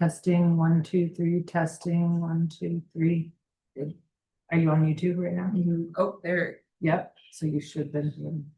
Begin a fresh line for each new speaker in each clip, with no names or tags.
Testing, 1, 2, 3, testing, 1, 2, 3. Good. Are you on YouTube right now?
Oh, there.
Yep, so you should then.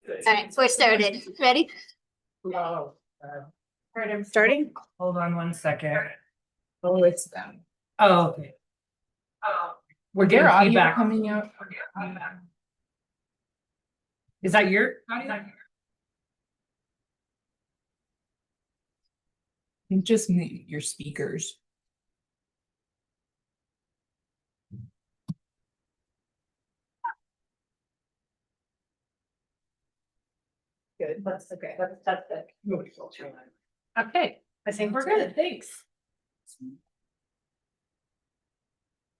right, so we're started. Ready?
Oh,
Alright, I'm starting.
hold on one second.
Oh, it's them.
Oh, okay. We're getting
Their audio
feedback.
coming out.
Is that your audio?
Just mute your speakers.
Good, that's okay, that's it. Okay, I think we're good, thanks.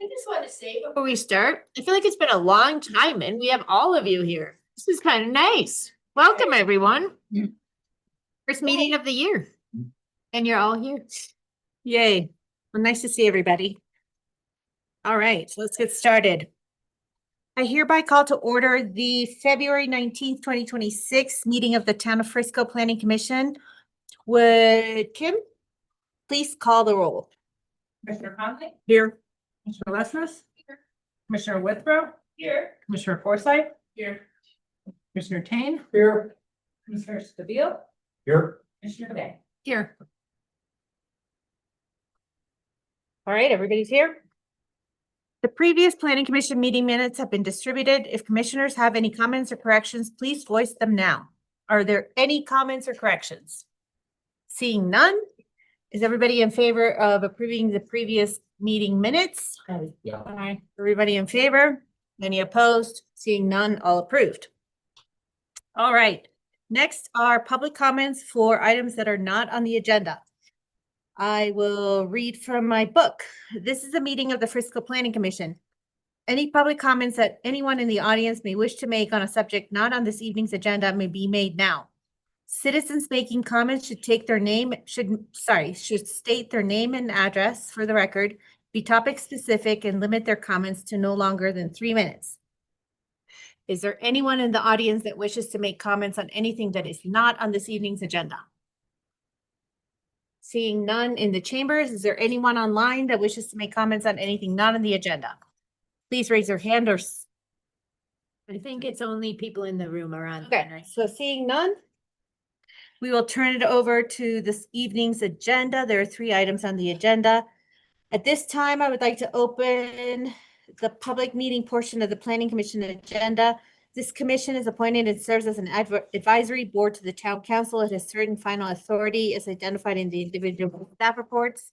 I just want to say before we start, I feel like it's been a long time and we have all of you here. This is kind of nice. Welcome, everyone. First meeting of the year. And you're all here. Yay. Well, nice to see everybody. All right, let's get started. I hereby call to order the February 19th, 2026 meeting of the Town of Frisco Planning Commission. Would Kim please call the roll?
Commissioner Conley,
Here.
Commissioner Lesmes. Commissioner Withrow. Here. Commissioner Forsythe. Here. Commissioner Tain. Here. Commissioner Stabile.
Here.
Commissioner Day.
Here. All right, everybody's here. The previous planning commission meeting minutes have been distributed. If commissioners have any comments or corrections, please voice them now. Are there any comments or corrections? Seeing none, is everybody in favor of approving the previous meeting minutes?
Yeah.
Aye. Everybody in favor? Any opposed? Seeing none, all approved. All right, next are public comments for items that are not on the agenda. I will read from my book. This is a meeting of the Frisco Planning Commission. Any public comments that anyone in the audience may wish to make on a subject not on this evening's agenda may be made now. Citizens making comments should state their name and address for the record, be topic specific, and limit their comments to no longer than 3 minutes. Is there anyone in the audience that wishes to make comments on anything that is not on this evening's agenda? Seeing none in the chambers, is there anyone online that wishes to make comments on anything not on the agenda? Please raise your hand or.
I think it's only people in the room around.
Okay, so seeing none, we will turn it over to this evening's agenda. There are 3 items on the agenda. At this time, I would like to open the public meeting portion of the Planning Commission agenda. This commission is appointed and serves as an advisory board to the town council. It has certain final authority as identified in the individual staff reports.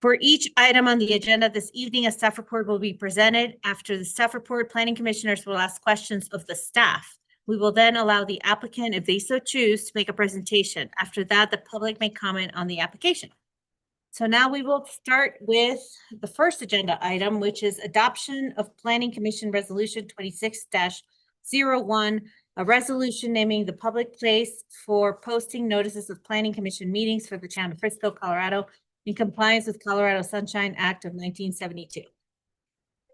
For each item on the agenda this evening, a staff report will be presented. After the staff report, planning commissioners will ask questions of the staff. We will then allow the applicant, if they so choose, to make a presentation. After that, the public may comment on the application. So now we will start with the first agenda item, which is adoption of Planning Commission Resolution 26-01, a resolution naming the public place for posting notices of Planning Commission meetings for the town of Frisco, Colorado, in compliance with Colorado Sunshine Act of 1972.
Every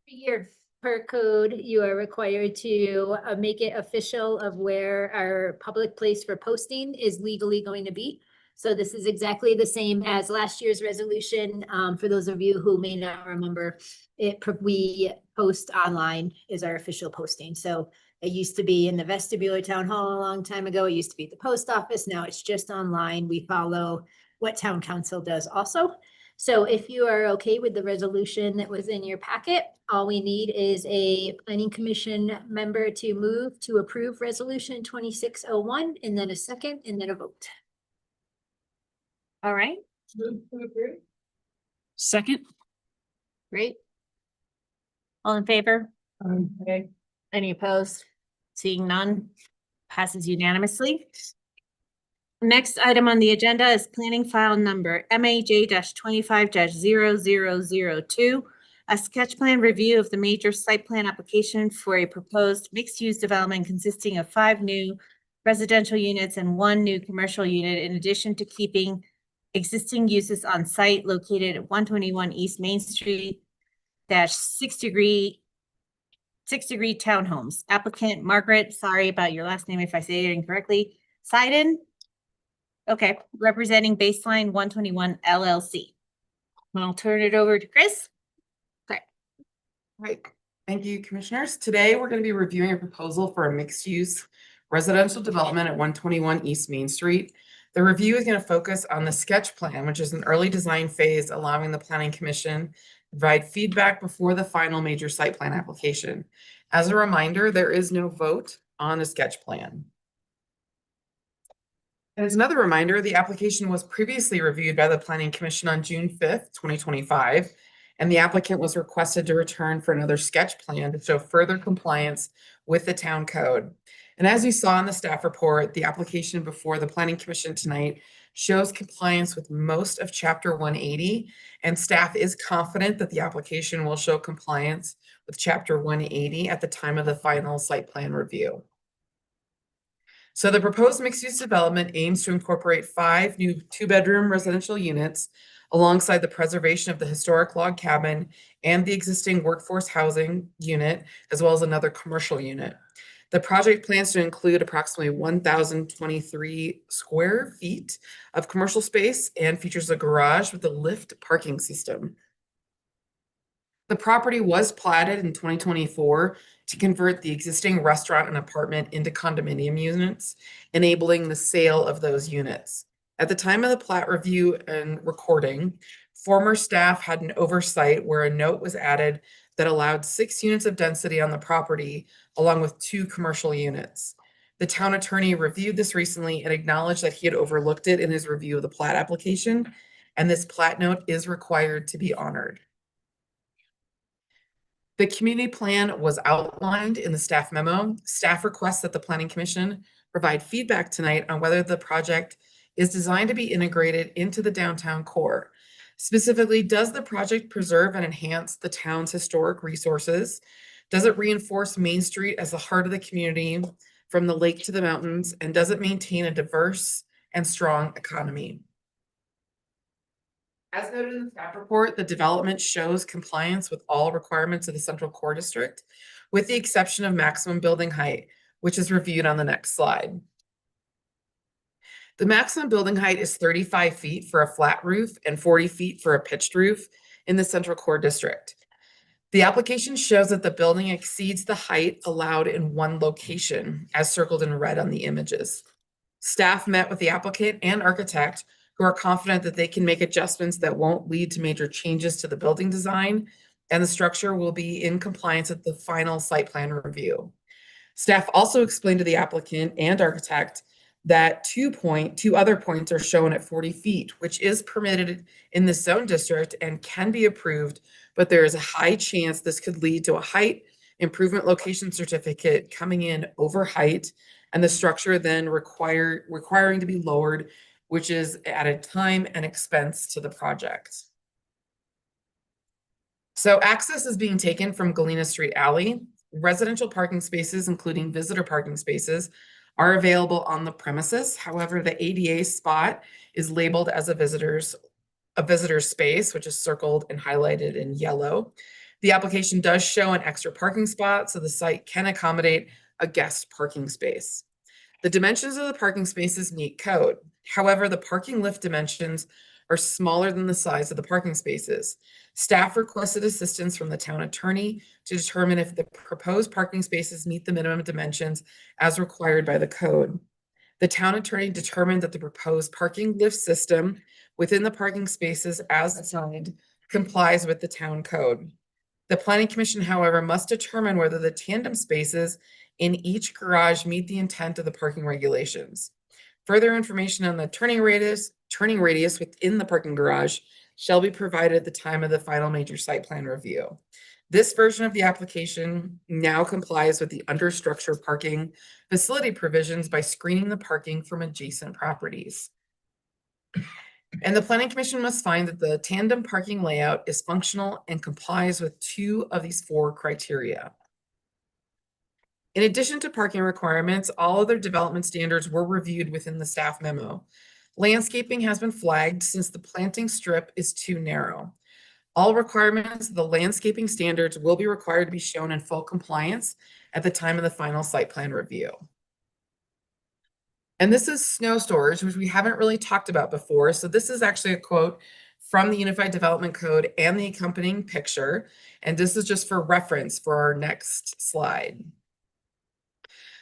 year per code, you are required to make it official of where our public place for posting is legally going to be. So this is exactly the same as last year's resolution. For those of you who may not remember, we post online is our official posting. So it used to be in the vestibule of town hall a long time ago. It used to be at the post office. Now it's just online. We follow what town council does also. So if you are okay with the resolution that was in your packet, all we need is a planning commission member to move to approve resolution 2601 and then a second and then a vote.
All right,
Second.
great. All in favor?
Okay.
Any opposed? Seeing none, passes unanimously. Next item on the agenda is planning file number MAJ-25-0002, a sketch plan review of the major site plan application for a proposed mixed-use development consisting of 5 new residential units and 1 new commercial unit, in addition to keeping existing uses on site located at 121 East Main Street -6 degree townhomes. Applicant Margaret, sorry about your last name if I say it incorrectly, Seiden. Okay, representing Baseline 121 LLC. I'll turn it over to Chris. Okay.
Right.
Thank you, commissioners. Today, we're going to be reviewing a proposal for a mixed-use residential development at 121 East Main Street. The review is going to focus on the sketch plan, which is an early design phase, allowing the planning commission to provide feedback before the final major site plan application. As a reminder, there is no vote on the sketch plan. And as another reminder, the application was previously reviewed by the Planning Commission on June 5th, 2025, and the applicant was requested to return for another sketch plan to show further compliance with the town code. And as you saw in the staff report, the application before the Planning Commission tonight shows compliance with most of Chapter 180, and staff is confident that the application will show compliance with Chapter 180 at the time of the final site plan review. So the proposed mixed-use development aims to incorporate 5 new 2-bedroom residential units alongside the preservation of the historic log cabin and the existing workforce housing unit, as well as another commercial unit. The project plans to include approximately 1,023 square feet of commercial space and features a garage with a lift parking system. The property was platted in 2024 to convert the existing restaurant and apartment into condominium units, enabling the sale of those units. At the time of the plat review and recording, former staff had an oversight where a note was added that allowed 6 units of density on the property, along with 2 commercial units. The town attorney reviewed this recently and acknowledged that he had overlooked it in his review of the plat application, and this plat note is required to be honored. The community plan was outlined in the staff memo. Staff requests that the Planning Commission provide feedback tonight on whether the project is designed to be integrated into the downtown core. Specifically, does the project preserve and enhance the town's historic resources? Does it reinforce Main Street as the heart of the community from the lake to the mountains? And does it maintain a diverse and strong economy? As noted in the staff report, the development shows compliance with all requirements of the Central Core District, with the exception of maximum building height, which is reviewed on the next slide. The maximum building height is 35 feet for a flat roof and 40 feet for a pitched roof in the Central Core District. The application shows that the building exceeds the height allowed in one location, as circled in red on the images. Staff met with the applicant and architect, who are confident that they can make adjustments that won't lead to major changes to the building design, and the structure will be in compliance at the final site plan review. Staff also explained to the applicant and architect that 2 other points are shown at 40 feet, which is permitted in the zone district and can be approved, but there is a high chance this could lead to a height improvement location certificate coming in over height, and the structure then requiring to be lowered, which is added time and expense to the project. So access is being taken from Galena Street Alley. Residential parking spaces, including visitor parking spaces, are available on the premises. However, the ADA spot is labeled as a visitor's space, which is circled and highlighted in yellow. The application does show an extra parking spot, so the site can accommodate a guest parking space. The dimensions of the parking spaces meet code. However, the parking lift dimensions are smaller than the size of the parking spaces. Staff requested assistance from the town attorney to determine if the proposed parking spaces meet the minimum dimensions as required by the code. The town attorney determined that the proposed parking lift system within the parking spaces as assigned complies with the town code. The Planning Commission, however, must determine whether the tandem spaces in each garage meet the intent of the parking regulations. Further information on the turning radius within the parking garage shall be provided at the time of the final major site plan review. This version of the application now complies with the understructure parking facility provisions by screening the parking from adjacent properties. And the Planning Commission must find that the tandem parking layout is functional and complies with 2 of these 4 criteria. In addition to parking requirements, all other development standards were reviewed within the staff memo. Landscaping has been flagged since the planting strip is too narrow. All requirements of the landscaping standards will be required to be shown in full compliance at the time of the final site plan review. And this is snow storage, which we haven't really talked about before. So this is actually a quote from the Unified Development Code and the accompanying picture. And this is just for reference for our next slide.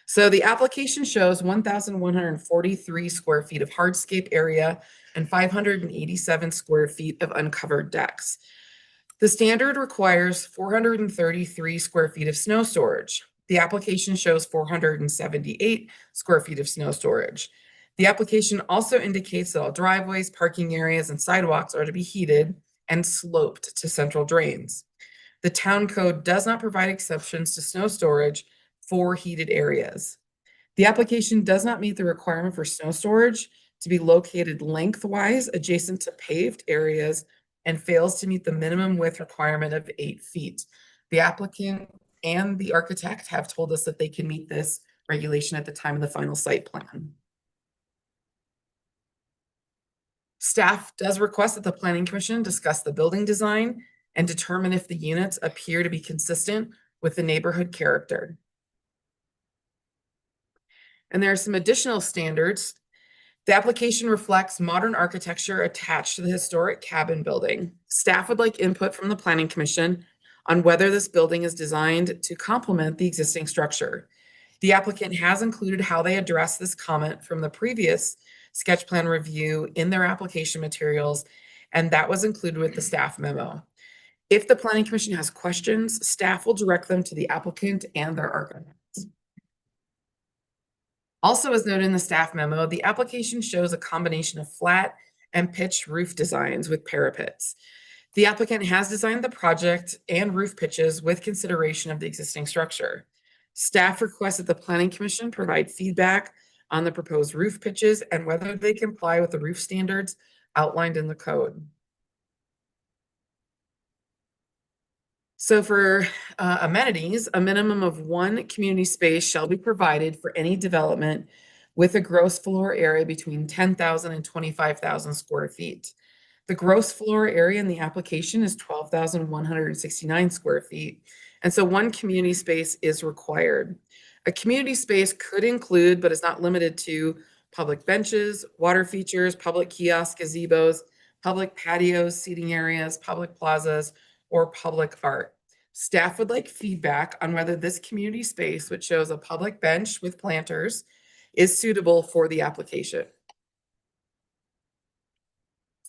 So the application shows 1,143 square feet of hardscape area and 587 square feet of uncovered decks. The standard requires 433 square feet of snow storage. The application shows 478 square feet of snow storage. The application also indicates that all driveways, parking areas, and sidewalks are to be heated and sloped to central drains. The town code does not provide exceptions to snow storage for heated areas. The application does not meet the requirement for snow storage to be located lengthwise adjacent to paved areas and fails to meet the minimum width requirement of 8 feet. The applicant and the architect have told us that they can meet this regulation at the time of the final site plan. Staff does request that the Planning Commission discuss the building design and determine if the units appear to be consistent with the neighborhood character. And there are some additional standards. The application reflects modern architecture attached to the historic cabin building. Staff would like input from the Planning Commission on whether this building is designed to complement the existing structure. The applicant has included how they address this comment from the previous sketch plan review in their application materials, and that was included with the staff memo. If the Planning Commission has questions, staff will direct them to the applicant and their architects. Also, as noted in the staff memo, the application shows a combination of flat and pitched roof designs with parapets. The applicant has designed the project and roof pitches with consideration of the existing structure. Staff requests that the Planning Commission provide feedback on the proposed roof pitches and whether they comply with the roof standards outlined in the code. So for amenities, a minimum of 1 community space shall be provided for any development with a gross floor area between 10,000 and 25,000 square feet. The gross floor area in the application is 12,169 square feet. And so 1 community space is required. A community space could include, but is not limited to, public benches, water features, public kiosks, gazebos, public patios, seating areas, public plazas, or public art. Staff would like feedback on whether this community space, which shows a public bench with planters, is suitable for the application.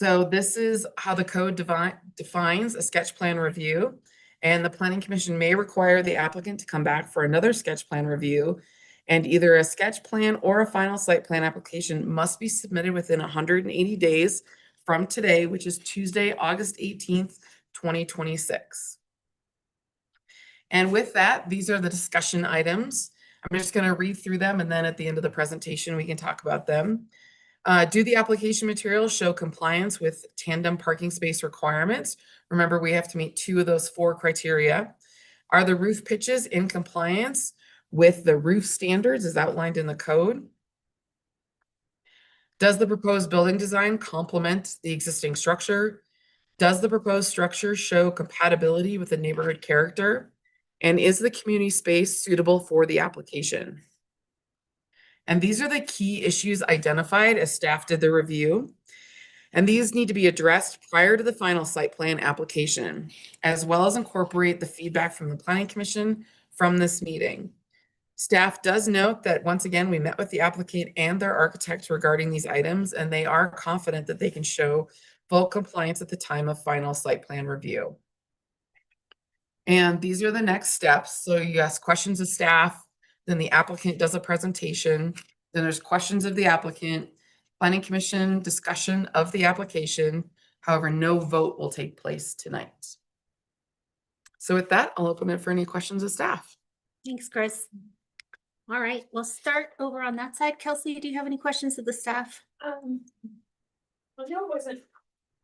So this is how the code defines a sketch plan review, and the Planning Commission may require the applicant to come back for another sketch plan review, and either a sketch plan or a final site plan application must be submitted within 180 days from today, which is Tuesday, August 18th, 2026. And with that, these are the discussion items. I'm just going to read through them, and then at the end of the presentation, we can talk about them. Do the application materials show compliance with tandem parking space requirements? Remember, we have to meet 2 of those 4 criteria. Are the roof pitches in compliance with the roof standards as outlined in the code? Does the proposed building design complement the existing structure? Does the proposed structure show compatibility with the neighborhood character? And is the community space suitable for the application? And these are the key issues identified as staff did the review. And these need to be addressed prior to the final site plan application, as well as incorporate the feedback from the Planning Commission from this meeting. Staff does note that once again, we met with the applicant and their architect regarding these items, and they are confident that they can show full compliance at the time of final site plan review. And these are the next steps. So you ask questions of staff, then the applicant does a presentation, then there's questions of the applicant, Planning Commission discussion of the application. However, no vote will take place tonight. So with that, I'll open it for any questions of staff.
Thanks, Chris. All right, we'll start over on that side. Kelsey, do you have any questions of the staff?
Well, Joe wasn't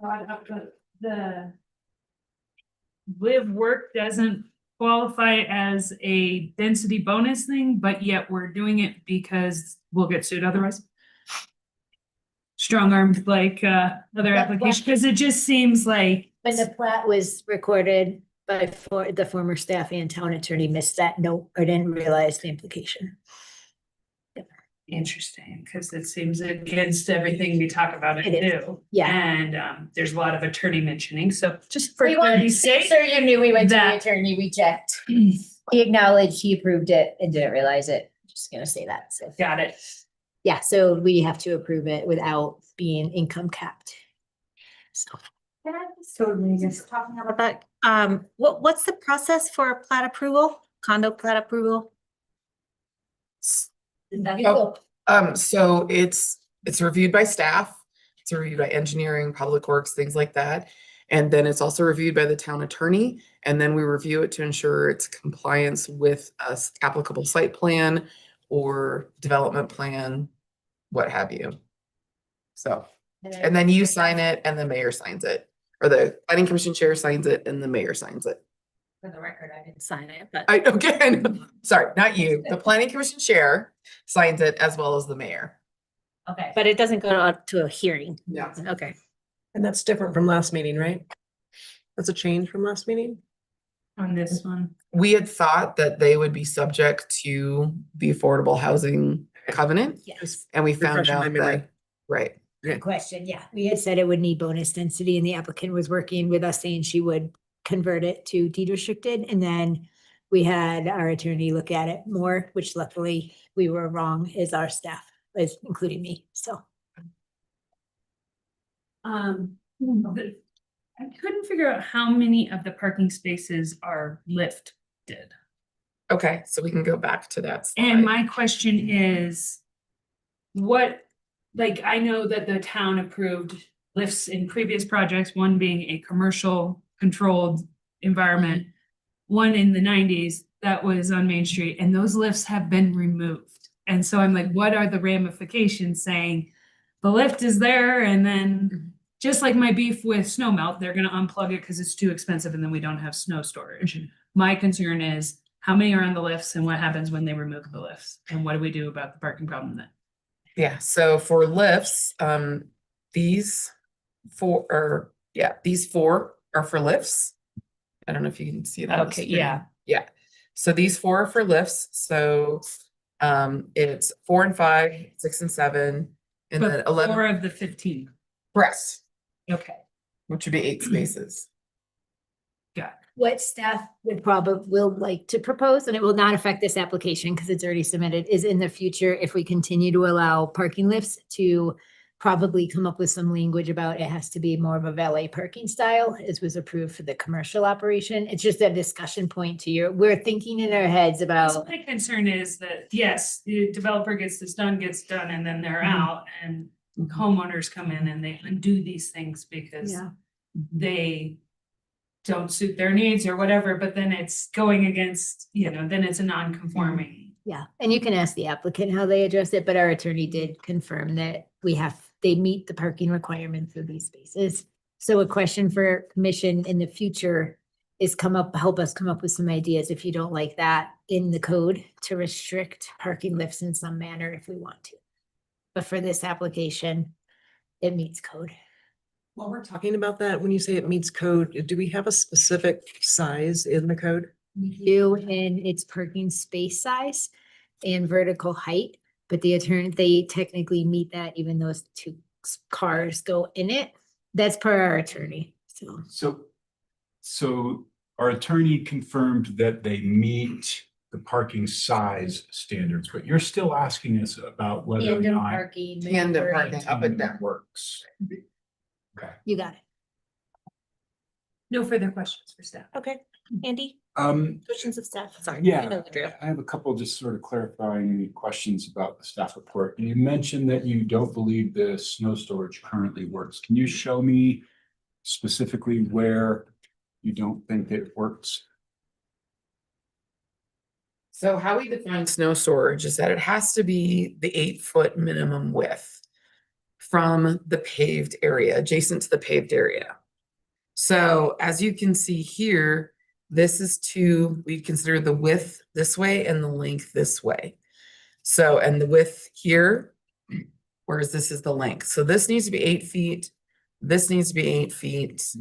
brought up, but the live work doesn't qualify as a density bonus thing, but yet we're doing it because we'll get sued otherwise. Strong-armed like other applications, because it just seems like
When the plat was recorded by the former staff and town attorney missed that note or didn't realize the implication.
Interesting, because it seems against everything we talk about and
It is.
do.
Yeah.
And there's a lot of attorney mentioning, so just for
We wanted to
clarity's
make
sake.
sure you knew we went to the
that-
attorney, we checked. He acknowledged he approved it and didn't realize it. Just gonna say that, so.
Got it.
Yeah, so we have to approve it without being income capped. So.
Totally just talking about that. What's the process for plat approval, condo plat approval?
So it's reviewed by staff, it's reviewed by engineering, public works, things like that. And then it's also reviewed by the town attorney, and then we review it to ensure it's compliance with a applicable site plan or development plan, what have you. So, and then you sign it and the mayor signs it, or the planning commission chair signs it and the mayor signs it.
For the record, I didn't sign it, but.
I know. Sorry, not you. The planning commission chair signs it as well as the mayor.
Okay. But it doesn't go to a hearing.
Yeah.
Okay.
And that's different from last meeting, right? That's a change from last meeting?
On this one.
We had thought that they would be subject to the affordable housing covenant,
Yes,
and we found
Refreshing my
out
memory.
that, right.
good question, yeah. We had said it would need bonus density and the applicant was working with us saying she would convert it to deed restricted. And then we had our attorney look at it more, which luckily we were wrong as our staff, as including me, so.
I couldn't figure out how many of the parking spaces are lifted.
Okay, so we can go back to that.
And
slide.
my question is, what, like, I know that the town approved lifts in previous projects, one being a commercial controlled environment, one in the nineties that was on Main Street, and those lifts have been removed. And so I'm like, what are the ramifications saying the lift is there and then just like my beef with snow melt, they're gonna unplug it because it's too expensive and then we don't have snow storage. My concern is how many are on the lifts and what happens when they remove the lifts? And what do we do about the parking problem then?
Yeah, so for lifts, these four are for lifts. I don't know if you can see that. on the
Okay,
screen.
yeah.
Yeah, so these four are for lifts, so it's 4 and 5, 6 and 7, and then
But
11.
4 of the 15.
Correct,
Okay,
which would be 8 spaces.
What staff will like to propose, and it will not affect this application because it's already submitted, is in the future, if we continue to allow parking lifts, to probably come up with some language about it has to be more of a valet parking style, as was approved for the commercial operation. It's just a discussion point to your, we're thinking in our heads
so
about,
my concern is that, yes, the developer gets
Mm-hmm.
done, and then they're out, and homeowners come in and they undo these things because
yeah,
they don't suit their needs or whatever, but then it's going against, then it's a non-conforming.
yeah. And you can ask the applicant how they address it, but our attorney did confirm that they meet the parking requirements for these spaces. So a question for commission in the future is help us come up with some ideas if you don't like that in the code to restrict parking lifts in some manner if we want to. But for this application, it meets code.
While we're talking about that, when you say it meets code, do we have a specific size in the code?
We do in its parking space size and vertical height, but they technically meet that even though it's 2 cars go in it. That's per our attorney, so.
So our attorney confirmed that they meet the parking size standards, but you're still asking us about whether or
Tandem
not
parking.
Tandem
maneuvering.
parking up and down.
that works. Okay.
You got it.
No further questions for staff.
Okay, Andy, questions of staff, sorry.
Yeah,
you know the drill.
I have a couple just sort of clarifying questions about the staff report. You mentioned that you don't believe the snow storage currently works. Can you show me specifically where you don't think it works?
So how we define snow storage is that it has to be the 8-foot minimum width from the paved area, adjacent to the paved area. So as you can see here, this is we consider the width this way and the length this way. So, and the width here, whereas this is the length. So this needs to be 8 feet. This needs to be 8 feet.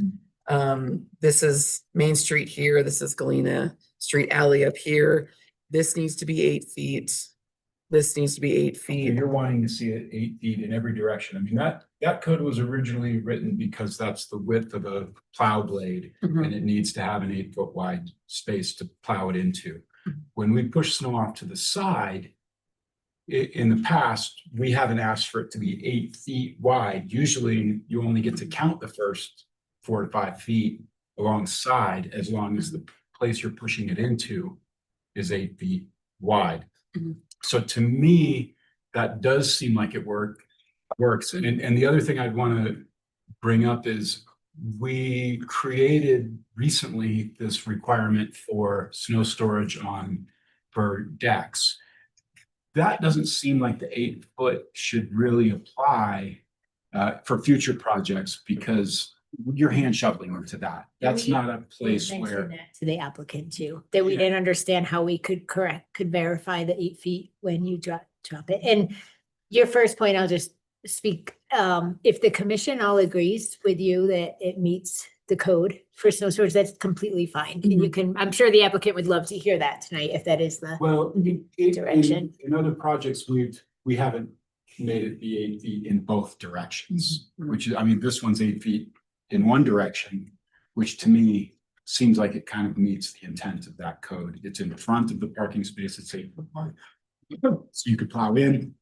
This is Main Street here. This is Galena Street Alley up here. This needs to be 8 feet. this needs to be 8
So
feet.
you're wanting to see it 8 feet in every direction. I mean, that code was originally written because that's the width of a plow blade.
Mhm.
And it needs to have an 8 foot wide space to plow it into. When we push snow off to the side, in the past, we haven't asked for it to be 8 feet wide. Usually you only get to count the first 4 to 5 feet alongside, as long as the place you're pushing it into is 8 feet wide.
Mhm.
So to me, that does seem like it works. And the other thing I'd want to bring up is we created recently this requirement for snow storage for decks. That doesn't seem like the 8 foot should really apply for future projects, because you're hand shoveling into that. That's
we-
not a place
Mention
where,
that to the applicant too, that we
Yeah.
didn't understand how we could verify the 8 feet when you drop it. And your first point, I'll just speak, if the commission all agrees with you that it meets the code for snow storage, that's completely fine. And you can, I'm sure the applicant would love to hear that tonight, if that is the.
well,
Direction.
in other projects, we haven't made it be 8 feet in both directions.
Mhm.
Which is, I mean, this one's 8 feet in one direction, which to me seems like it kind of meets the intent of that code. It's in front of the parking space, it's 8 foot wide. So you could plow in,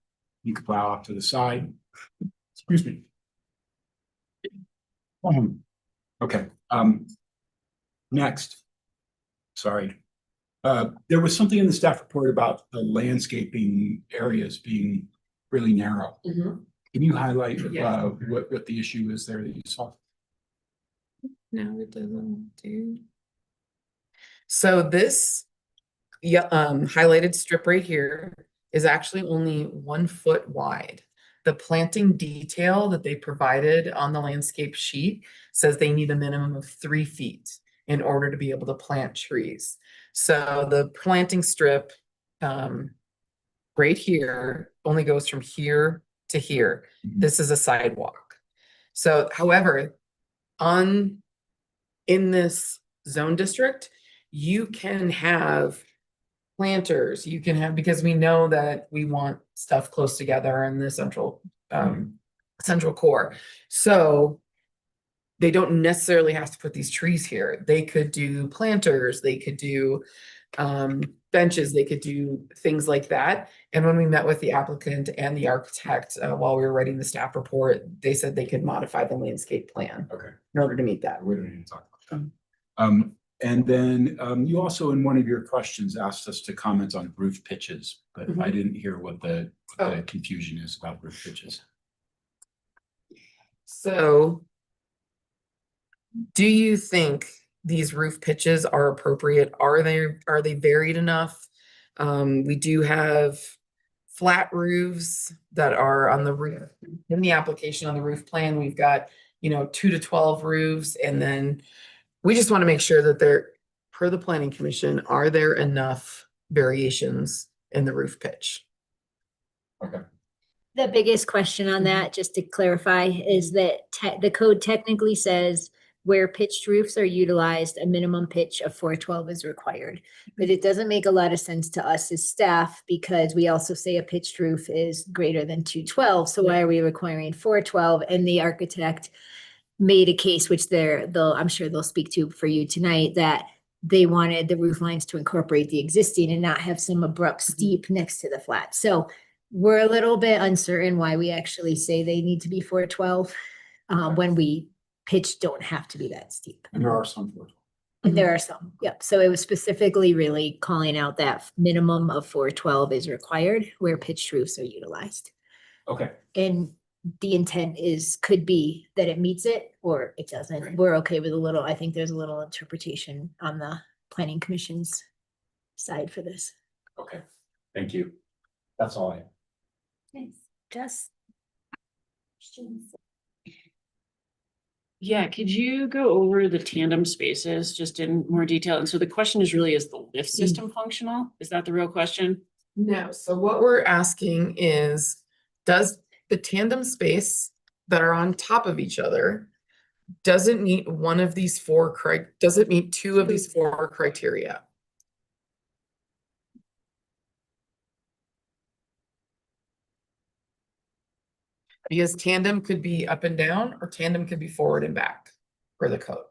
you could plow off to the side. Excuse me. Okay, next. Sorry. There was something in the staff report about the landscaping areas being really narrow.
Mhm.
Can you highlight
Yeah.
what the issue is there that you saw?
No, it doesn't do. So this, yeah, highlighted strip right here is actually only 1 foot wide. The planting detail that they provided on the landscape sheet says they need a minimum of 3 feet in order to be able to plant trees. So the planting strip, right here only goes from here to here.
Mhm.
This is a sidewalk. So however, in this zone district, you can have planters, you can have, because we know that we want stuff close together in the central core. So they don't necessarily have to put these trees here. They could do planters, they could do benches, they could do things like that. And when we met with the applicant and the architect while we were writing the staff report, they said they could modify the landscape plan
Okay.
in order to meet that.
We don't need to talk about that. And then you also, in one of your questions, asked us to comment on roof pitches, but I didn't hear what the confusion is about roof pitches.
So do you think these roof pitches are appropriate? Are they varied enough? We do have flat roofs that are on the roof. In the application on the roof plan, we've got, 2 to 12 roofs, and then we just want to make sure that they're, per the planning commission, are there enough variations in the roof pitch?
Okay.
The biggest question on that, just to clarify, is that the code technically says where pitched roofs are utilized, a minimum pitch of 412 is required. But it doesn't make a lot of sense to us as staff, because we also say a pitched roof is greater than 212. So why are we requiring 412? And the architect made a case, which I'm sure they'll speak to for you tonight, that they wanted the roof lines to incorporate the existing and not have some abrupt steep next to the flat. So we're a little bit uncertain why we actually say they need to be 412 when we pitch don't have to be that steep.
And there are some.
And there are some, yep. So it was specifically really calling out that minimum of 412 is required where pitched roofs are utilized.
Okay.
And the intent could be that it meets it or it doesn't.
Right.
We're okay with I think there's a little interpretation on the planning commission's side for this.
Okay. Thank you. That's all I have.
Just.
Yeah, could you go over the tandem spaces just in more detail? And so the question is really, is the lift system functional? Is that the real question?
No, so what we're asking is, does the tandem space that are on top of each other, does it meet one of these does it meet 2 of these 4 criteria? Because tandem could be up and down, or tandem could be forward and back for the code.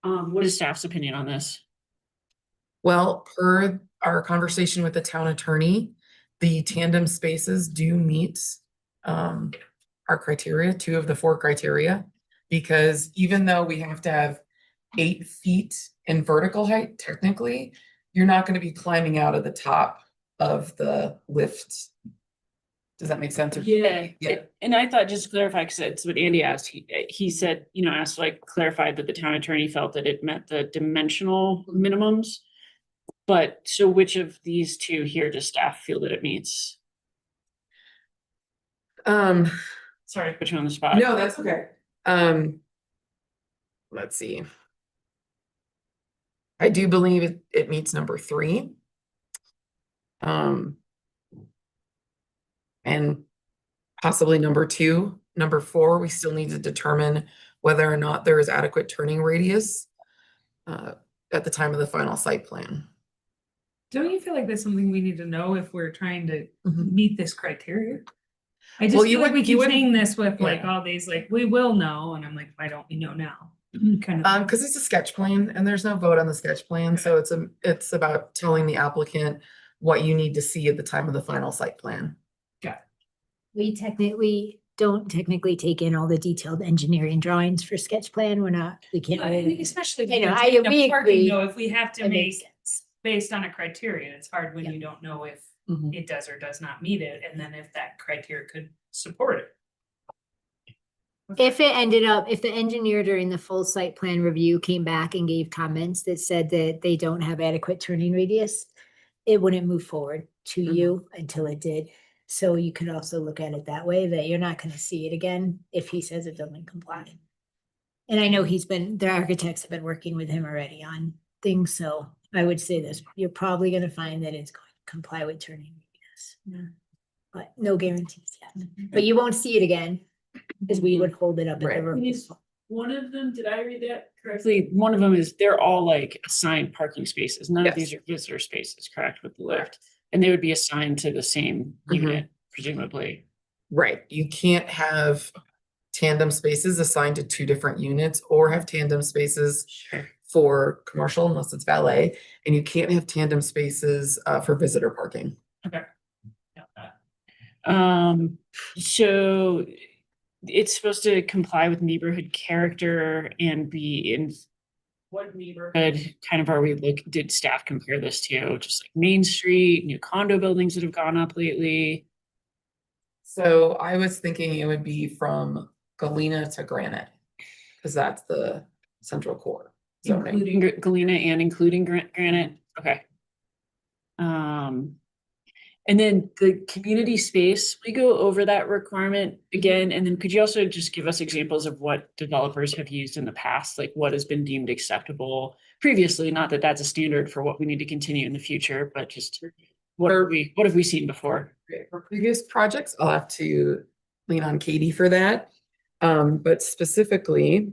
What is staff's opinion on this?
Well, per our conversation with the town attorney, the tandem spaces do meet our criteria, 2 of the 4 criteria. Because even though we have to have 8 feet in vertical height, technically, you're not gonna be climbing out of the top of the lift. Does that make sense?
Yeah,
Yeah.
and I thought, just to clarify, because it's what Andy asked, he said, you know, asked, like, clarified that the town attorney felt that it met the dimensional minimums. But so which of these 2 here does staff feel that it meets? Sorry to put you on the spot.
No, that's okay. Let's see. I do believe it meets number 3. And possibly number 2. Number 4, we still need to determine whether or not there is adequate turning radius at the time of the final site plan.
Don't you feel like that's something we need to know if we're trying to
Mhm.
meet this criteria? I
Well,
just
you
feel like we
would- you
keep
would-
saying this with like
yeah.
all these, like, we will know, and I'm like, why don't we know now? Kind of.
Because it's a sketch plan and there's no vote on the sketch plan, so it's about telling the applicant what you need to see at the time of the final site plan.
We don't technically take in all the detailed engineering drawings for sketch plan. we can't.
I think especially.
I know,
because
I-
in the
we
parking,
agree.
though, if we have to
It
make
makes sense.
based on a criteria, it's hard when
Yeah.
you don't know if
Mhm.
it does or does not meet it, and then if that criteria could support it.
If the engineer during the full site plan review came back and gave comments that said that they don't have adequate turning radius, it wouldn't move forward to
Mhm.
you until it did. So you could also look at it that way, that you're not gonna see it again if he says it doesn't comply. And I know the architects have been working with him already on things, so I would say this, you're probably gonna find that it's going to comply with turning radius.
Yeah.
But no guarantees yet, but you won't see it again, because we would hold it up at the
Right.
road.
One of them, did I read that correctly? One of them is, they're all like assigned parking spaces. None of these are visitor spaces, correct, with the lift? And they would be assigned to the same
Mhm.
unit, presumably.
Right, you can't have tandem spaces assigned to 2 different units or have tandem spaces
Sure.
for commercial unless it's valet, and you can't have tandem spaces for visitor parking.
So it's supposed to comply with neighborhood character and be in what neighborhood kind of did staff compare this to? Just like Main Street, new condo buildings that have gone up lately?
So I was thinking it would be from Galena to Granite, because that's the central core zoning.
Including Galena and including Granite, okay. And then the community space, we go over that requirement again, and then could you also just give us examples of what developers have used in the past, like what has been deemed acceptable previously? Not that that's a standard for what we need to continue in the future, but just what have we seen before?
For previous projects, I'll have to lean on Katie for that. But specifically,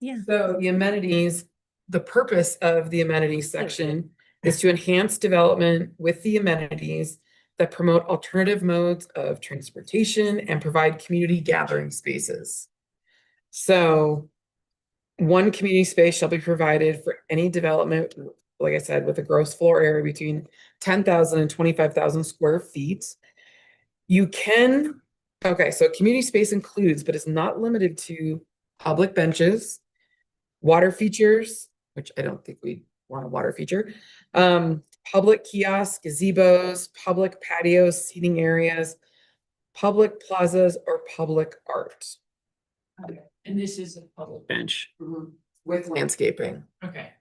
Yeah.
so the amenities, the purpose of the amenities section is to enhance development with the amenities that promote alternative modes of transportation and provide community gathering spaces. So one community space shall be provided for any development, like I said, with a gross floor area between 10,000 and 25,000 square feet. You can, okay, so community space includes, but is not limited to public benches, water features, which I don't think we want a water feature, public kiosks, gazebos, public patios, seating areas, public plazas, or public art.
And this is a public bench.
With landscaping.
Okay.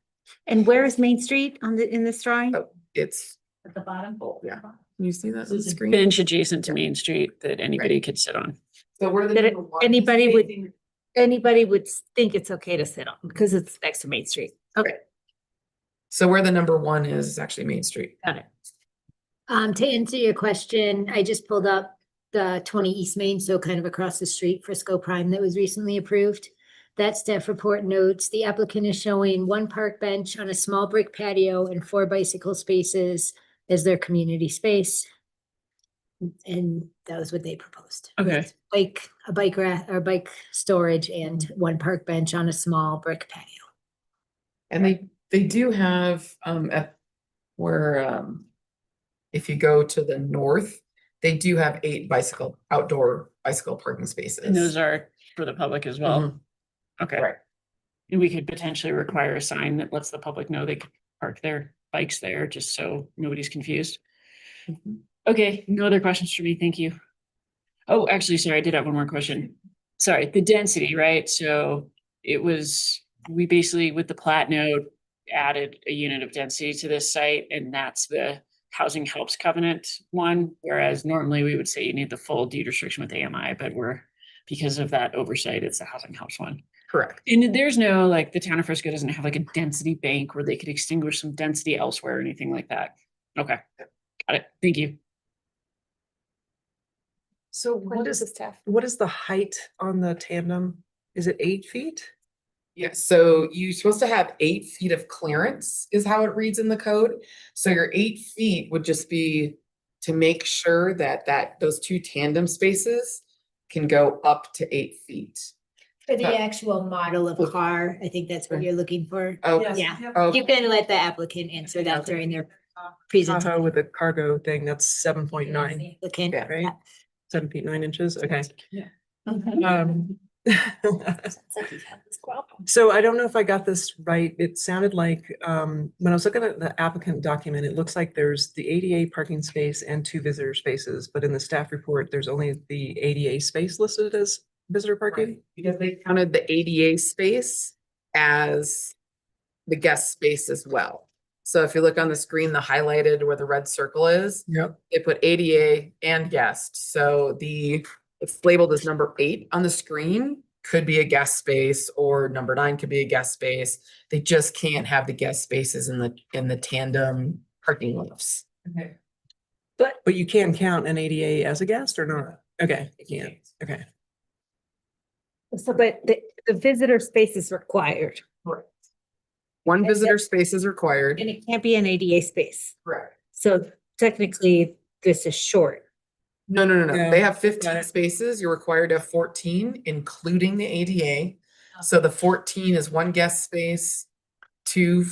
And where is Main Street in this drawing?
Oh, it's,
At the bottom.
yeah. Can you see that
This
on the
is a
screen?
bench adjacent to Main Street that anybody could sit on.
So we're the
That
number one.
Anybody would think it's okay to sit on because it's next to Main Street. Okay,
So where the number 1 is actually Main Street.
got it.
To answer your question, I just pulled up the 20 East Main, so kind of across the street, Frisco Prime, that was recently approved. That staff report notes the applicant is showing one park bench on a small brick patio and 4 bicycle spaces as their community space. And that was what they proposed.
Okay.
with a bike rack or bike storage and 1 park bench on a small brick patio.
And they do have, at where, if you go to the north, they do have 8 outdoor bicycle parking spaces.
And those are for the public as well?
Mhm.
Okay.
Right.
And we could potentially require a sign that lets the public know they can park their bikes there, just so nobody's confused.
Mhm.
Okay, no other questions for me, thank you. Oh, actually, sorry, I did have one more question. Sorry, the density, right? So it was, we basically, with the plat note, added a unit of density to this site, and that's the Housing Helps Covenant one, whereas normally we would say you need the full deed restriction with AMI, but because of that oversight, it's the Housing Helps one.
Correct.
And there's no, like, the town of Frisco doesn't have like a density bank where they could extinguish some density elsewhere or anything like that. Okay, got it, thank you.
So what is the height on the tandem? Is it 8 feet?
Yes, so you're supposed to have 8 feet of clearance is how it reads in the code. So your 8 feet would just be to make sure that those 2 tandem spaces can go up to 8 feet.
For the
Uh,
actual model of car, I think that's what you're looking for.
Oh,
Yeah.
oh,
You can let the applicant answer that during their
Tahoe
presentation.
with a cargo thing, that's 7.9,
Applicant,
Yeah.
right? 7 feet 9 inches, okay.
Yeah.
Um, So I don't know if I got this right. It sounded like, when I was looking at the applicant document, it looks like there's the ADA parking space and 2 visitor spaces, but in the staff report, there's only the ADA space listed as visitor parking.
Right, because they counted the ADA space as the guest space as well. So if you look on the screen, the highlighted where the red circle is,
Yep.
they put ADA and guest. So it's labeled as number 8 on the screen, could be a guest space, or number 9 could be a guest space. They just can't have the guest spaces in the tandem parking lifts.
Okay. But you can count an ADA as a guest or not? Okay, you can, okay.
So, but the visitor space is required.
One
And
visitor space is required.
And it can't be an ADA space.
Correct.
So technically, this is short.
No.
No,
They have
got
15
it.
spaces. You're required to have 14, including the ADA. So the 14 is 1 guest space, 2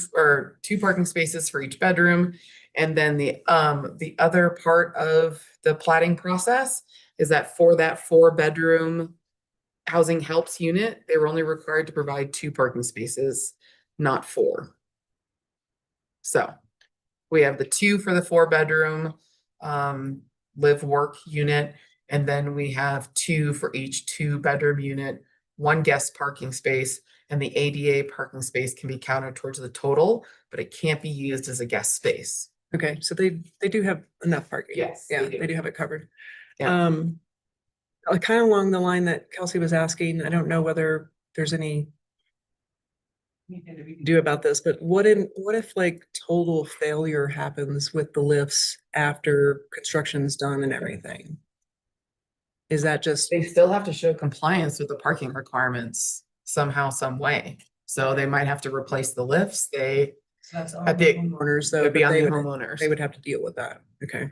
parking spaces for each bedroom. And then the other part of the platting process is that for that 4-bedroom Housing Helps unit, they were only required to provide 2 parking spaces, not 4. So we have the 2 for the 4-bedroom live work unit, and then we have 2 for each 2-bedroom unit, 1 guest parking space, and the ADA parking space can be counted towards the total, but it can't be used as a guest space.
Okay, so they do have enough parking.
Yes, they
Yeah,
do.
they do have it covered.
Yeah.
Kind of along the line that Kelsey was asking, I don't know whether there's any we can do about this, but what if like total failure happens with the lifts after construction's done and everything? Is that just,
They still have to show compliance with the parking requirements somehow, some way. So they might have to replace the lifts.
that's
on the
homeowners though,
It'd be
but
on
they
the
would,
homeowners.
they would have to deal with that, okay.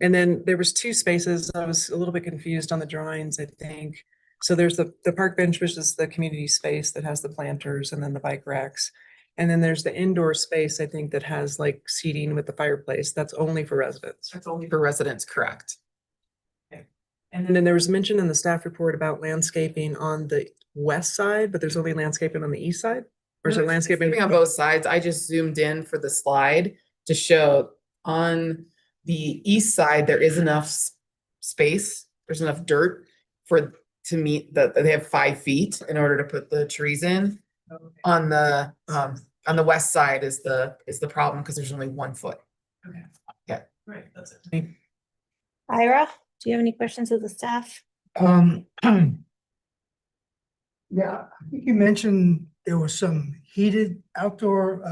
And then there was 2 spaces, I was a little bit confused on the drawings, I think. So there's the park bench, which is the community space that has the planters and then the bike racks. And then there's the indoor space, I think, that has like seating with the fireplace, that's only for residents.
That's only for residents, correct?
And then there was mention in the staff report about landscaping on the west side, but there's only landscaping on the east side? Or is it landscaping?
On both sides. I just zoomed in for the slide to show on the east side, there is enough space. There's enough dirt to meet they have 5 feet in order to put the trees in. On the west side is the problem because there's only 1 foot.
Okay.
Yeah.
Right, that's it.
Ira, do you have any questions of the staff?
Yeah, I think you mentioned there was some heated outdoor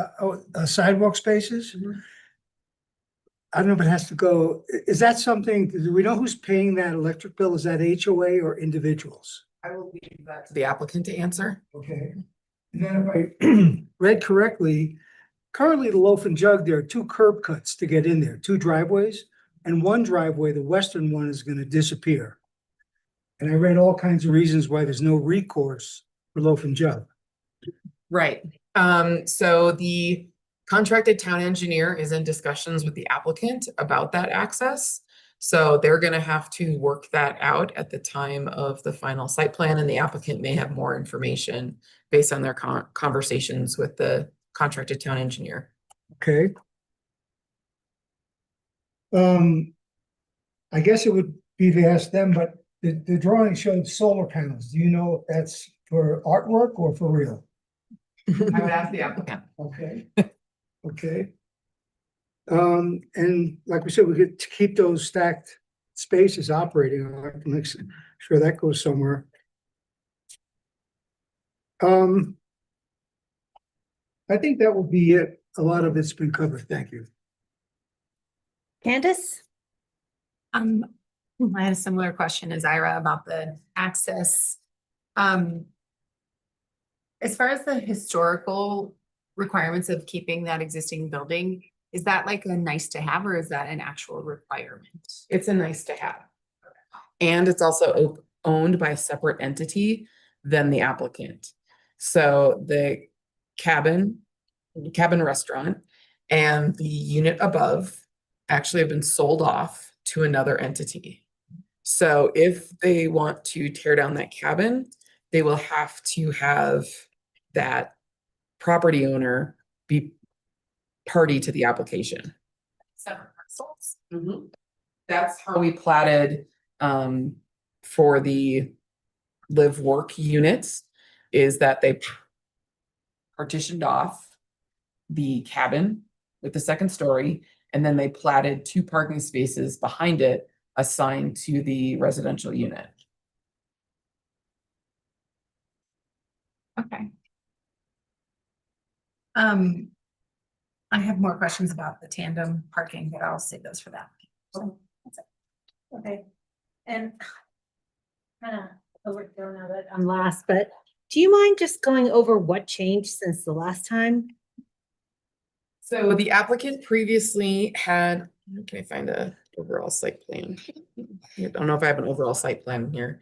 sidewalk spaces. I don't know if it has to go, is that something, do we know who's paying that electric bill? Is that HOA or individuals?
I will leave that to the applicant to answer.
Okay. And then if I read correctly, currently the Loaf and Jug, there are two curb cuts to get in there, two driveways. And one driveway, the western one, is gonna disappear. And I read all kinds of reasons why there's no recourse for Loaf and Jug.
Right. So the contracted town engineer is in discussions with the applicant about that access. So they're gonna have to work that out at the time of the final site plan, and the applicant may have more information based on their conversations with the contracted town engineer.
Okay. I guess it would be to ask them, but the drawing showed solar panels. Do you know if that's for artwork or for real?
I would ask the applicant.
Okay. Okay. And like we said, we get to keep those stacked spaces operating. I'd like to make sure that goes somewhere. I think that will be it. A lot of it's been covered. Thank you.
Candace? I had a similar question as Ira about the access. As far as the historical requirements of keeping that existing building, is that like a nice to have, or is that an actual requirement?
It's a nice to have. And it's also owned by a separate entity than the applicant. So the cabin restaurant and the unit above actually have been sold off to another entity. So if they want to tear down that cabin, they will have to have that property owner be party to the application.
Separate parcels?
That's how we platted for the live work units, is that they partitioned off the cabin with the second story, and then they platted 2 parking spaces behind it assigned to the residential unit.
Okay. I have more questions about the tandem parking, but I'll save those for that. So, that's it.
Okay, and kind of overkill now that I'm last, but do you mind just going over what changed since the last time?
So the applicant previously had, can I find a overall site plan? I don't know if I have an overall site plan here.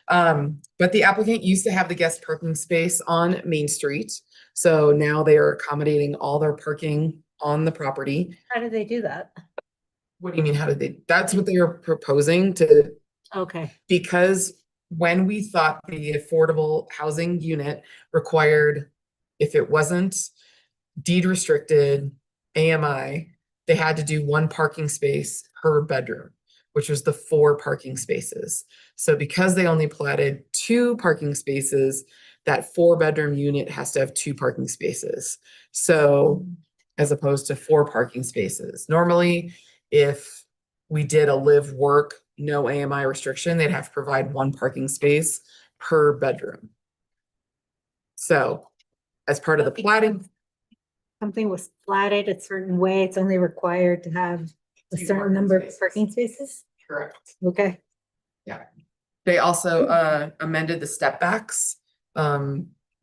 But the applicant used to have the guest parking space on Main Street. So now they are accommodating all their parking on the property.
How did they do that?
What do you mean, how did they, that's what they are proposing to,
Okay,
because when we thought the affordable housing unit required, if it wasn't deed restricted AMI, they had to do 1 parking space per bedroom, which was the 4 parking spaces. So because they only platted 2 parking spaces, that 4-bedroom unit has to have 2 parking spaces. So as opposed to 4 parking spaces. Normally, if we did a live work, no AMI restriction, they'd have to provide 1 parking space per bedroom. So as part of the platting,
something was platted a certain way, it's only required to have a
2
certain
parking
number of
spaces.
parking spaces?
correct.
Okay,
They also amended the step backs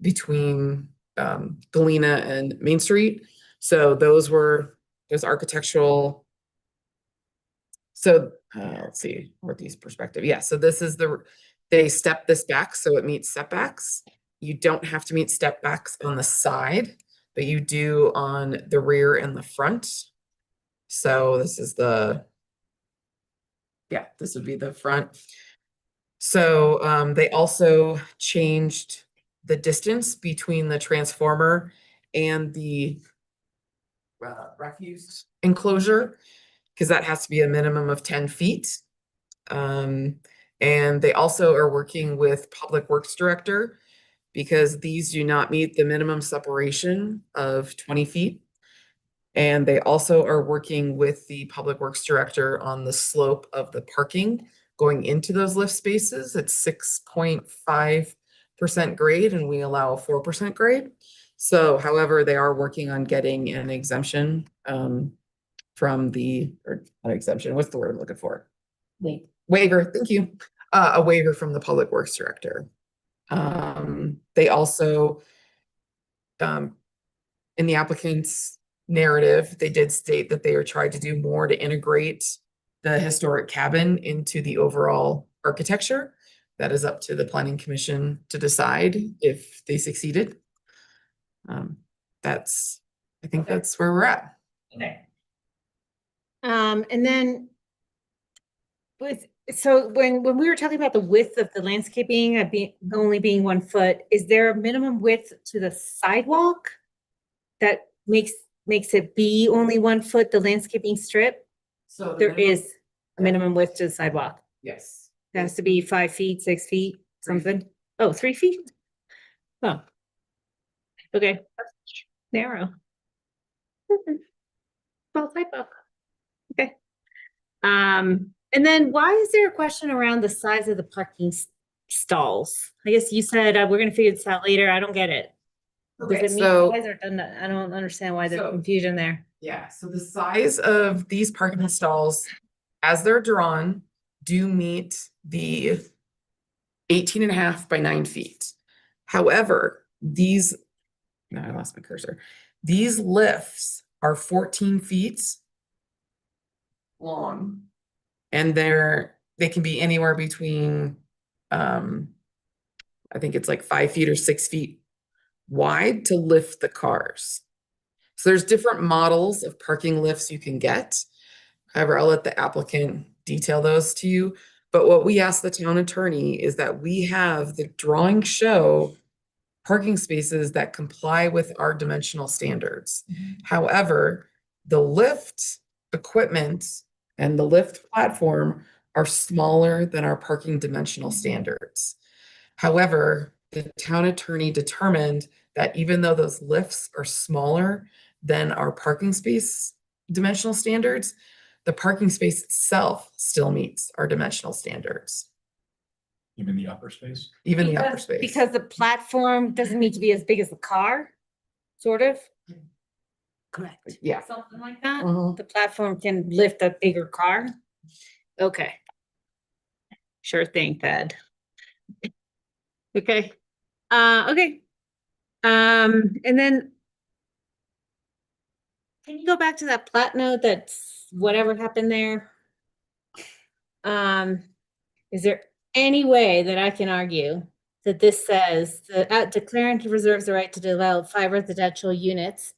between Galena and Main Street. So those architectural. So let's see, northeast perspective. Yeah, so this is they step this back so it meets setbacks. You don't have to meet step backs on the side, but you do on the rear and the front. So this is this would be the front. So they also changed the distance between the transformer and the refuse enclosure, because that has to be a minimum of 10 feet. And they also are working with Public Works Director, because these do not meet the minimum separation of 20 feet. And they also are working with the Public Works Director on the slope of the parking going into those lift spaces. It's 6.5% grade, and we allow a 4% grade. So however, they are working on getting an exemption from the, or not exemption, what's the word I'm looking for?
wait,
Waiver, thank you. A waiver from the Public Works Director. They also, in the applicant's narrative, they did state that they are trying to do more to integrate the historic cabin into the overall architecture. That is up to the planning commission to decide if they succeeded. I think that's where we're at.
Okay.
And then so when we were talking about the width of the landscaping, only being 1 foot, is there a minimum width to the sidewalk that makes it be only 1 foot, the landscaping strip?
So the
There
minimum-
is a minimum width to the sidewalk.
Yes.
It has to be 5 feet, 6 feet,
3
something. Oh, 3 feet? Oh. Okay. Narrow. Well, typo. Okay. And then why is there a question around the size of the parking stalls? I guess you said, we're gonna figure this out later. I don't get it. Does
Okay,
it mean
so-
size or doesn't it? I don't understand why there's
So-
confusion there.
Yeah, so the size of these parking stalls, as they're drawn, do meet the 18.5 by 9 feet. However, I lost my cursor. These lifts are 14 feet long. And they can be anywhere between, I think it's like 5 feet or 6 feet wide to lift the cars. So there's different models of parking lifts you can get. However, I'll let the applicant detail those to you. But what we asked the town attorney is that we have the drawing show parking spaces that comply with our dimensional standards. However, the lift equipment and the lift platform are smaller than our parking dimensional standards. However, the town attorney determined that even though those lifts are smaller than our parking space dimensional standards, the parking space itself still meets our dimensional standards,
Even the upper space?
even the upper space.
Because the platform doesn't need to be as big as the car, sort of? Correct.
Yeah.
Something like that?
Mhm.
The platform can lift a bigger car? Okay. Sure thing, Thad. Okay. Okay. And then can you go back to that plat note that's whatever happened there? Is there any way that I can argue that this says the declarant reserves the right to develop 5 residential units?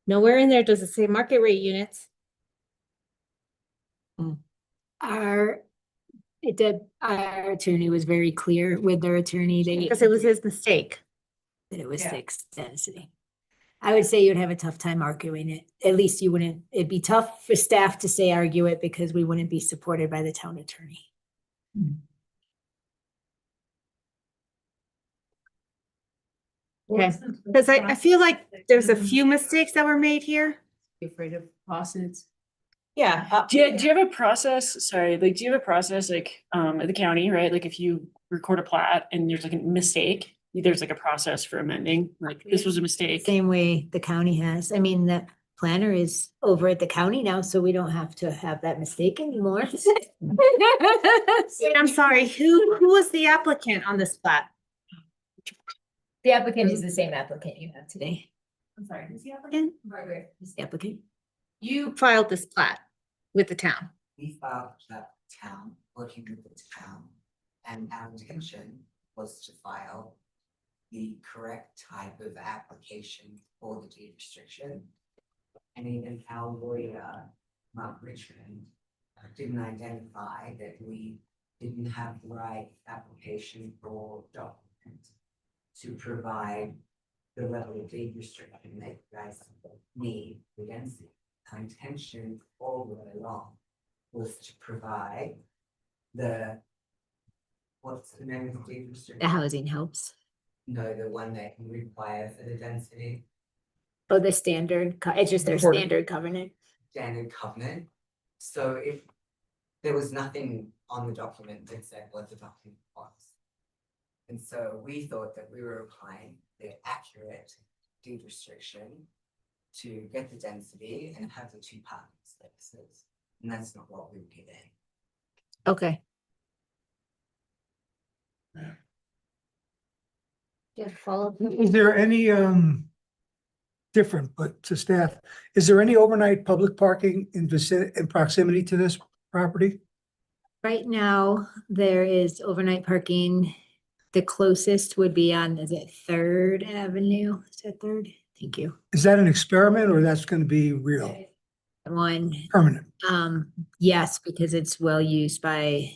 Nowhere in there does it say market rate units.
Our attorney was very clear with their attorney,
Because it was his mistake.
that it was
Yeah.
fixed density. I would say you'd have a tough time arguing it. At least you wouldn't, it'd be tough for staff to say argue it because we wouldn't be supported by the town attorney.
Okay, because I feel like there's a few mistakes that were made here.
Afraid of lawsuits.
Yeah.
Do you have a process, sorry, like, do you have a process like, at the county, right? Like if you record a plat and there's like a mistake, there's like a process for amending, like this was a mistake.
Same way the county has. I mean, the planner is over at the county now, so we don't have to have that mistake anymore.
Wait, I'm sorry, who was the applicant on this plat?
The applicant is the same applicant you have today.
I'm sorry, who's the applicant?
Margaret is the applicant.
You filed this plat with the town.
We filed that town, working with the town, and our intention was to file the correct type of application for the deed restriction. And even our lawyer, Mark Richmond, didn't identify that we didn't have the right application or document to provide the level of deed restriction that you guys need for density. Our intention all the way along was to provide what's the name of the deed restriction?
The housing helps.
No, the one that you require for the density,
Oh, the standard, it's just their
Report.
standard covenant.
standard covenant. So if there was nothing on the document that said what the document was. And so we thought that we were applying the accurate deed restriction to get the density and have the 2 parking spaces. And that's not what we did.
Okay.
Yeah, follow.
Is there any, different, but to staff, is there any overnight public parking in proximity to this property?
Right now, there is overnight parking. The closest would be on, is it Third Avenue? Is that Third? Thank you.
Is that an experiment or that's gonna be real,
One,
permanent?
yes, because it's well used by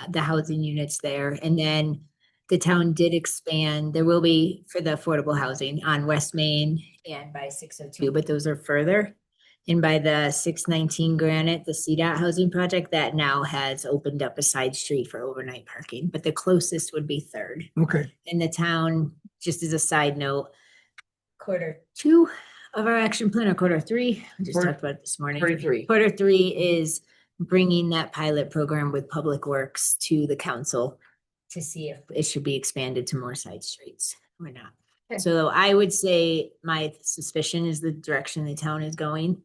the housing units there. And then the town did expand. There will be for the affordable housing on West Main and by 602, but those are further. And by the 619 Granite, the CDOT housing project, that now has opened up a side street for overnight parking, but the closest would be Third.
Okay,
In the town, just as a side note, Q2 of our action plan, or Q3, we just
Quarter-
talked about it this morning.
Q3.
Q3 is bringing that pilot program with Public Works to the council to see if it should be expanded to more side streets or not.
Okay.
So I would say my suspicion is the direction the town is going,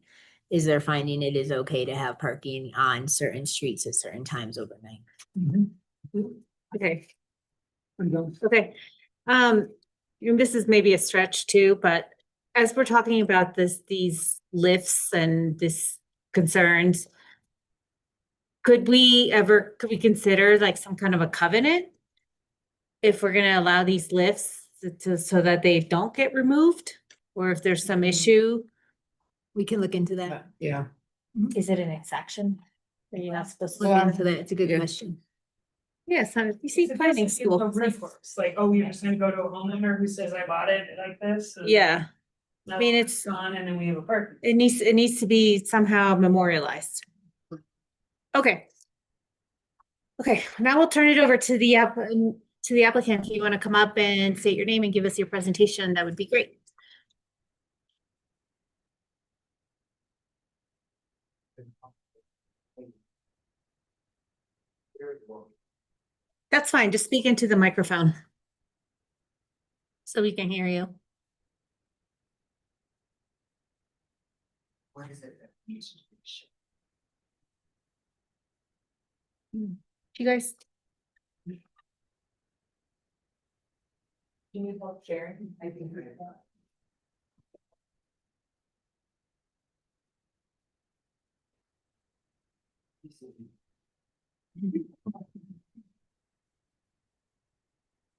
is they're finding it is okay to have parking on certain streets at certain times overnight.
Okay. Okay. And this is maybe a stretch too, but as we're talking about these lifts and this concerns, could we consider like some kind of a covenant? If we're gonna allow these lifts so that they don't get removed, or if there's some issue?
We can look into that.
Yeah.
Is it an exception? Are you not supposed
Look into that. It's a good
Yeah.
question.
Yes, you see planning school.
Like, oh, you're just gonna go to a homeowner who says I bought it like this? and
Yeah,
now
I mean, it's,
gone and then we have a park.
it needs to be somehow memorialized. Okay. Okay, now we'll turn it over to the applicant. If you want to come up and state your name and give us your presentation, that would be great. That's fine, just speak into the microphone. So we can hear you.
What is it that needs to be shown?
You guys,
Can you help sharing? I think.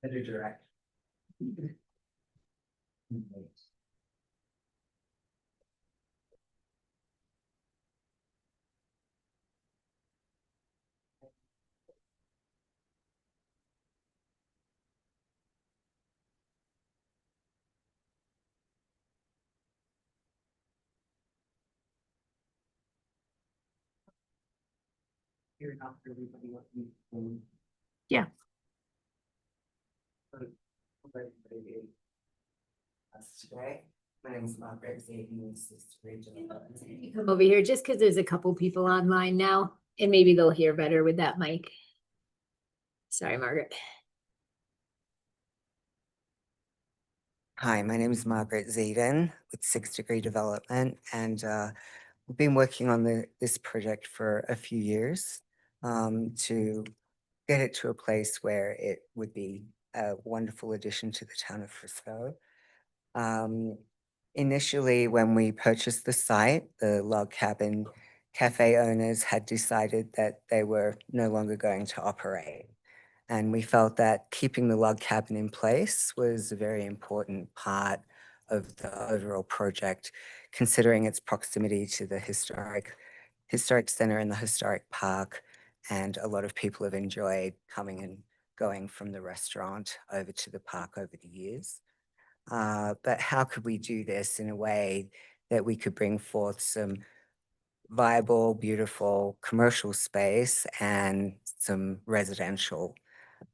Better direct. You're not for everybody what you.
Yeah.
That's today. My name is Margaret Zayden, this is Rachel.
You come over here just because there's a couple people online now, and maybe they'll hear better with that mic. Sorry, Margaret.
Hi, my name is Margaret Zayden with 6 Degree Development, and we've been working on this project for a few years to get it to a place where it would be a wonderful addition to the town of Frisco. Initially, when we purchased the site, the Log Cabin Cafe owners had decided that they were no longer going to operate. And we felt that keeping the log cabin in place was a very important part of the overall project, considering its proximity to the historic center and the historic park. And a lot of people have enjoyed coming and going from the restaurant over to the park over the years. But how could we do this in a way that we could bring forth some viable, beautiful commercial space and some residential?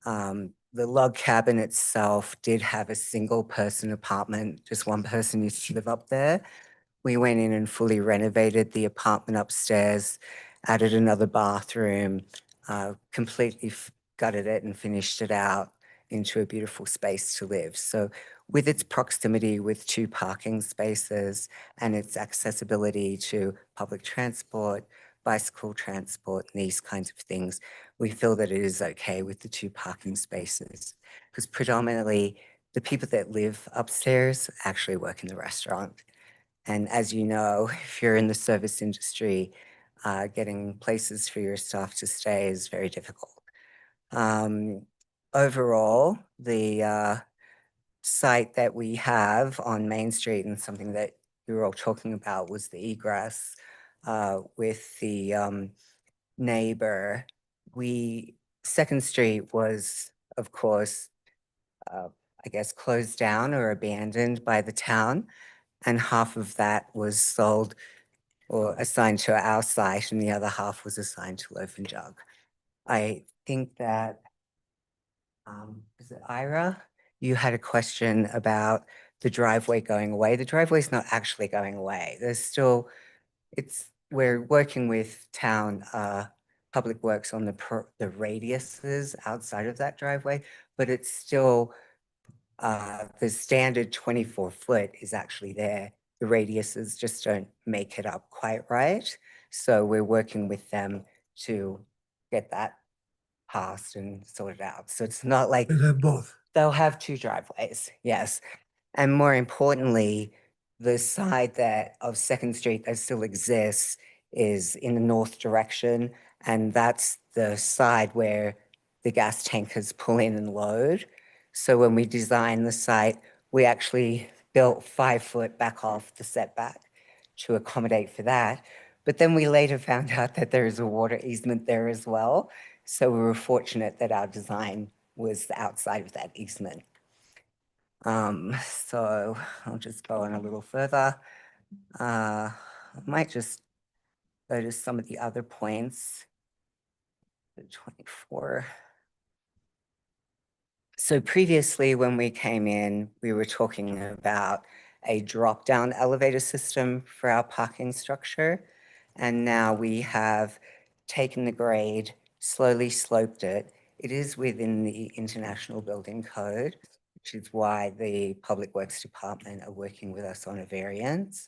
The log cabin itself did have a single person apartment, just one person used to live up there. We went in and fully renovated the apartment upstairs, added another bathroom, completely gutted it and finished it out into a beautiful space to live. So with its proximity with 2 parking spaces and its accessibility to public transport, bicycle transport, and these kinds of things, we feel that it is okay with the 2 parking spaces, because predominantly the people that live upstairs actually work in the restaurant. And as you know, if you're in the service industry, getting places for your staff to stay is very difficult. Overall, the site that we have on Main Street, and something that we were all talking about, was the egress with the neighbor. Second Street was, of course, I guess, closed down or abandoned by the town, and half of that was sold or assigned to our site, and the other half was assigned to Loaf and Jug. I think that, is it Ira? You had a question about the driveway going away. The driveway's not actually going away. There's still, we're working with town Public Works on the radiuses outside of that driveway, but it's still, the standard 24-foot is actually there. The radiuses just don't make it up quite right. So we're working with them to get that passed and sorted out. So it's not like
They have both.
they'll have two driveways, yes. And more importantly, the side of Second Street that still exists is in the north direction. And that's the side where the gas tankers pull in and load. So when we designed the site, we actually built 5 foot back off the setback to accommodate for that. But then we later found out that there is a water easement there as well. So we were fortunate that our design was outside of that easement. So I'll just go on a little further. I might just go to some of the other points. 24. So previously, when we came in, we were talking about a drop-down elevator system for our parking structure. And now we have taken the grade, slowly sloped it. It is within the International Building Code, which is why the Public Works Department are working with us on a variance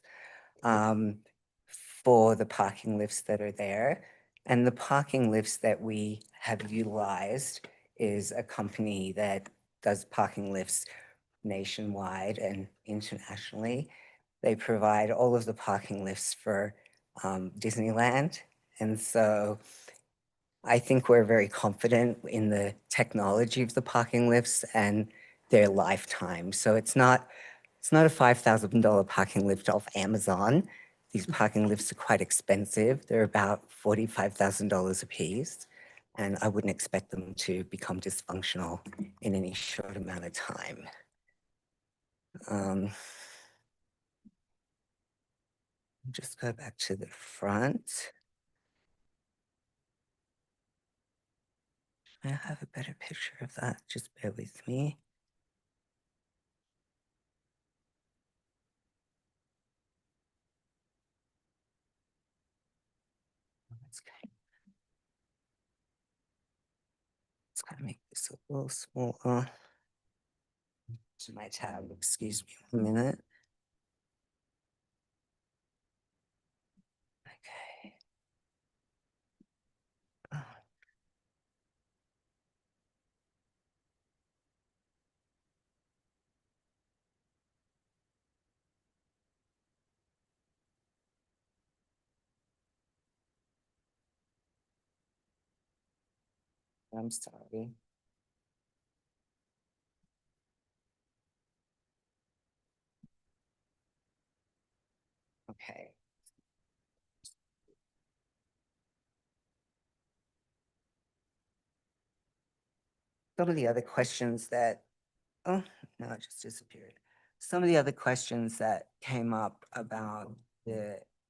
for the parking lifts that are there. And the parking lifts that we have utilized is a company that does parking lifts nationwide and internationally. They provide all of the parking lifts for Disneyland. And so I think we're very confident in the technology of the parking lifts and their lifetime. So it's not a $5,000 parking lift off Amazon. These parking lifts are quite expensive. They're about $45,000 a piece. And I wouldn't expect them to become dysfunctional in any short amount of time. Just go back to the front. I have a better picture of that. Just bear with me. Let's kind of make this a little smaller. To my tab, excuse me 1 minute. Okay. I'm sorry. Okay. Some of the other questions that, oh, no, it just disappeared. Some of the other questions that came up about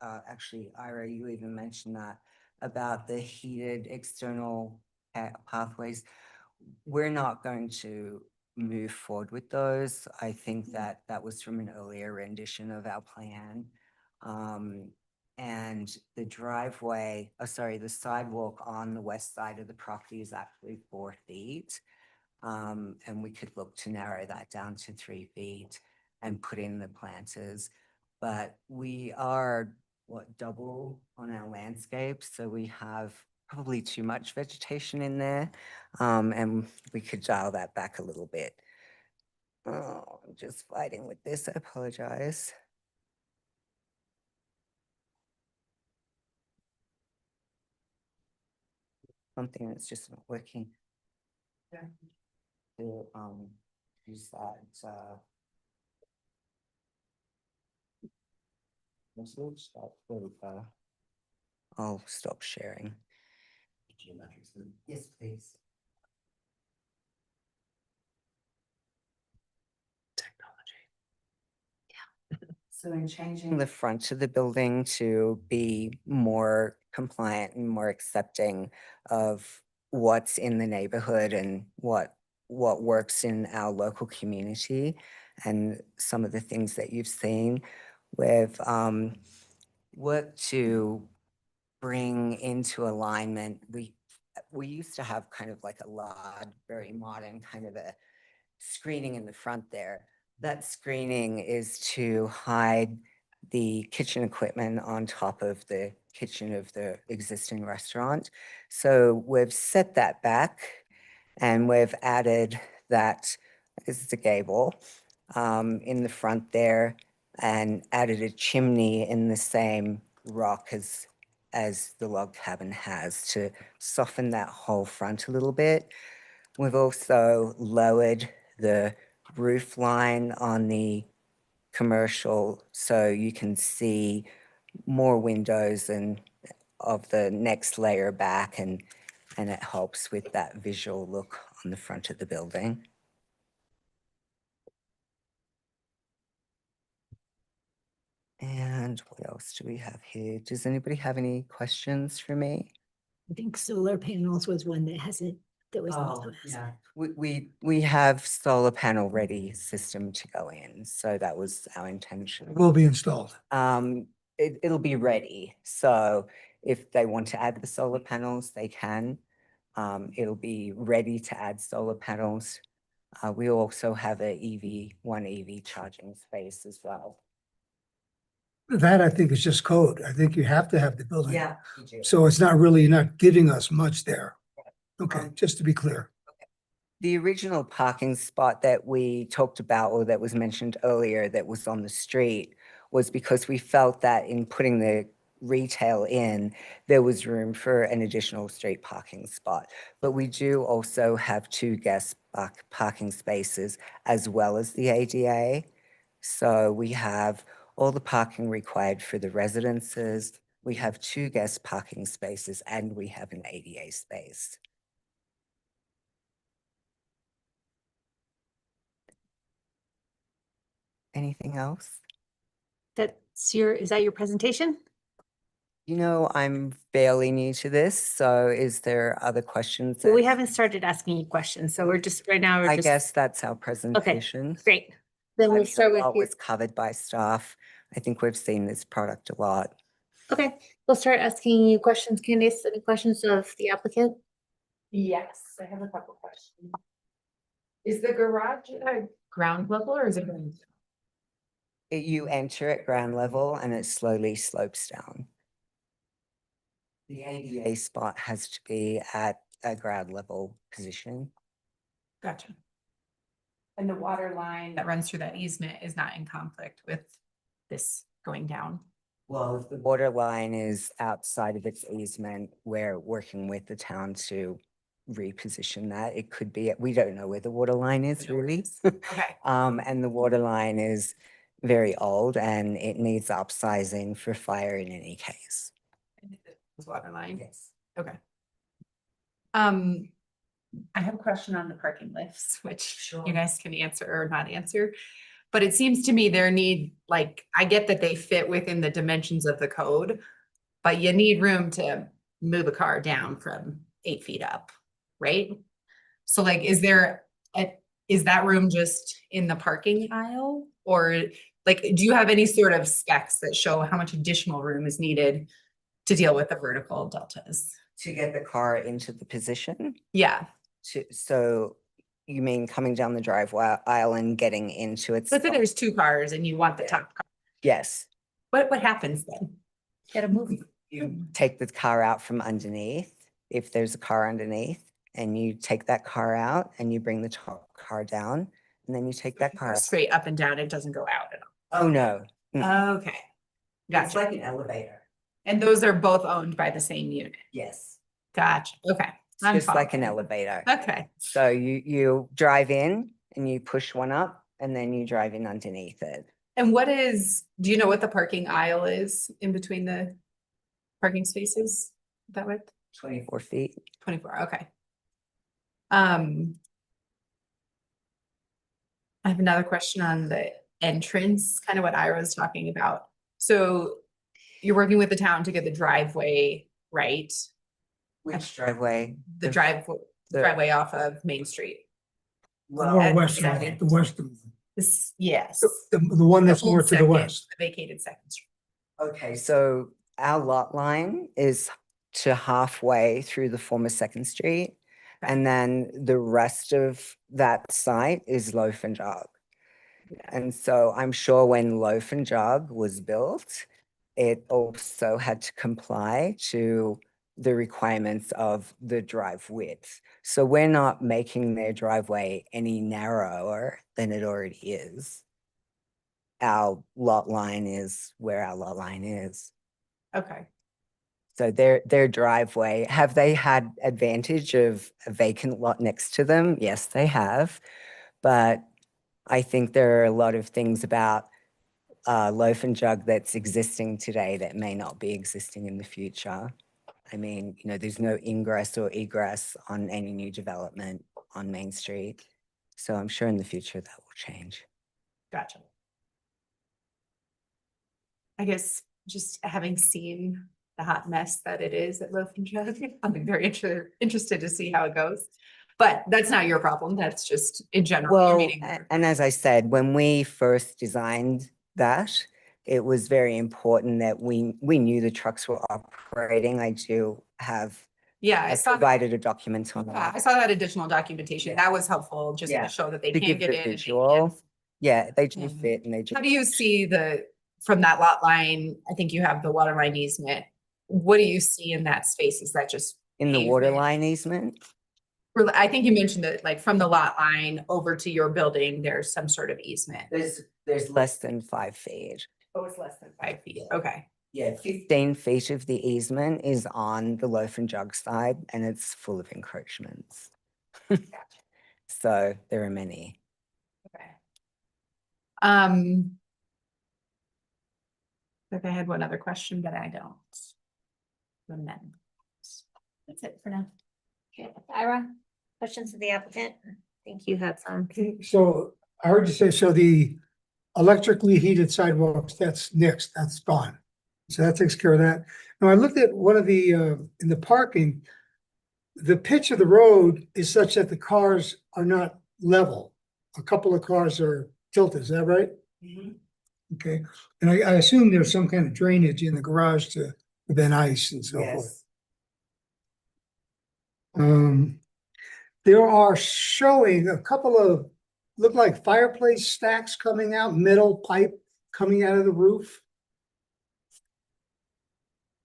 actually, Ira, you even mentioned that, about the heated external pathways. We're not going to move forward with those. I think that that was from an earlier rendition of our plan. And the driveway, the sidewalk on the west side of the property is actually 4 feet. And we could look to narrow that down to 3 feet and put in the planters. But we are, double on our landscape. So we have probably too much vegetation in there. And we could dial that back a little bit. Oh, I'm just fighting with this. I apologize. Something that's just not working. To use that message that will I'll stop sharing. Yes, please. So in changing the front of the building to be more compliant and more accepting of what's in the neighborhood and what works in our local community and some of the things that you've seen, we've worked to bring into alignment. We used to have kind of like a large, very modern kind of a screening in the front there. That screening is to hide the kitchen equipment on top of the kitchen of the existing restaurant. So we've set that back and we've added that, this is a gable, in the front there, and added a chimney in the same rock as the log cabin has to soften that whole front a little bit. We've also lowered the roof line on the commercial so you can see more windows and of the next layer back, and it helps with that visual look on the front of the building. And what else do we have here? Does anybody have any questions for me?
I think solar panels was one that hasn't, that was
Oh,
also asked.
yeah. We have solar panel ready system to go in, so that was our intention.
Will be installed.
It'll be ready, so if they want to add the solar panels, they can. It'll be ready to add solar panels. We also have one EV charging space as well.
That I think is just code. I think you have to have the building.
you do.
So it's not really, you're not giving us much there. Okay, just to be clear.
The original parking spot that we talked about, or that was mentioned earlier, that was on the street, was because we felt that in putting the retail in, there was room for an additional street parking spot. But we do also have 2 guest parking spaces as well as the ADA. So we have all the parking required for the residences. We have 2 guest parking spaces and we have an ADA space. Anything else?
Is that your presentation?
You know, I'm fairly new to this, so is there other questions?
Well, we
that-
haven't started asking you questions, so we're just, right now, we're
I
just.
guess that's our presentation.
Great. Then
I
we'll
mean,
start
a
with
lot
your,
was covered by staff. I think we've seen this product a lot.
okay, we'll start asking you questions. Candace, any questions of the applicant?
Yes, I have a couple questions. Is the garage ground level or is it?
You enter at ground level and it slowly slopes down. The ADA spot has to be at a ground level position.
Gotcha. And the water line that runs through that easement is not in conflict with this going down?
Well, if the water line is outside of its easement, we're working with the town to reposition that. It could be, we don't know where the water line is really.
Okay.
And the water line is very old and it needs upsizing for fire in any case.
Water line?
Yes.
Okay. I have a question on the parking lifts, which you guys can answer or not answer. But it seems to me I get that they fit within the dimensions of the code, but you need room to move a car down from 8 feet up, right? So like, is that room just in the parking aisle? Or like, do you have any sort of specs that show how much additional room is needed to deal with the vertical deltas?
To get the car into the position,
Yeah,
so you mean coming down the driveway aisle and getting into its.
let's say there's 2 cars and you want the top car.
Yes,
What happens then?
Gotta move.
you take the car out from underneath, if there's a car underneath, and you take that car out and you bring the top car down and then you take that car.
Straight up and down, it doesn't go out at
Oh, no.
all. Okay,
It's
gotcha.
like an elevator.
And those are both owned by the same unit.
Yes.
Gotcha, okay.
It's
I'm
just like an
following.
elevator.
Okay,
So you drive in and you push one up and then you drive in underneath it.
and do you know what the parking aisle is in between the parking spaces? That width?
24 feet.
24, okay. I have another question on the entrance, kind of what Ira was talking about. So you're working with the town to get the driveway right?
Which driveway?
The
the-
driveway off of Main Street.
Well,
Or
at-
west,
yeah.
the western,
This, yes.
the one that's
old
more to the
second,
west.
the Vacated Second Street.
Okay, so our lot line is to halfway through the former Second Street.
Okay.
And then the rest of that site is Loaf and Jog. And so I'm sure when Loaf and Jog was built, it also had to comply to the requirements of the drive width. So we're not making their driveway any narrower than it already is. Our lot line is where our lot line is.
Okay.
So their driveway, have they had advantage of a vacant lot next to them? Yes, they have. But I think there are a lot of things about Loaf and Jug that's existing today that may not be existing in the future. I mean, you know, there's no ingress or egress on any new development on Main Street. So I'm sure in the future that will change.
Gotcha. I guess just having seen the hot mess that it is at Loaf and Jug, I'll be very interested to see how it goes. But that's not your problem. That's just in general. your
Well,
meeting.
and as I said, when we first designed that, it was very important that we knew the trucks were operating. I do have,
Yeah, I
I
saw,
provided a document on
I
that.
saw that additional documentation. That was helpful just
Yeah,
to show that they
to
can
give
get
the
in. and they
visual.
can-
Yeah, they do
Mhm.
fit and they do.
How do you see from that lot line, I think you have the water line easement. What do you see in that space? Is that just?
In the water
pavement?
line easement?
I think you mentioned that like from the lot line over to your building, there's some sort of easement.
There's less than 5 feet.
Oh, it's less than 5 feet. Okay.
Yeah, 15 feet of the easement is on the Loaf and Jug side and it's full of encroachments. So there are many.
Okay. If I had one other question, but I don't. Remember.
That's it for now. Okay, Ira, questions of the applicant? I think you had some.
Okay, so I heard you say, so the electrically heated sidewalks, that's next, that's gone. So that takes care of that. Now, I looked at one of the, in the parking, the pitch of the road is such that the cars are not level. A couple of cars are tilted, is that right? Okay, and I assume there's some kind of drainage in the garage to prevent ice and so forth. There are showing a couple of, look like fireplace stacks coming out, metal pipe coming out of the roof.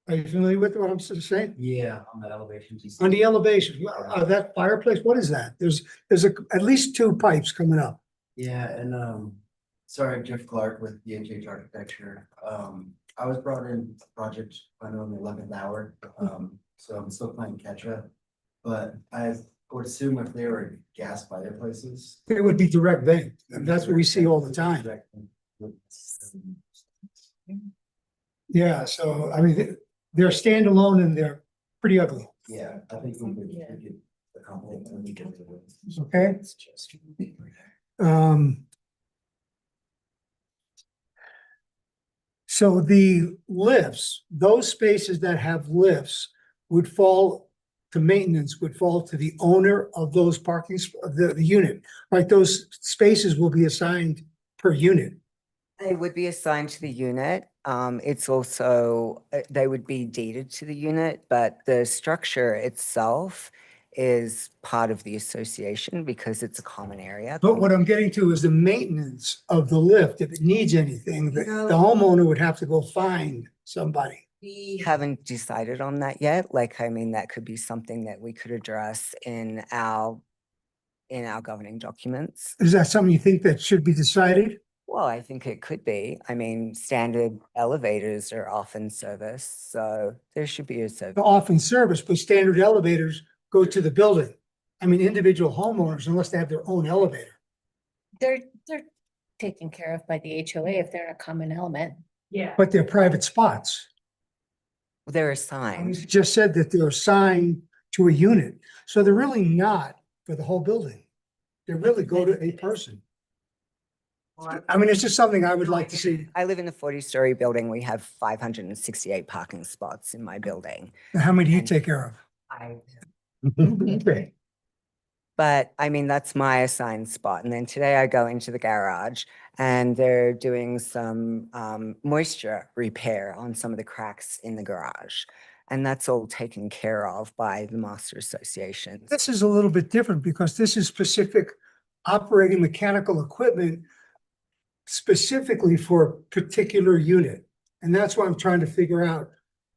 Are you familiar with what I'm saying?
Yeah, on the elevations.
On the elevation, that fireplace, what is that? There's at least 2 pipes coming up.
Yeah, and sorry, Jeff Clark with DHH Architecture. I was brought in the project on the 11th hour, so I'm still playing catch up. But I would assume if they were gas fireplaces.
It would be direct vent, and that's what we see all the time. Yeah, so I mean, they're standalone and they're pretty ugly.
Yeah, I think we could accommodate them. We could do it.
Okay.
It's just-
So the lifts, those spaces that have lifts would fall to maintenance, would fall to the owner of those parking, the unit, right? Those spaces will be assigned per unit.
They would be assigned to the unit. It's also, they would be deeded to the unit, but the structure itself is part of the association because it's a common area.
But what I'm getting to is the maintenance of the lift. If it needs anything, the
No.
homeowner would have to go find somebody.
We haven't decided on that yet. Like, I mean, that could be something that we could address in our in our governing documents.
Is that something you think that should be decided?
Well, I think it could be. I mean, standard elevators are often serviced, so there should be a service.
They're often serviced, but standard elevators go to the building. I mean, individual homeowners, unless they have their own elevator.
They're taken care of by the HOA if they're in a common element.
Yeah.
But they're private spots.
They're
You
assigned.
just said that they're assigned to a unit, so they're really not for the whole building. They really go to a person. I mean, it's just something I would like to see.
I live in a 40-story building. We have 568 parking spots in my building.
How many do you take care
I
of? Okay.
But I mean, that's my assigned spot. And then today I go into the garage and they're doing some moisture repair on some of the cracks in the garage. And that's all taken care of by the master association.
This is a little bit different because this is specific operating mechanical equipment specifically for a particular unit. And that's why I'm trying to figure out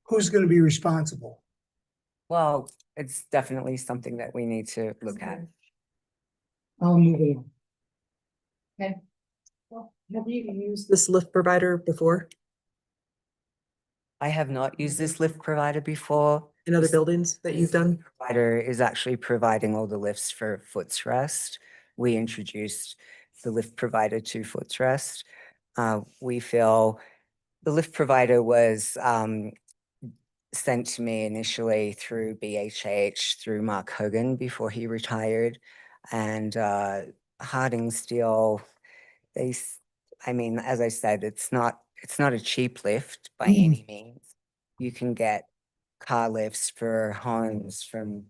who's going to be responsible.
Well, it's definitely something that we need to look at.
I'll move on.
Have you used this lift provider before
I have not used this lift provider before.
in other buildings that you've done?
Provider is actually providing all the lifts for Footsrest. We introduced the lift provider to Footsrest. We feel the lift provider was sent to me initially through BHH, through Mark Hogan before he retired. And Harding Steel, I mean, as I said, it's not a cheap lift by any means. You can get car lifts for homes from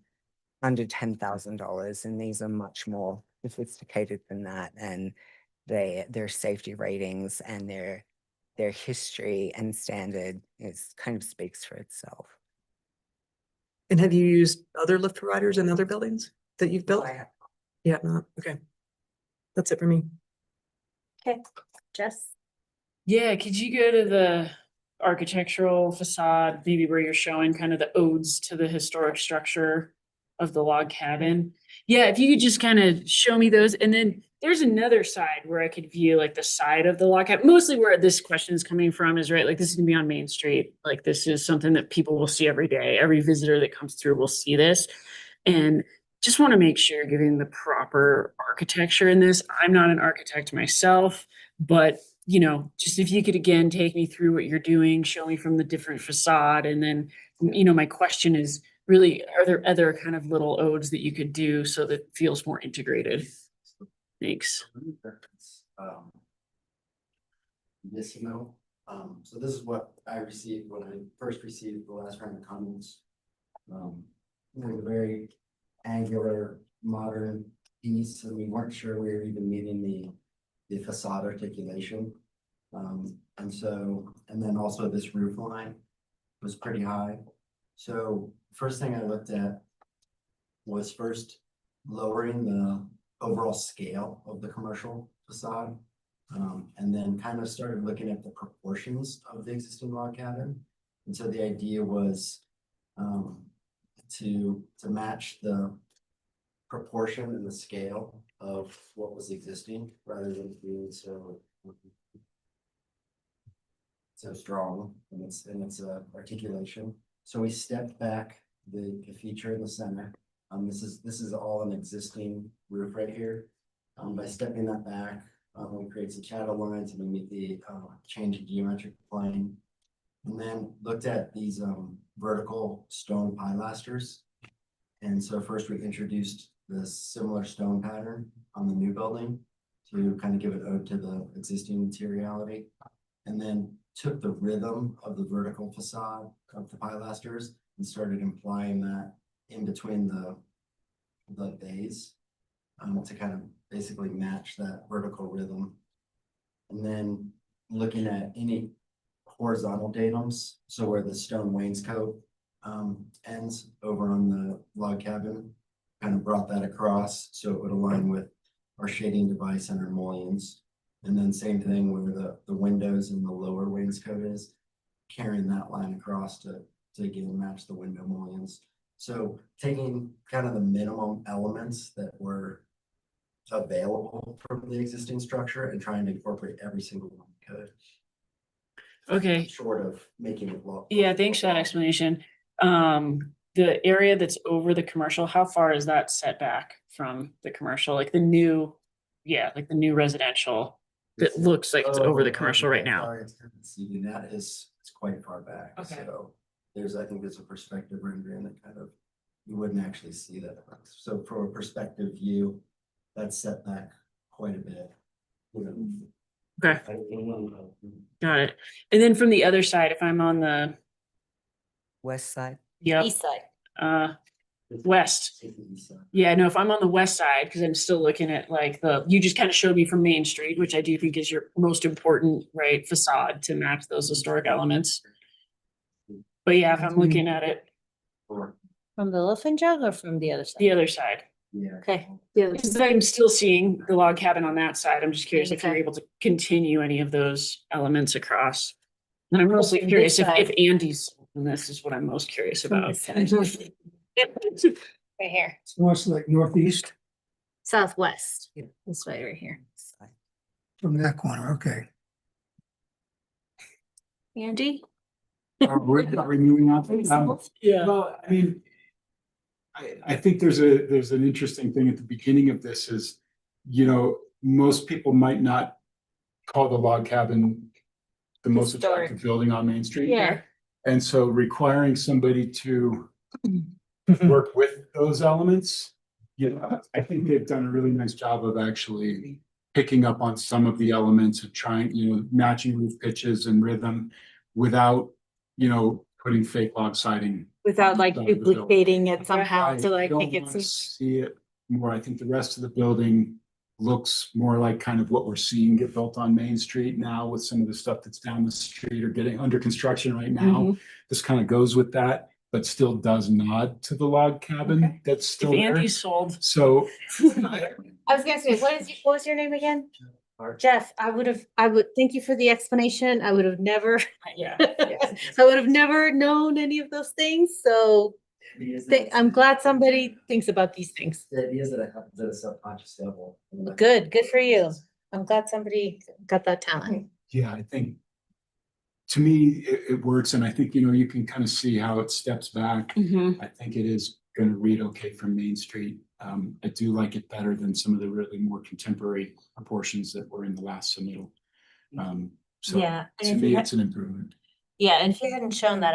under $10,000, and these are much more sophisticated than that. And their safety ratings and their history and standard is kind of speaks for itself.
And have you used other lift providers in other buildings that you've built? Yeah, not, okay. That's it for me.
Okay, Jess?
Yeah, could you go to the architectural facade, maybe where you're showing kind of the odes to the historic structure of the log cabin? Yeah, if you could just kind of show me those. And then there's another side where I could view like the side of the log cabin. Mostly where this question is coming from is, right, like this is gonna be on Main Street. Like this is something that people will see every day. Every visitor that comes through will see this. And just want to make sure you're giving the proper architecture in this. I'm not an architect myself, but you know, just if you could again take me through what you're doing, show me from the different facade. And then, you know, my question is really, are there other kind of little odes that you could do so that it feels more integrated? Thanks.
This email. So this is what I received when I first received the last round of comments. It was a very angular, modern piece, and we weren't sure we were even meeting the facade articulation. And then also this roof line was pretty high. So first thing I looked at was first lowering the overall scale of the commercial facade. And then kind of started looking at the proportions of the existing log cabin. And so the idea was to match the proportion and the scale of what was existing rather than being so strong in its articulation. So we stepped back the feature in the center. This is all an existing roof right here. By stepping that back, we create some shadow lines and we meet the change in geometric plane. And then looked at these vertical stone pilasters. And so first we introduced this similar stone pattern on the new building to kind of give an ode to the existing materiality. And then took the rhythm of the vertical facade of the pilasters and started implying that in between the bays to kind of basically match that vertical rhythm. And then looking at any horizontal datums, so where the stone wainscot ends over on the log cabin, kind of brought that across so it would align with our shading device and our mullions. And then same thing where the windows and the lower wainscot is, carrying that line across to again match the window mullions. So taking kind of the minimum elements that were available from the existing structure and trying to incorporate every single one we could.
Okay.
Short of making it look.
Yeah, thanks for that explanation. The area that's over the commercial, how far is that set back from the commercial? Like the new, like the new residential that looks like it's over the commercial right now.
Sorry, it's hard to see, that is, it's quite far back,
Okay.
so I think there's a perspective rendering that kind of, you wouldn't actually see that. So from a perspective view, that's set back quite a bit. You know.
Okay, got it. And then from the other side, if I'm on the,
West side.
East side.
west. Yeah, no, if I'm on the west side, because I'm still looking at like you just kind of showed me from Main Street, which I do think is your most important, right, facade to match those historic elements. But yeah, if I'm looking at it,
From the Elephant Jug or from the other side?
the other side,
Yeah.
Okay. The other side.
because I'm still seeing the log cabin on that side. I'm just curious if you're
Okay.
able to continue any of those elements across. And I'm mostly
From
curious
this
if
side.
Andy's, and this is what I'm most curious
From
about.
this side. Right here.
So it's like northeast
Southwest. This way right here.
from that corner, okay.
Andy?
Are we moving on?
Yeah.
Well, I mean, I think there's an interesting thing at the beginning of this is, you know, most people might not call the log cabin the most
Historic.
attractive building on Main Street.
Yeah.
And so requiring somebody to work with those elements, you know, I think they've done a really nice job of actually picking up on some of the elements of trying, you know, matching roof pitches and rhythm without, you know, putting fake log siding.
Without like
Side of the building.
duplicating it somehow
I
to like
don't
make it
wanna
seem.
see it more. I think the rest of the building looks more like kind of what we're seeing get built on Main Street now with some of the stuff that's down the street or getting under construction right now.
Mm-hmm.
This kind of goes with that, but still does nod to the log cabin that's
If
still there.
Andy's sold.
So
I was gonna say, what was your name again? Jeff, I would, thank you for the explanation. I would have never,
Yeah.
I would have never known any of those things, so I'm glad somebody thinks about these things.
The idea is that it happens at a subconscious level.
Good for you. I'm glad somebody got that talent.
yeah, I think to me, it works. And I think, you know, you can kind of see how it steps back.
Mhm.
I think it is going to read okay from Main Street. I do like it better than some of the really more contemporary proportions that were in the last submittal. So
Yeah, and
to
if
me,
you
it's an improvement.
Yeah, and if you hadn't shown that,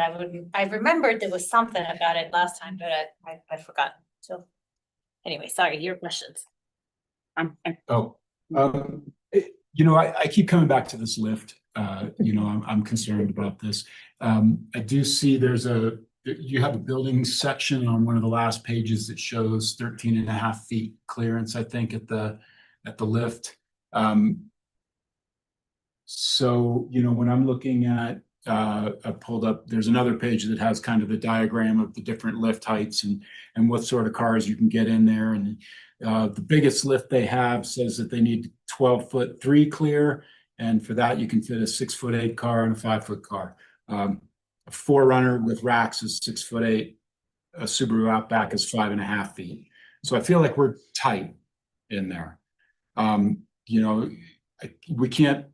I remembered there was something about it last time, but I'd forgotten, so. Anyway, sorry, your questions.
Oh, you know, I keep coming back to this lift. You know, I'm concerned about this. I do see you have a building section on one of the last pages that shows 13.5 feet clearance, I think, at the lift. So, you know, when I'm looking at, I pulled up, there's another page that has kind of the diagram of the different lift heights and what sort of cars you can get in there. And the biggest lift they have says that they need 12'3" clear. And for that, you can fit a 6'8" car and a 5' car. A 4Runner with racks is 6'8". A Subaru Outback is 5.5 feet. So I feel like we're tight in there. You know, we can't,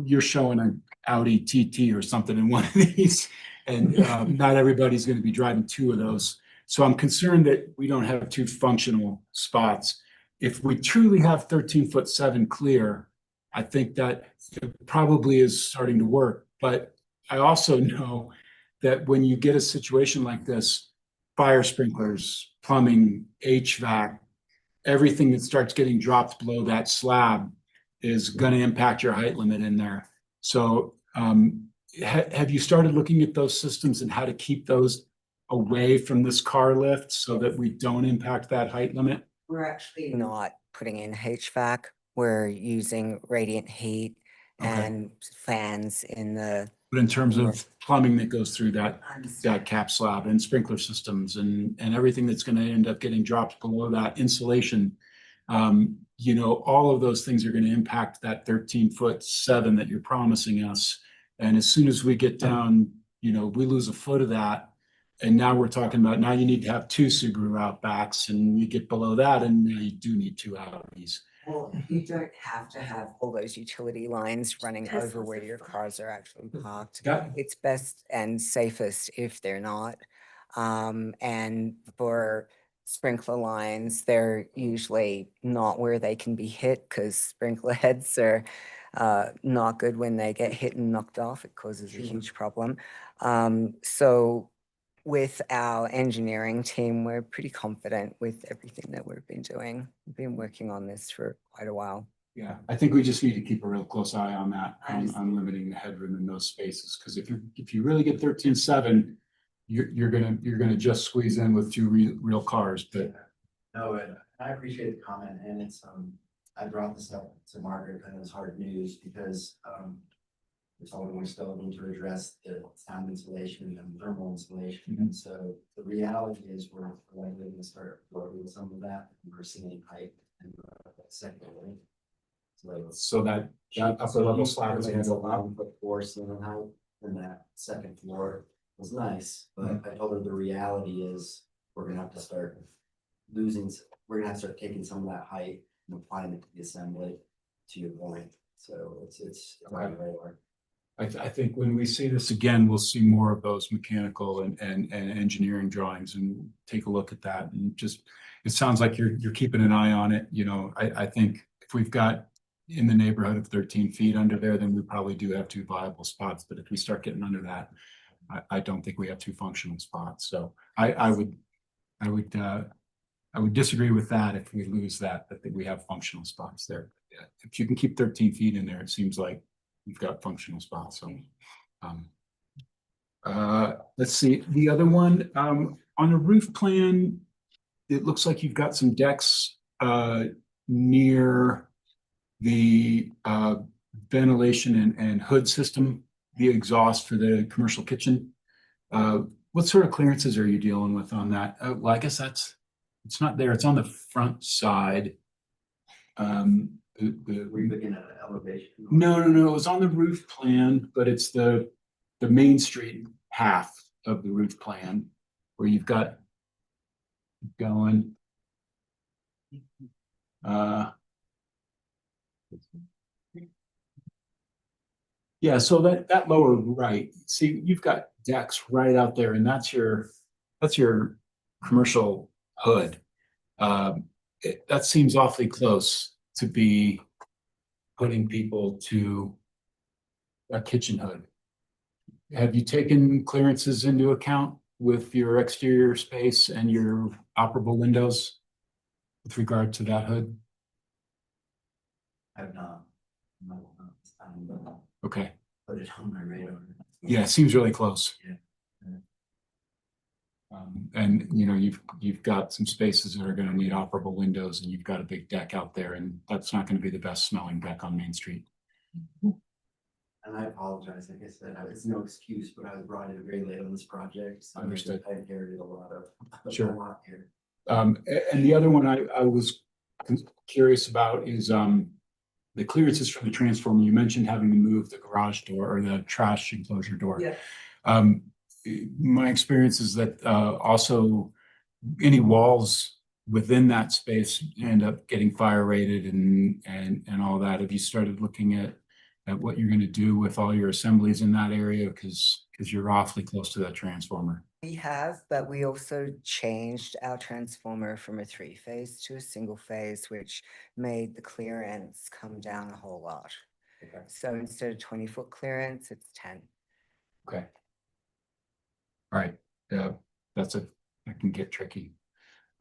you're showing an Audi TT or something in one of these, and not everybody's going to be driving two of those. So I'm concerned that we don't have two functional spots. If we truly have 13'7" clear, I think that it probably is starting to work. But I also know that when you get a situation like this, fire sprinklers, plumbing, HVAC, everything that starts getting dropped below that slab is going to impact your height limit in there. So have you started looking at those systems and how to keep those away from this car lift so that we don't impact that height limit?
We're actually not putting in HVAC. We're using radiant heat
Okay.
and fans in the.
But in terms of plumbing that goes through that cap slab and sprinkler systems and everything that's going to end up getting dropped below that insulation, you know, all of those things are going to impact that 13'7" that you're promising us. And as soon as we get down, you know, we lose a foot of that. And now we're talking about, now you need to have two Subaru Outbacks, and you get below that and now you do need two Audis.
Well, you don't have to have all those utility lines running over where your cars are actually parked.
Got,
It's best and safest if they're not. And for sprinkler lines, they're usually not where they can be hit because sprinkler heads are not good when they get hit and knocked off. It causes a huge problem. So with our engineering team, we're pretty confident with everything that we've been doing. We've been working on this for quite a while.
yeah, I think we just need to keep a real close eye on that, on limiting the headroom in those spaces, because if you really get 13.7, you're gonna just squeeze in with two real cars, but.
No, and I appreciate the comment, and it's, I brought this up to Margaret, and it was hard news, because, we told them we still need to address the sound insulation and thermal insulation, and so the reality is we're likely to start absorbing some of that, and we're seeing height and secondly.
So that upper level slab is gonna go up.
But force in the height, and that second floor was nice, but I told her the reality is we're gonna have to start we're gonna have to start taking some of that height and applying it to the assembly, to your point, so it's on the radar.
I think when we see this again, we'll see more of those mechanical and engineering drawings and take a look at that and just, it sounds like you're keeping an eye on it, you know, I think if we've got in the neighborhood of 13 feet under there, then we probably do have two viable spots, but if we start getting under that, I don't think we have two functional spots, so I would disagree with that if we lose that we have functional spots there. If you can keep 13 feet in there, it seems like you've got functional spots, so. Let's see, the other one, on the roof plan, it looks like you've got some decks, near the, ventilation and hood system, the exhaust for the commercial kitchen. What sort of clearances are you dealing with on that? Well, I guess it's not there, it's on the front side.
Were you looking at an elevation?
No, it was on the roof plan, but it's the Main Street half of the roof plan where you've got going. Yeah, so that lower right, see, you've got decks right out there, and that's your commercial hood. That seems awfully close to be putting people to a kitchen hood. Have you taken clearances into account with your exterior space and your operable windows with regard to that hood?
I've not.
Okay,
Put it on my radar.
yeah, it seems really close.
Yeah.
And you know, you've got some spaces that are gonna need operable windows, and you've got a big deck out there, and that's not gonna be the best smelling deck on Main Street.
And I apologize, like I said, it's no excuse, but I was brought in very late on this project. So
Understood.
I inherited a lot of.
Sure.
A lot here.
And the other one I was curious about is, the clearances from the transformer. You mentioned having to move the garage door or the trash enclosure door.
Yeah.
My experience is that, also any walls within that space end up getting fire rated and all that. Have you started looking at what you're gonna do with all your assemblies in that area? Because you're awfully close to that transformer.
We have, but we also changed our transformer from a 3-phase to a single phase, which made the clearance come down a whole lot.
Okay.
So instead of 20-foot clearance, it's 10.
Okay. All right, that can get tricky.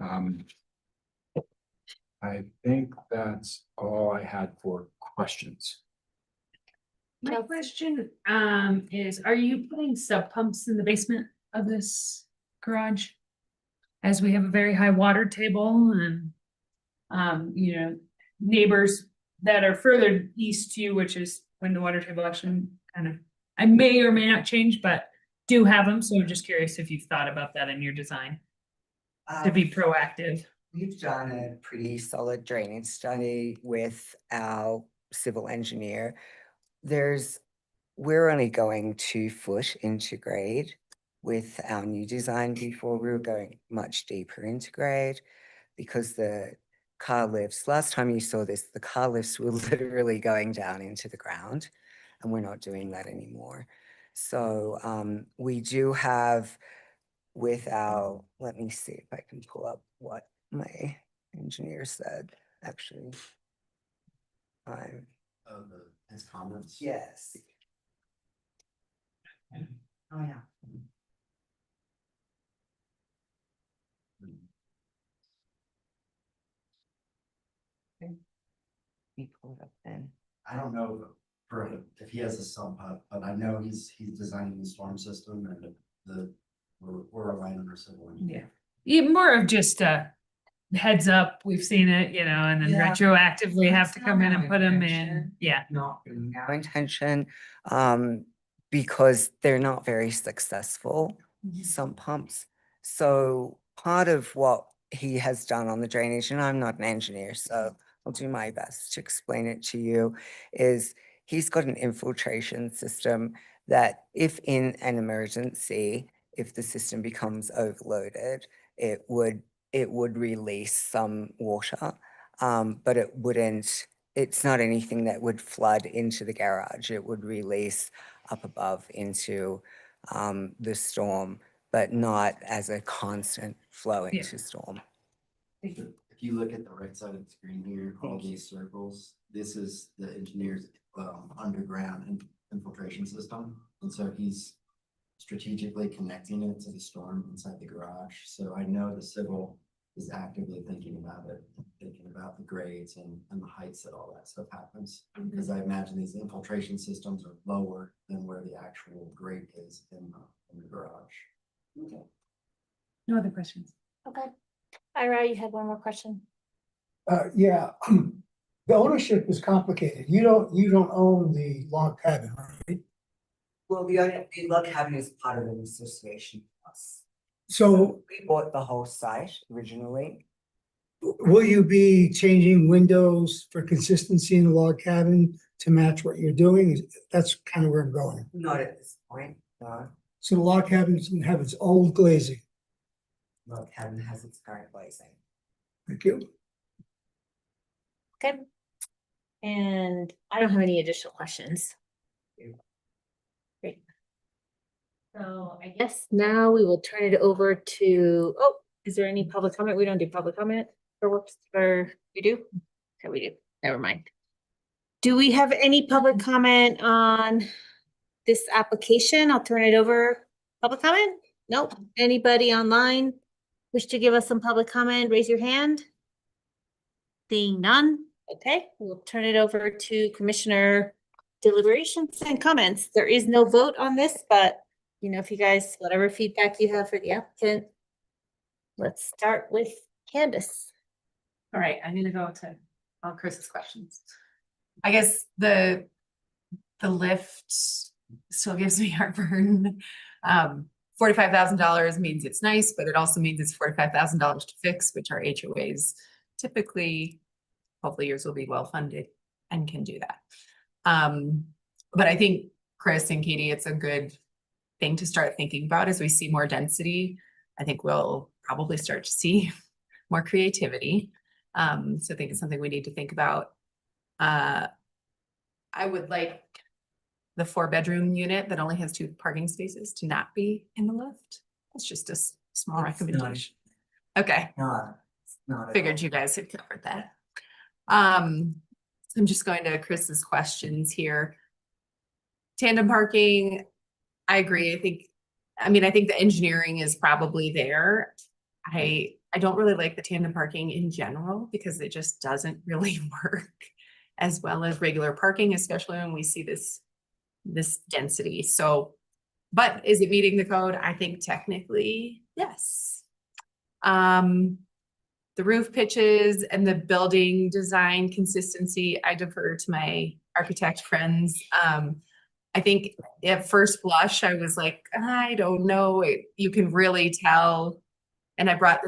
I think that's all I had for questions.
My question, is, are you putting sub pumps in the basement of this garage? As we have a very high water table and, you know, neighbors that are further east to you, which is when the water table actually kind of, I may or may not change, but do have them. So I'm just curious if you've thought about that in your design to be proactive.
We've done a pretty solid drainage study with our civil engineer. We're only going 2 foot into grade with our new design. Before we were going much deeper into grade because the car lifts. Last time you saw this, the car lifts were literally going down into the ground, and we're not doing that anymore. So we do have with our, let me see if I can pull up what my engineer said, actually.
His comments.
Yes. Oh, yeah. Let me pull it up then.
I don't know if he has a sump pump, but I know he's designing the storm system and we're relying on our civil engineer.
Yeah, more of just a heads up, we've seen it, you know, and then
Yeah.
retroactively have to
That's
come in
not
and
my
put them in.
intention.
Yeah.
Not being our intention, because they're not very successful, some pumps. So part of what he has done on the drainage, and I'm not an engineer, so I'll do my best to explain it to you, is he's got an infiltration system that if in an emergency, if the system becomes overloaded, it would release some water, but it wouldn't, it's not anything that would flood into the garage. It would release up above into the storm, but not as a constant flow
Yeah.
into storm.
If you look at the right side of the screen here, all these circles, this is the engineer's underground infiltration system. And so he's strategically connecting it to the storm inside the garage. So I know the civil is actively thinking about it, thinking about the grades and the heights that all that stuff happens. Because I imagine these infiltration systems are lower than where the actual grade is in the garage.
No other questions?
Okay. Ira, you had one more question?
Yeah, the ownership is complicated. You don't own the log cabin, right?
Well, the log cabin is part of an association plus.
So
We bought the whole site originally.
will you be changing windows for consistency in the log cabin to match what you're doing? That's kind of where I'm going.
Not at this point, no.
So the log cabin is gonna have its old glazing.
Log cabin has its current glazing.
Thank you.
Okay. And I don't have any additional questions. Great. So I guess now we will turn it over to, oh, is there any public comment? We don't do public comment for works, or we do? Okay, we do. Never mind. Do we have any public comment on this application? I'll turn it over. Public comment? Nope. Anybody online wish to give us some public comment? Raise your hand. Seeing none. Okay, we'll turn it over to Commissioner deliberations and comments. There is no vote on this, but you know, if you guys, whatever feedback you have for the applicant. Let's start with Candace.
All right, I'm gonna go to all Chris's questions. I guess the lift still gives me heartburn. $45,000 means it's nice, but it also means it's $45,000 to fix, which our HOAs typically, hopefully yours will be well funded and can do that. But I think Chris and Katie, it's a good thing to start thinking about as we see more density. I think we'll probably start to see more creativity. So I think it's something we need to think about. I would like the 4-bedroom unit that only has 2 parking spaces to not be in the lift. That's just a small recommendation. Okay.
No, it's not. at
Figured
all.
you guys had covered that. I'm just going to Chris's questions here. Tandem parking, I agree. I think the engineering is probably there. I don't really like the tandem parking in general because it just doesn't really work as well as regular parking, especially when we see this density. So, but is it meeting the code? I think technically, yes. The roof pitches and the building design consistency, I defer to my architect friends. I think at first blush, I was like, I don't know. You can really tell. And I brought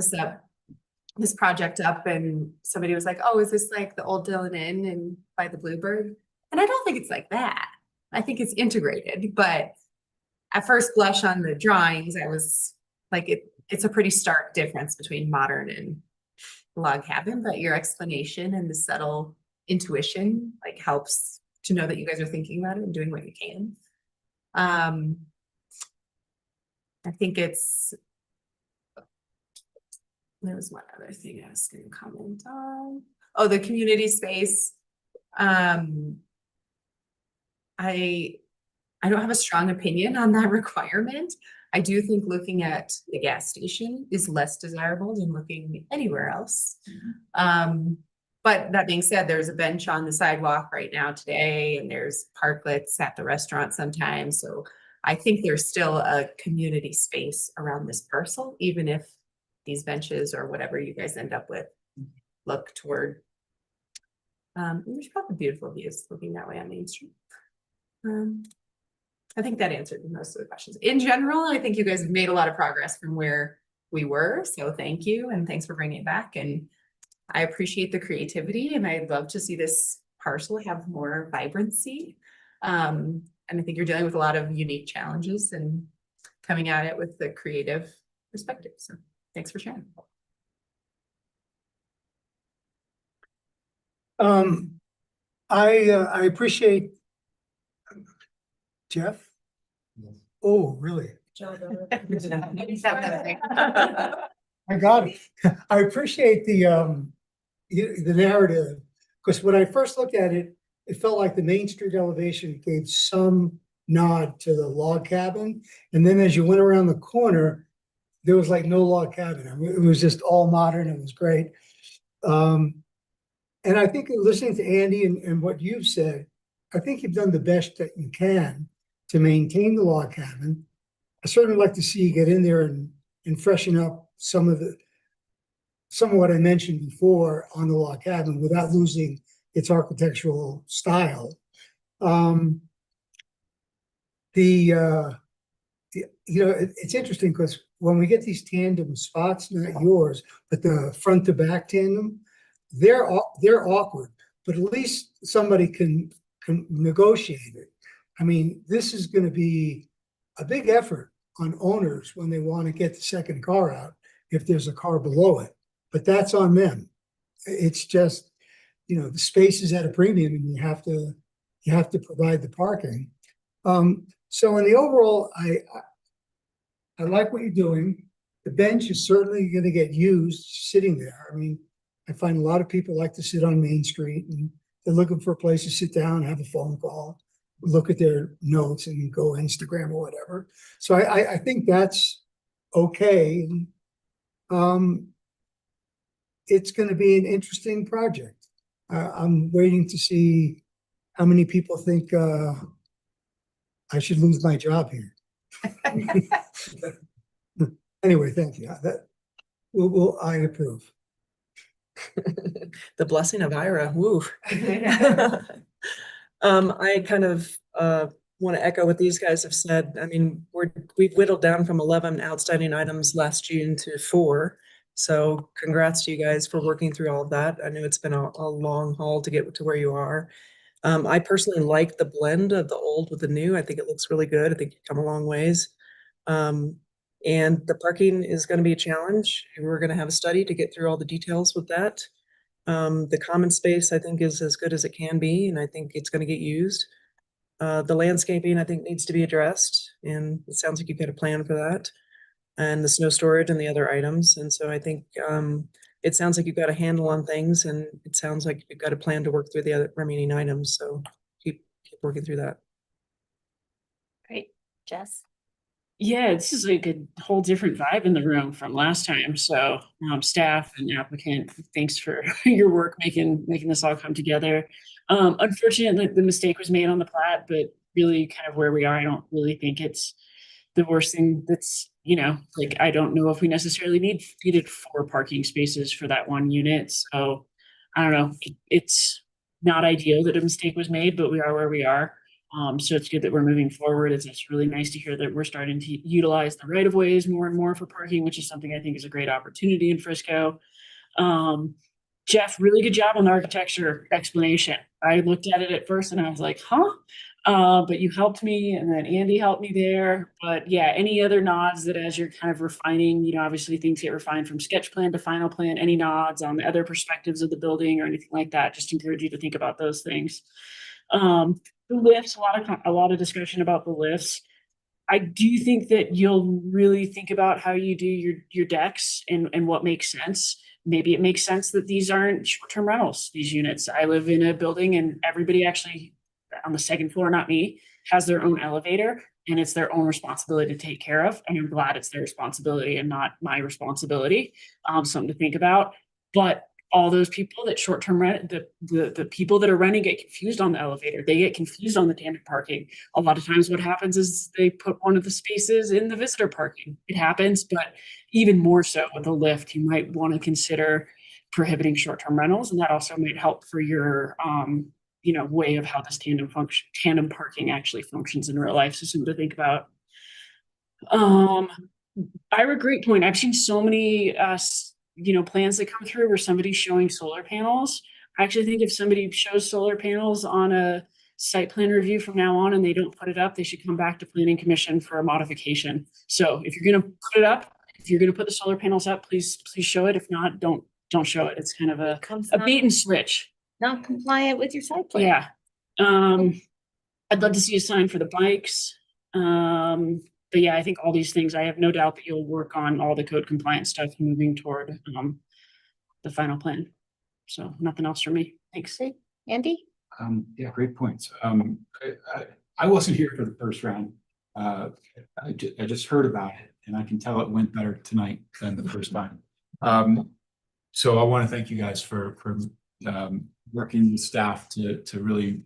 this project up and somebody was like, oh, is this like the old Dillon Inn and by the Bluebird? And I don't think it's like that. I think it's integrated, but at first blush on the drawings, I was like, it's a pretty stark difference between modern
log cabin, but your explanation and the subtle intuition like helps to know that you guys are thinking about it and doing what you can. I think there was one other thing I was going to comment on. Oh, the community space. I don't have a strong opinion on that requirement. I do think looking at the gas station is less desirable than looking anywhere else. But that being said, there's a bench on the sidewalk right now today, and there's parklets at the restaurant sometimes. So I think there's still a community space around this parcel, even if these benches or whatever you guys end up with look toward. There's probably beautiful views looking that way on Main Street. I think that answered most of the questions. In general, I think you guys have made a lot of progress from where we were. So thank you, and thanks for bringing it back. And I appreciate the creativity, and I'd love to see this parcel have more vibrancy. And I think you're dealing with a lot of unique challenges and coming at it with the creative perspective. So thanks for sharing.
I appreciate Jeff. Oh, really? I got it. I appreciate the narrative, because when I first looked at it, it felt like the Main Street elevation gave some nod to the log cabin. And then as you went around the corner, there was like no log cabin. I mean, it was just all modern. It was great. And I think listening to Andy and what you've said, I think you've done the best that you can to maintain the log cabin. I certainly like to see you get in there and freshen up some of what I mentioned before on the log cabin without losing its architectural style. It's interesting because when we get these tandem spots, not yours, but the front to back tandem, they're awkward, but at least somebody can negotiate it. I mean, this is going to be a big effort on owners when they want to get the second car out if there's a car below it, but that's on them. It's just, the space is at a premium, and you have to provide the parking. So in the overall, I like what you're doing. The bench is certainly going to get used sitting there. I mean, I find a lot of people like to sit on Main Street, and they're looking for a place to sit down, have a phone call, look at their notes, and go Instagram or whatever. So I think that's okay. It's going to be an interesting project. I'm waiting to see how many people think I should lose my job here. Anyway, thank you. I approve.
The blessing of Ira, woo. I kind of want to echo what these guys have said. I mean, we've whittled down from 11 outstanding items last June to 4. So congrats to you guys for working through all of that. I know it's been a long haul to get to where you are. I personally like the blend of the old with the new. I think it looks really good. I think you've come a long ways. And the parking is going to be a challenge. We're going to have a study to get through all the details with that. The common space, I think, is as good as it can be, and I think it's going to get used. The landscaping, I think, needs to be addressed, and it sounds like you've got a plan for that. And the snow storage and the other items. And so I think it sounds like you've got a handle on things, and it sounds like you've got a plan to work through the other remaining items. So keep working through that.
Great. Jess?
Yeah, this is like a whole different vibe in the room from last time. So staff and applicant, thanks for your work making this all come together. Unfortunately, the mistake was made on the plat, but really kind of where we are, I don't really think it's the worst thing. That's, like, I don't know if we necessarily needed 4 parking spaces for that one unit. So I don't know. It's not ideal that a mistake was made, but we are where we are. So it's good that we're moving forward. It's really nice to hear that we're starting to utilize the right of ways more and more for parking, which is something I think is a great opportunity in Frisco. Jeff, really good job on the architecture explanation. I looked at it at first and I was like, huh? But you helped me and then Andy helped me there. But yeah, any other nods that as you're kind of refining, obviously things get refined from sketch plan to final plan, any nods on the other perspectives of the building or anything like that, just encourage you to think about those things. The lifts, a lot of discussion about the lifts. I do think that you'll really think about how you do your decks and what makes sense. Maybe it makes sense that these aren't short-term rentals, these units. I live in a building and everybody actually on the second floor, not me, has their own elevator and it's their own responsibility to take care of. And I'm glad it's their responsibility and not my responsibility. Something to think about. But all those people that short-term rent, the people that are renting get confused on the elevator. They get confused on the tandem parking. A lot of times what happens is they put one of the spaces in the visitor parking. It happens, but even more so with a lift, you might want to consider prohibiting short-term rentals. And that also might help for your, way of how this tandem parking actually functions in real life. So something to think about. Ira, great point. I've seen so many, plans that come through where somebody's showing solar panels. I actually think if somebody shows solar panels on a site plan review from now on and they don't put it up, they should come back to planning commission for a modification. So if you're going to put it up, if you're going to put the solar panels up, please show it. If not, don't show it. It's kind of a bait and switch.
Not compliant with your site plan.
Yeah. I'd love to see a sign for the bikes. But yeah, I think all these things, I have no doubt that you'll work on all the code compliance stuff moving toward the final plan. So nothing else from me. Thanks.
Andy?
Yeah, great points. I wasn't here for the first round. I just heard about it and I can tell it went better tonight than the first time. So I want to thank you guys for working with staff to really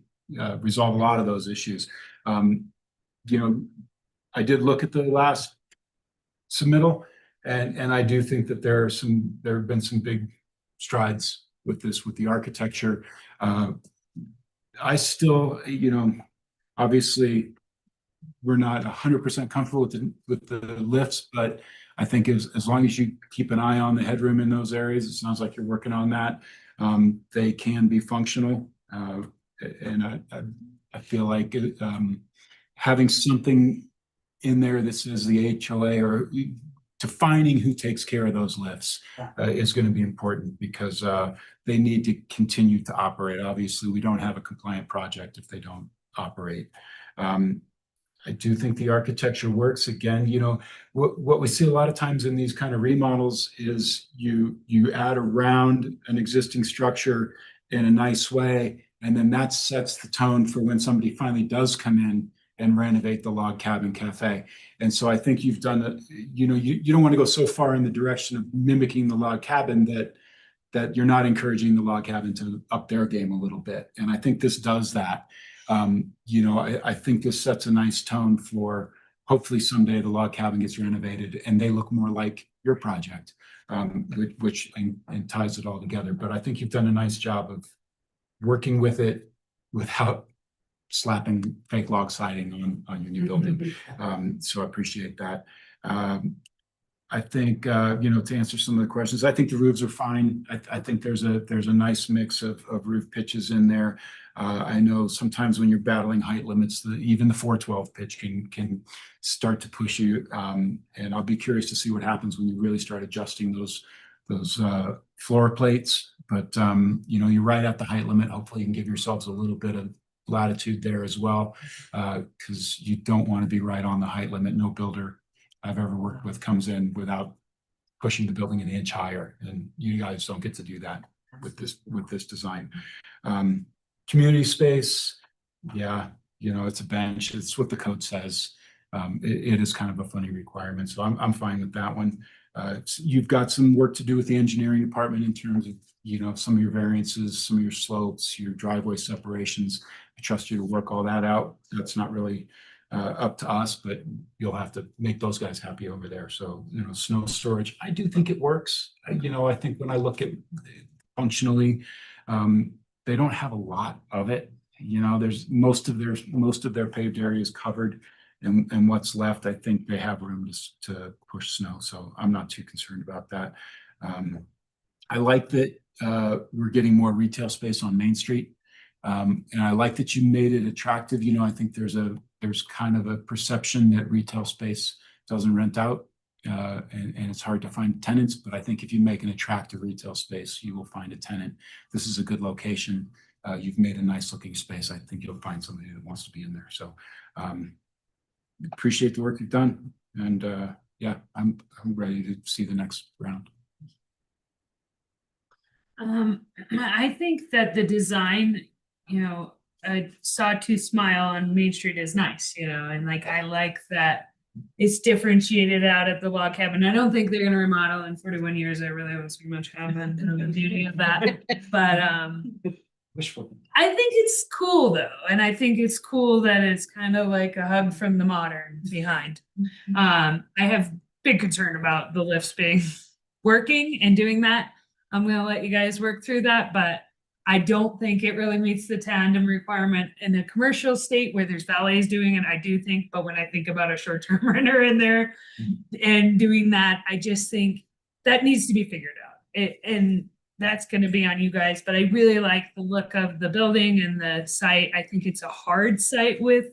resolve a lot of those issues. I did look at the last submittal and I do think that there have been some big strides with the architecture. I still, obviously we're not 100% comfortable with the lifts, but I think as long as you keep an eye on the headroom in those areas, it sounds like you're working on that. They can be functional. And I feel like having something in there that says the HOA or defining who takes care of those lifts is going to be important because they need to continue to operate. Obviously, we don't have a compliant project if they don't operate. I do think the architecture works. Again, what we see a lot of times in these kind of remodels is you add around an existing structure in a nice way, and then that sets the tone for when somebody finally does come in and renovate the log cabin cafe. And so I think you've done it, you don't want to go so far in the direction of mimicking the log cabin that you're not encouraging the log cabin to up their game a little bit. And I think this does that. I think this sets a nice tone for hopefully someday the log cabin gets renovated and they look more like your project, which ties it all together. But I think you've done a nice job of working with it without slapping fake log siding on your new building. So I appreciate that. I think, to answer some of the questions, I think the roofs are fine. I think there's a nice mix of roof pitches in there. I know sometimes when you're battling height limits, even the 412 pitch can start to push you. And I'll be curious to see what happens when you really start adjusting those floor plates. But, you're right at the height limit. Hopefully you can give yourselves a little bit of latitude there as well, because you don't want to be right on the height limit. No builder I've ever worked with comes in without pushing the building an inch higher, and you guys don't get to do that with this design. Community space, yeah, it's a bench. It's what the code says. It is kind of a funny requirement, so I'm fine with that one. You've got some work to do with the engineering department in terms of some of your variances, some of your slopes, your driveway separations. I trust you to work all that out. That's not really up to us, but you'll have to make those guys happy over there. So, snow storage, I do think it works. I think when I look at functionally, they don't have a lot of it. There's most of their paved area is covered, and what's left, I think they have room to push snow. So I'm not too concerned about that. I like that we're getting more retail space on Main Street. And I like that you made it attractive. You know, I think there's kind of a perception that retail space doesn't rent out. And it's hard to find tenants, but I think if you make an attractive retail space, you will find a tenant. This is a good location. You've made a nice looking space. I think you'll find somebody that wants to be in there. So appreciate the work you've done. And yeah, I'm ready to see the next round.
I think that the design, you know, I Sawtooth Smile on Main Street is nice, you know, and like I like that it's differentiated out at the log cabin. I don't think they're gonna remodel in 41 years. I really don't see much happen to the beauty of that. But
Wishful.
I think it's cool though, and I think it's cool that it's kind of like a hug from the modern behind. I have big concern about the lifts being working and doing that. I'm gonna let you guys work through that, but I don't think it really meets the tandem requirement in a commercial state where there's valets doing it. I do think, but when I think about a short-term renter in there and doing that, I just think that needs to be figured out. And that's going to be on you guys, but I really like the look of the building and the site. I think it's a hard site with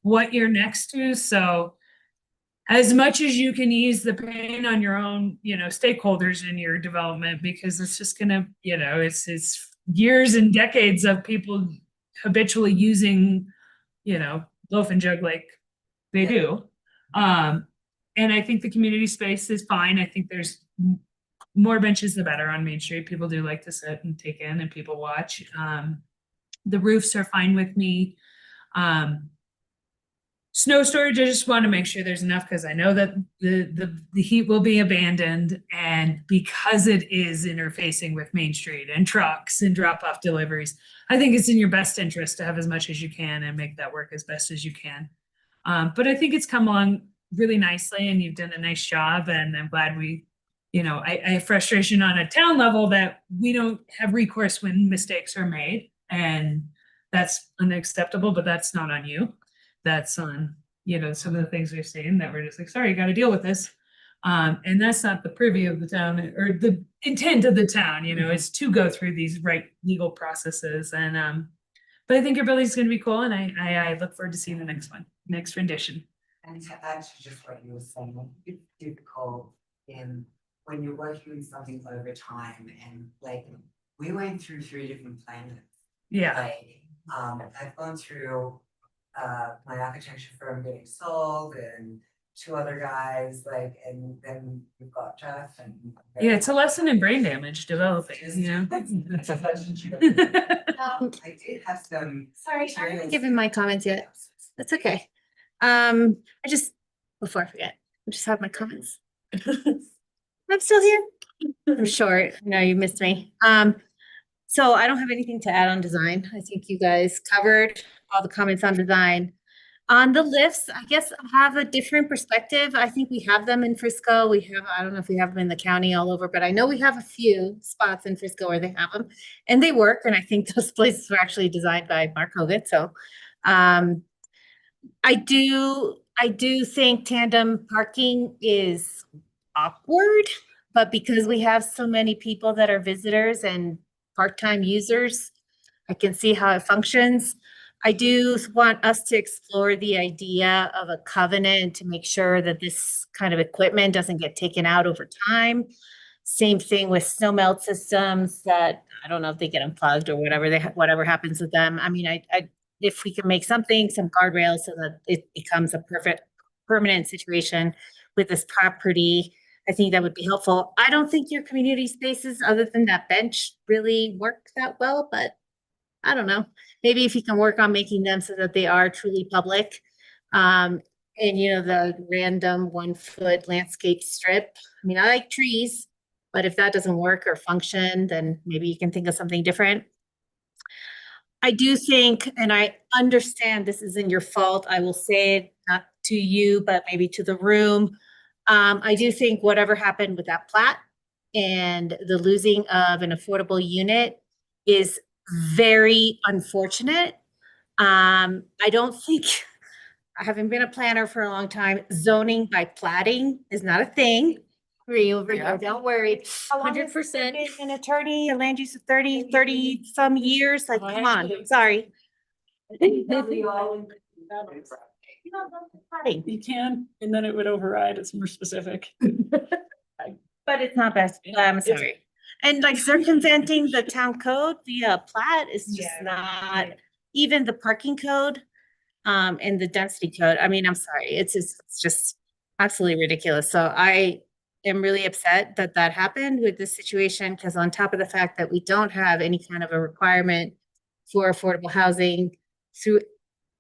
what you're next to. So as much as you can ease the pain on your own, you know, stakeholders in your development, because it's just gonna, you know, it's years and decades of people habitually using, you know, loaf and jug like they do. And I think the community space is fine. I think there's more benches the better on Main Street. People do like to sit and take in and people watch. The roofs are fine with me. Snow storage, I just want to make sure there's enough because I know that the heat will be abandoned, and because it is interfacing with Main Street and trucks and drop-off deliveries, I think it's in your best interest to have as much as you can and make that work as best as you can. But I think it's come along really nicely and you've done a nice job, and I'm glad we, you know, I have frustration on a town level that we don't have recourse when mistakes are made, and that's unacceptable, but that's not on you. That's on, you know, some of the things we've seen that we're just like, sorry, you got to deal with this. And that's not the purview of the town or the intent of the town, you know, is to go through these right legal processes. And, but I think your building's going to be cool. And I look forward to seeing the next rendition.
And to add to just what you were saying, it's difficult when you're working with something over time, and like we went through 3 different plans.
Yeah.
Like, I've gone through my architecture firm getting sold and 2 other guys, like, and then we've got Jeff and.
Yeah, it's a lesson in brain damage developing, you know.
I did have some.
Sorry, I haven't
materials.
given my comments yet. That's okay. Before I forget, I just have my comments. I'm still here. I'm short. No, you missed me. So I don't have anything to add on design. I think you guys covered all the comments on design. On the lifts, I guess I have a different perspective. I think we have them in Frisco. I don't know if we have them in the county all over, but I know we have a few spots in Frisco where they have them and they work. And I think those places were actually designed by Mark Hogan. So I do think tandem parking is awkward, but because we have so many people that are visitors and part-time users, I can see how it functions. I do want us to explore the idea of a covenant to make sure that this kind of equipment doesn't get taken out over time. Same thing with snow melt systems that I don't know if they get unplugged or whatever happens with them. I mean, if we can make some guardrails so that it becomes a permanent situation with this property, I think that would be helpful. I don't think your community spaces, other than that bench, really work that well, but I don't know. Maybe if you can work on making them so that they are truly public. And you know, the random 1-foot landscape strip. I mean, I like trees, but if that doesn't work or function, then maybe you can think of something different. I do think, and I understand this isn't your fault, I will say it not to you, but maybe to the room. I do think whatever happened with that plat and the losing of an affordable unit is very unfortunate. I don't think, having been a planner for a long time, zoning by platting is not a thing. Agree over
Yeah.
here, don't worry,
How long has
100%.
been An attorney, a land use of 30 some years, like, come on, sorry.
You can, and then it would override, it's more specific.
But it's not best, I'm sorry. And like circumventing the town code via plat is just not, even the parking code. And the density code, I mean, I'm sorry, it's just absolutely ridiculous. So I am really upset that that happened with this situation, because on top of the fact that we don't have any kind of a requirement for affordable housing through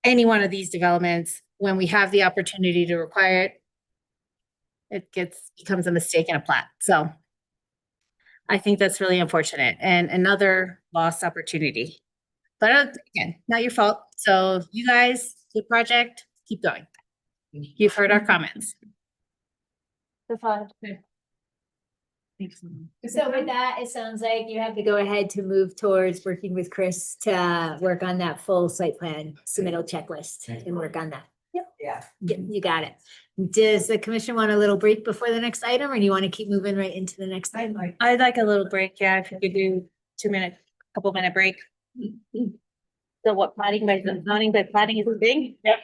any one of these developments, when we have the opportunity to require it, becomes a mistake in a plat. So I think that's really unfortunate and another lost opportunity. But again, not your fault. So you guys, good project, keep going. You've heard our comments. That's all I have to say.
So with that, it sounds like you have to go ahead to move towards working with Chris to work on that full site plan submittal checklist and work on that.
Yeah.
You got it. Does the commission want a little break before the next item, or do you want to keep moving right into the next item?
I'd like a little break, yeah, if you could do 2 minute, couple minute break. So what planning by zoning by planning is a thing?
Yep.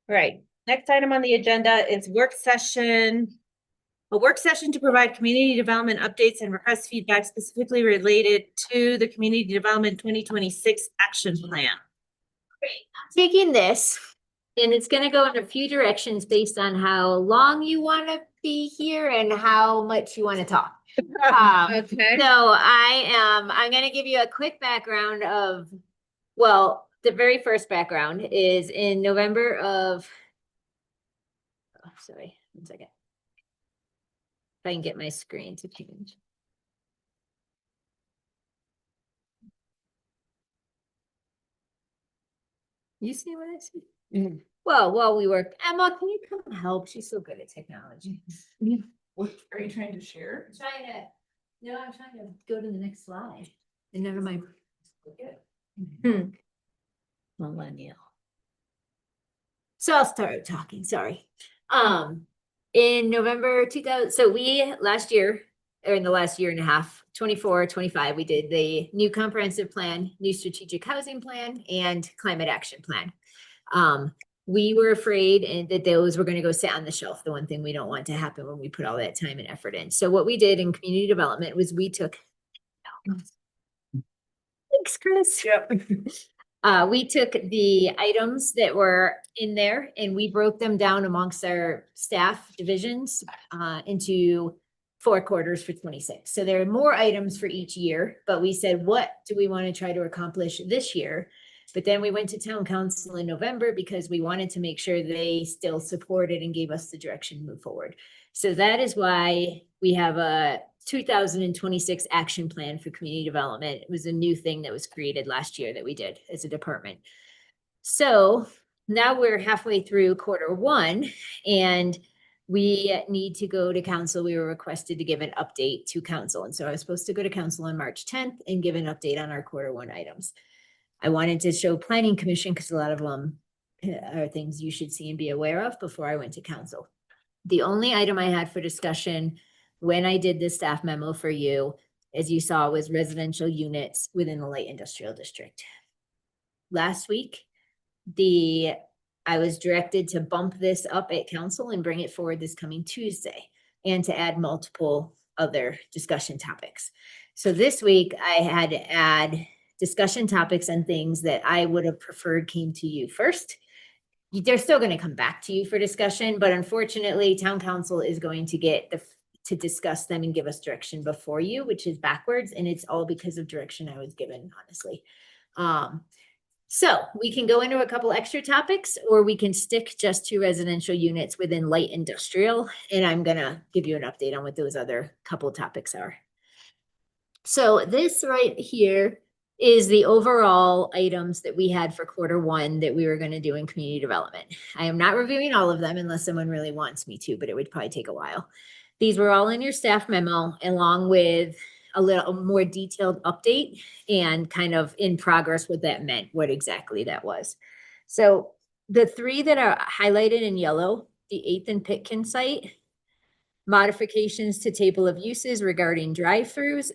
Right, next item on the agenda is work session. A work session to provide community development updates and request feedback specifically related to the Community Development 2026 Action Plan. Taking this, and it's gonna go in a few directions based on how long you wanna be here and how much you wanna talk.
Okay.
So I'm gonna give you a quick background of, well, the very first background is in November of, oh, sorry, 1 second. If I can get my screen to change. You see what I see? Well, while we work, Emma, can you come help? She's so good at technology.
What are you trying to share?
I'm trying to go to the next slide. And none of my. Millennial. So I'll start talking, sorry. In November 2000, so we last year, or in the last year and a half, 24, 25, we did the new comprehensive plan, new strategic housing plan, and climate action plan. We were afraid that those were going to go sit on the shelf. The one thing we don't want to happen when we put all that time and effort in. So what we did in community development was we took. Thanks, Chris.
Yep.
We took the items that were in there and we broke them down amongst our staff divisions into 4 quarters for 26. So there are more items for each year, but we said, what do we want to try to accomplish this year? But then we went to town council in November because we wanted to make sure they still supported and gave us the direction to move forward. So that is why we have a 2026 action plan for community development. It was a new thing that was created last year that we did as a department. So now we're halfway through Q1 and we need to go to council. We were requested to give an update to council. And so I was supposed to go to council on March 10th and give an update on our Q1 items. I wanted to show planning commission because a lot of them are things you should see and be aware of before I went to council. The only item I had for discussion when I did the staff memo for you, as you saw, was residential units within the light industrial district. Last week, I was directed to bump this up at council and bring it forward this coming Tuesday and to add multiple other discussion topics. So this week I had to add discussion topics and things that I would have preferred came to you first. They're still going to come back to you for discussion, but unfortunately town council is going to get to discuss them and give us direction before you, which is backwards. And it's all because of direction I was given, honestly. So we can go into a couple extra topics or we can stick just to residential units within light industrial. And I'm going to give you an update on what those other couple topics are. So this right here is the overall items that we had for Q1 that we were going to do in community development. I am not reviewing all of them unless someone really wants me to, but it would probably take a while. These were all in your staff memo along with a little more detailed update and kind of in progress what that meant, what exactly that was. So the 3 that are highlighted in yellow, the 8th and Pitkin site, modifications to table of uses regarding drive-throughs,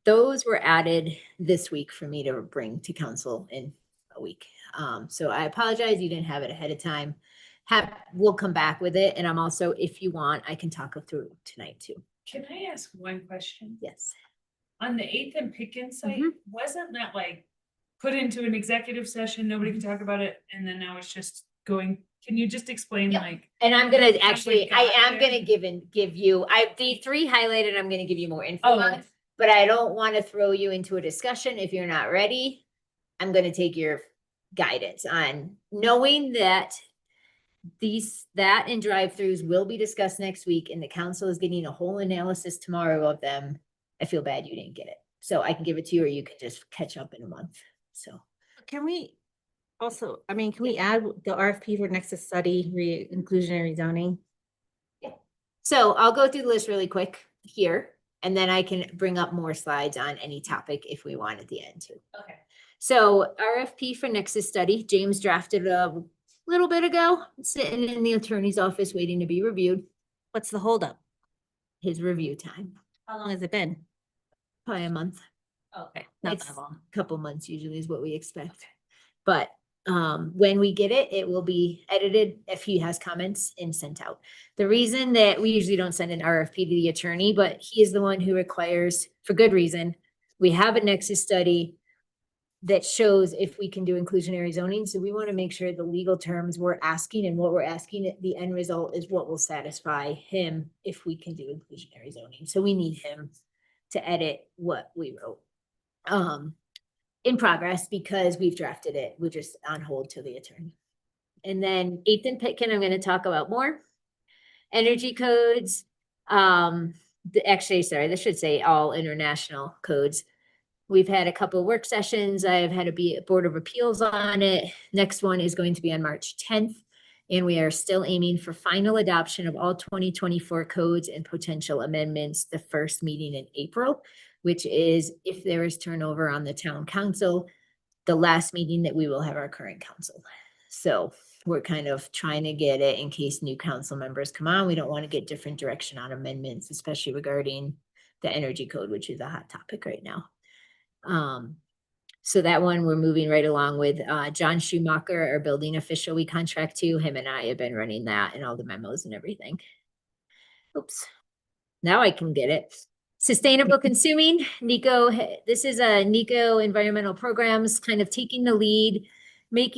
those were added this week for me to bring to council in a week. So I apologize, you didn't have it ahead of time. We'll come back with it. And I'm also, if you want, I can talk through tonight too.
Can I ask one question?
Yes.
On the 8th and Pitkin site, wasn't that like put into an executive session, nobody can talk about it, and then now it's just going, can you just explain like?
And I'm gonna
How we
actually,
got
I am
there?
gonna give you, the 3 highlighted, I'm gonna give you more info
Oh.
on. But I don't want to throw you into a discussion if you're not ready. I'm gonna take your guidance on knowing that that and drive-throughs will be discussed next week and the council is getting a whole analysis tomorrow of them. I feel bad you didn't get it. So I can give it to you or you can just catch up in a month. So.
Can we also, can we add the RFP for Nexus study, inclusionary zoning?
Yeah. So I'll go through the list really quick here, and then I can bring up more slides on any topic if we want at the end too.
Okay.
So RFP for Nexus study, James drafted a little bit ago, sitting in the attorney's office waiting to be reviewed.
What's the holdup?
His review time,
How long has it been?
probably a month.
Okay, not
It's
that long.
Couple months usually is what we expect. But
When we get it, it will be edited if he has comments and sent out. The reason that we usually don't send an RFP to the attorney, but he is the one who requires, for good reason, we have a nexus study that shows if we can do inclusionary zoning. So we want to make sure the legal terms we're asking and what we're asking, the end result is what will satisfy him if we can do inclusionary zoning. So we need him to edit what we wrote. In progress because we've drafted it. We're just on hold to the attorney. And then 8th and Pitkin, I'm going to talk about more. Energy codes. Actually, sorry, this should say all international codes. We've had a couple work sessions. I've had a Board of Appeals on it. Next one is going to be on March 10th. And we are still aiming for final adoption of all 2024 codes and potential amendments the first meeting in April, which is if there is turnover on the town council, the last meeting that we will have our current council. So we're kind of trying to get it in case new council members come on. We don't want to get different direction on amendments, especially regarding the energy code, which is a hot topic right now. So that one we're moving right along with John Schumacher, our building official we contract to. Him and I have been running that and all the memos and everything. Oops. Now I can get it. Sustainable consuming, Nico, this is a Nico Environmental Programs kind of taking the lead,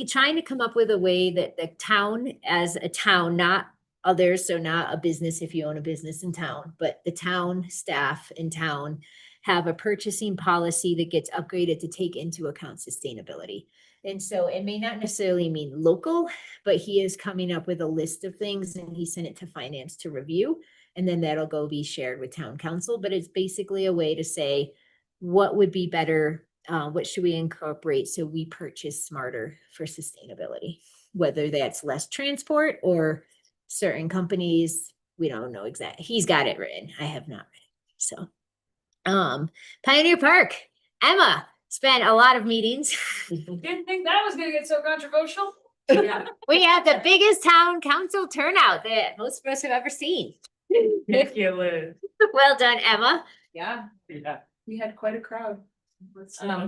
trying to come up with a way that the town as a town, not others, so not a business if you own a business in town, but the town staff in town have a purchasing policy that gets upgraded to take into account sustainability. And so it may not necessarily mean local, but he is coming up with a list of things and he sent it to finance to review. And then that'll go be shared with town council, but it's basically a way to say, what would be better? What should we incorporate so we purchase smarter for sustainability? Whether that's less transport or certain companies, we don't know exactly. He's got it written. I have not written. So Pioneer Park, Emma spent a lot of meetings.
Didn't think that was gonna get so controversial.
Yeah. We had the biggest town council turnout that most of us have ever seen.
Ridiculous.
Well done, Emma.
Yeah,
Yeah.
we had quite a crowd.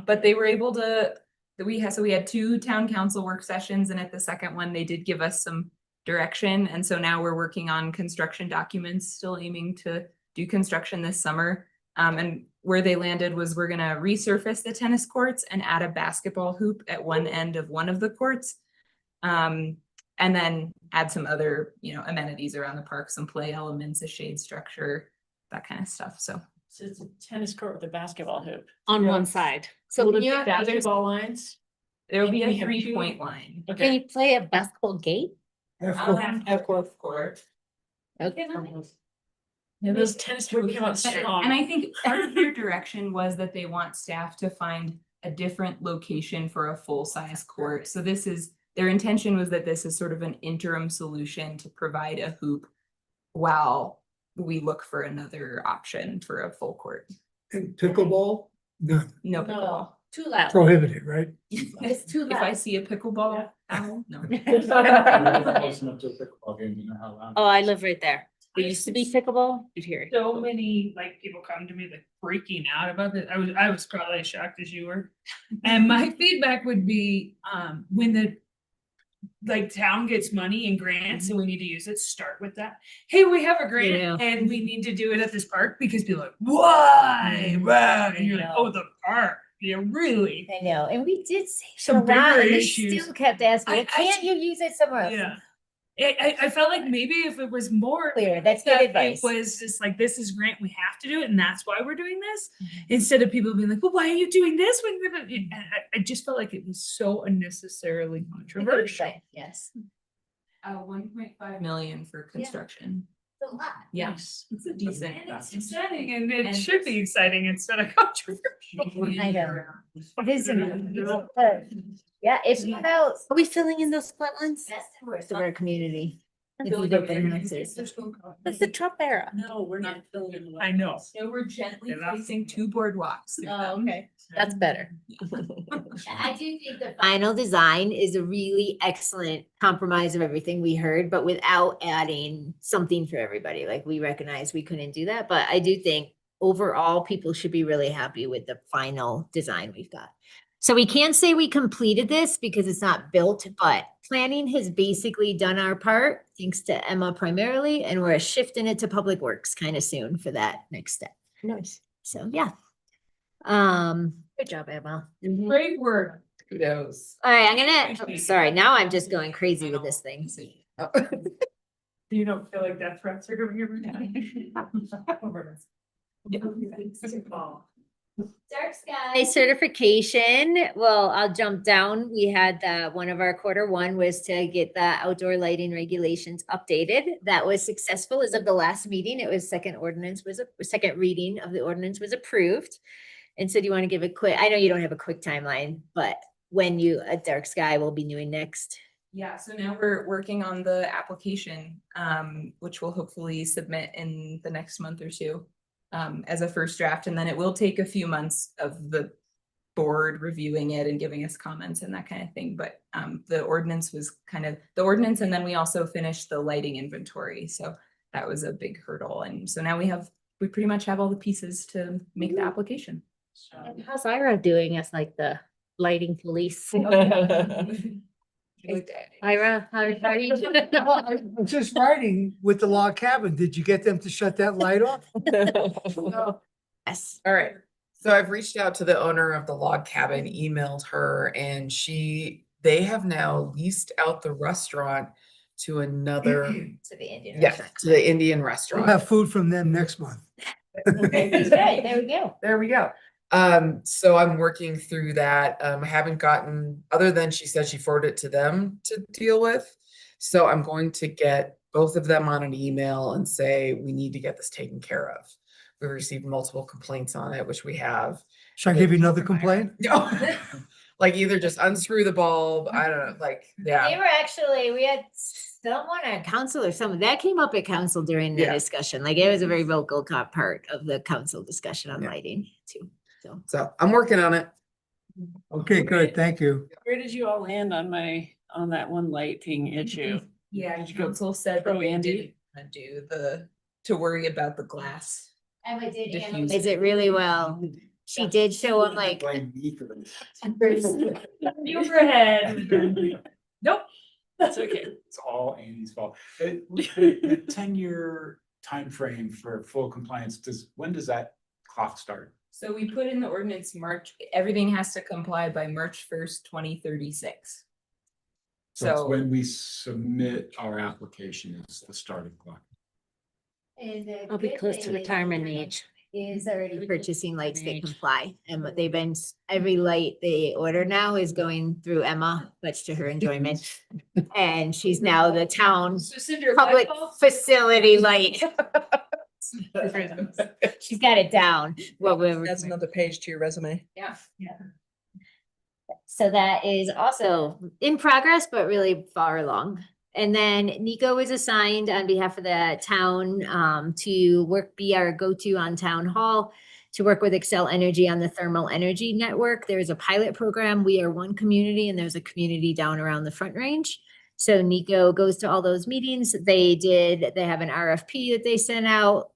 But they were able to, we had 2 town council work sessions, and at the second one, they did give us some direction. And so now we're working on construction documents, still aiming to do construction this summer. And where they landed was we're gonna resurface the tennis courts and add a basketball hoop at one end of one of the courts. And then add some other, amenities around the park, some play elements, a shade structure, that kind of stuff. So
it's a tennis court with a basketball hoop.
On one side.
So
Will
can
there
you,
be basketball lines?
there will be a
We have
3-point line.
can
Okay.
you play a basketball game?
I'll have court.
Okay.
Yeah, those tennis hoops came out strong.
And I think part of their direction was that they want staff to find a different location for a full-size court. So their intention was that this is sort of an interim solution to provide a hoop while we look for another option for a full court.
And pickleball, none,
No pickleball.
Too loud.
prohibited, right?
It's too
If I
loud.
see a pickleball, owl, no.
Close enough to a pickleball game, you know how loud.
Oh, I live right there. There used to be pickleball. You'd hear it.
So many people come to me freaking out about it. I was probably as shocked as you were. And my feedback would be, when the town gets money and grants and we need to use it, start with that. Hey, we have a grant
Yeah.
and we need to do it at this park because people are like, why? Wow. And you're like, oh, the park. Yeah, really?
I know, and we did say
Some
for a while,
bigger
and they
issues.
still kept asking,
I-
can't you use it somewhere else?
Yeah. I felt like maybe if it was more
Clear, that's good
that
advice.
it was just like, this is grant, we have to do it, and that's why we're doing this. Instead of people being like, well, why are you doing this? When you're and I just felt like it was so unnecessarily controversial.
Yes.
1.5 million for construction.
It's a lot.
Yes, it's a decent.
And it's exciting, and it
And-
should be exciting instead of controversial.
I know. It is, yeah, it's about,
Are we filling in those flat lines?
that's the worst of our community. If you get the nexus.
That's the Trump era.
No, we're not filling in. the
I know.
So we're gently
Yeah, that's-
placing 2 boardwalks. through them.
That's better.
I do think the final design is a really excellent compromise of everything we heard, but without adding something for everybody. Like, we recognize we couldn't do that, but I do think overall people should be really happy with the final design we've got. So we can't say we completed this because it's not built, but planning has basically done our part, thanks to Emma primarily, and we're shifting it to Public Works kind of soon for that next step.
Nice.
So, yeah. Good job, Emma.
Great work.
Kudos.
All right, sorry, now I'm just going crazy with this thing.
You don't feel like death threats are going over now?
Dark sky certification. Well, I'll jump down. We had one of our Q1 was to get the outdoor lighting regulations updated. That was successful as of the last meeting. It was second reading of the ordinance was approved. And so do you want to give a quick, I know you don't have a quick timeline, but when a dark sky will be doing next?
Yeah, so now we're working on the application, which we'll hopefully submit in the next month or two. As a first draft, and then it will take a few months of the board reviewing it and giving us comments and that kind of thing. But the ordinance was kind of the ordinance, and then we also finished the lighting inventory. So that was a big hurdle. And so now we pretty much have all the pieces to make the application.
And how's Ira doing as like the lighting police? Ira, how are you doing?
I'm just writing with the log cabin. Did you get them to shut that light off?
Yes.
All right. So I've reached out to the owner of the log cabin, emailed her, and they have now leased out the restaurant to another,
To the Indian
yeah,
restaurant.
to the Indian
We'll
restaurant.
have food from them next month.
Right, there we go.
There we go. So I'm working through that. I haven't gotten, other than she said she forwarded it to them to deal with. So I'm going to get both of them on an email and say, we need to get this taken care of. We've received multiple complaints on it, which we have.
Should I give you another complaint?
No, like either just unscrew the bulb. I don't know, like,
They
yeah.
were actually, we had someone at council or someone that came up at council during the
Yeah.
discussion. Like it was a very vocal part of the council discussion on
Yeah.
lighting too.
So I'm working on it.
Okay, good. Thank you.
Where did you all land on that one lighting issue?
Yeah,
Did you go
council said
pro
that they
Andy?
didn't to worry about the glass.
Emma did
Diffuse.
analyze it really well. She did show him like.
You were ahead. Nope.
That's okay.
It's all Andy's fault. The 10-year timeframe for full compliance, when does that clock start?
So we put in the ordinance everything has to comply by March 1st, 2036.
So it's
So-
when we submit our application is the starting clock.
I'll be close to retirement age. Is already purchasing lights that comply, and what they've been, every light they order now is going through Emma, much to her enjoyment. And she's now the town public facility light. She's got it down.
That's another page to your resume.
Yeah.
So that is also in progress, but really far along. And then Nico was assigned on behalf of the town to be our go-to on town hall, to work with Excel Energy on the thermal energy network. There's a pilot program. We are one community and there's a community down around the Front Range. So Nico goes to all those meetings. They have an RFP that they sent out.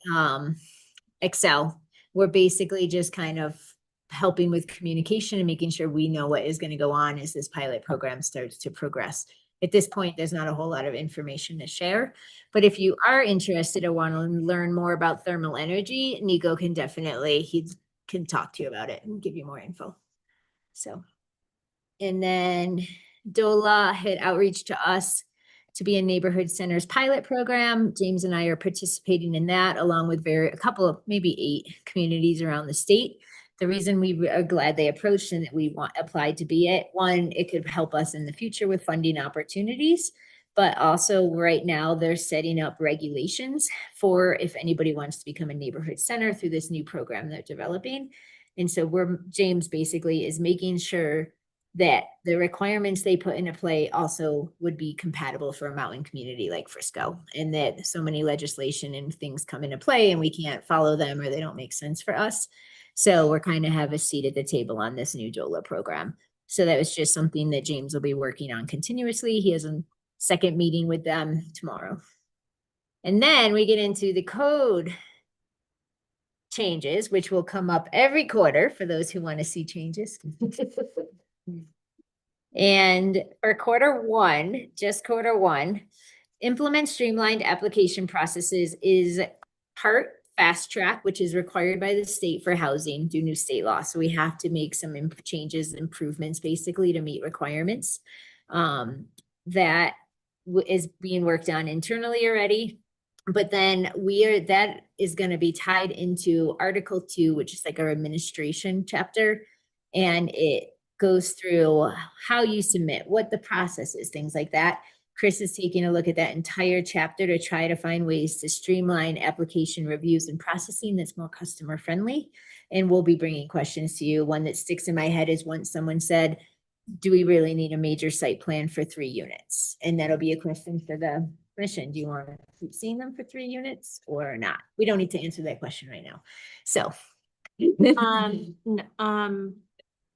Excel, we're basically just kind of helping with communication and making sure we know what is going to go on as this pilot program starts to progress. At this point, there's not a whole lot of information to share, but if you are interested or want to learn more about thermal energy, Nico can he can talk to you about it and give you more info. So, and then DOLA had outreach to us to be a neighborhood centers pilot program. James and I are participating in that along with a couple of maybe 8 communities around the state. The reason we are glad they approached and that we applied to be it, one, it could help us in the future with funding opportunities, but also right now they're setting up regulations for if anybody wants to become a neighborhood center through this new program they're developing. And so James basically is making sure that the requirements they put into play also would be compatible for a mountain community like Frisco, and that so many legislation and things come into play and we can't follow them or they don't make sense for us. So we're kind of have a seat at the table on this new DOLA program. So that was just something that James will be working on continuously. He has a second meeting with them tomorrow. And then we get into the code changes, which will come up every quarter for those who want to see changes. And for quarter one, just quarter one, implement streamlined application processes is part fast track, which is required by the state for housing due new state law. So we have to make some changes, improvements basically to meet requirements. That is being worked on internally already. But then that is going to be tied into Article 2, which is like our administration chapter. And it goes through how you submit, what the process is, things like that. Chris is taking a look at that entire chapter to try to find ways to streamline application reviews and processing that's more customer friendly. And we'll be bringing questions to you. One that sticks in my head is once someone said, do we really need a major site plan for 3 units? And that'll be a question for the commission. Do you want to keep seeing them for 3 units or not? We don't need to answer that question right now. So.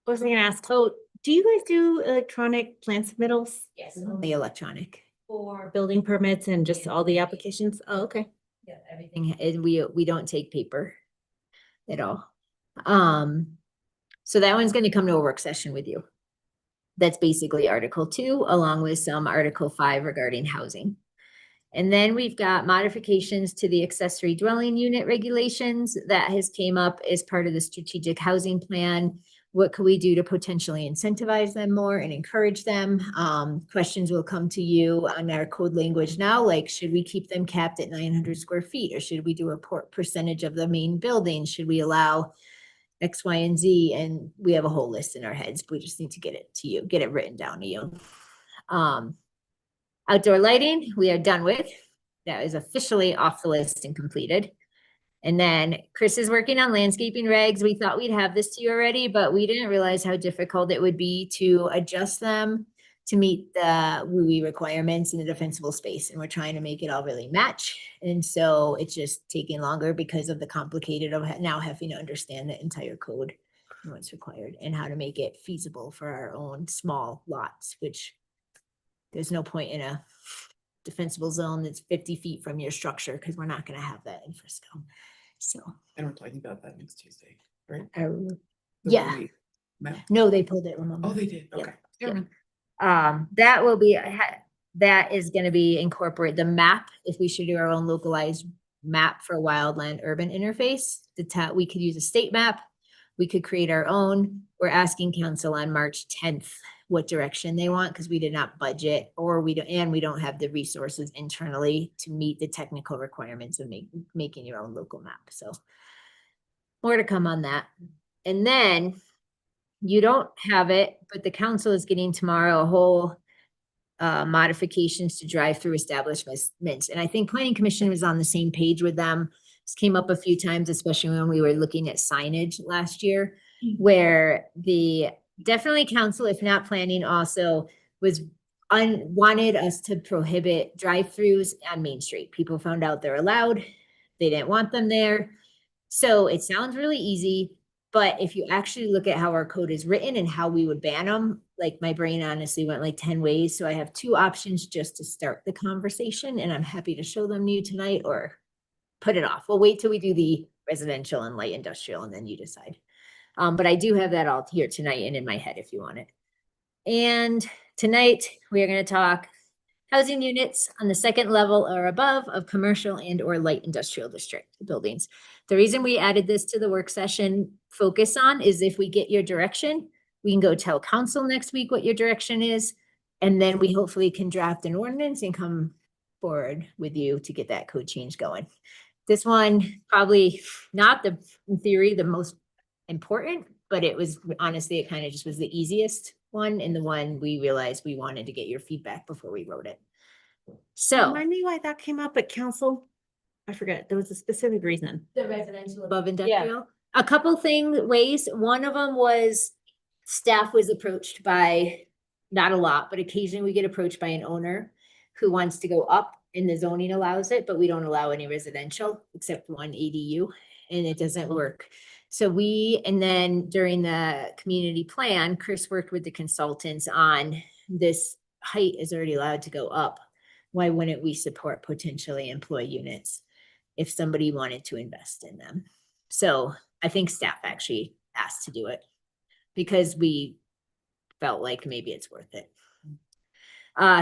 What was I gonna ask? So do you guys do electronic plan submittals?
Yes, only electronic.
For building permits and just all the applications? Oh, okay.
Yeah, everything, and we don't take paper at all. So that one's gonna come to a work session with you. That's basically Article 2, along with some Article 5 regarding housing. And then we've got modifications to the accessory dwelling unit regulations that has came up as part of the strategic housing plan. What could we do to potentially incentivize them more and encourage them? Questions will come to you on our code language now, like should we keep them capped at 900 square feet, or should we do a percentage of the main building? Should we allow X, Y, and Z? And we have a whole list in our heads. We just need to get it to you, get it written down to you. Outdoor lighting, we are done with. That is officially off the list and completed. And then Chris is working on landscaping regs. We thought we'd have this to you already, but we didn't realize how difficult it would be to adjust them to meet the WUI requirements in the defensible space. And we're trying to make it all really match. And so it's just taking longer because of the complicated of now having to understand the entire code and what's required and how to make it feasible for our own small lots, which there's no point in a defensible zone that's 50 feet from your structure because we're not going to have that in Frisco. So.
And we're talking about that next Tuesday, right?
Yeah. No, they pulled it, remember?
Oh, they did. Okay.
Yeah. That will be, that is going to be incorporate the map. If we should do our own localized map for wildland urban interface, we could use a state map. We could create our own. We're asking council on March 10th what direction they want, because we did not budget, or we don't have the resources internally to meet the technical requirements of making your own local map. So more to come on that. And then you don't have it, but the council is getting tomorrow a whole modifications to drive-through establishments. And I think planning commission was on the same page with them. This came up a few times, especially when we were looking at signage last year, where the definitely council, if not planning, also wanted us to prohibit drive-throughs on Main Street. People found out they're allowed. They didn't want them there. So it sounds really easy, but if you actually look at how our code is written and how we would ban them, like my brain honestly went like 10 ways. So I have 2 options just to start the conversation, and I'm happy to show them to you tonight or put it off. We'll wait till we do the residential and light industrial and then you decide. But I do have that all here tonight and in my head if you want it. And tonight we are going to talk housing units on the 2nd level or above of commercial and or light industrial district buildings. The reason we added this to the work session focus on is if we get your direction, we can go tell council next week what your direction is. And then we hopefully can draft an ordinance and come forward with you to get that code change going. This one probably not in theory, the most important, but it was honestly, it kind of just was the easiest one and the one we realized we wanted to get your feedback before we wrote it. So
Remind me why that came up at council. I forget. There was a specific reason.
the residential above industrial, a couple ways. One of them was staff was approached by, not a lot, but occasionally we get approached by an owner who wants to go up and the zoning allows it, but we don't allow any residential except one ADU and it doesn't work. So and then during the community plan, Chris worked with the consultants on this height is already allowed to go up. Why wouldn't we support potentially employee units if somebody wanted to invest in them? So I think staff actually asked to do it because we felt like maybe it's worth it.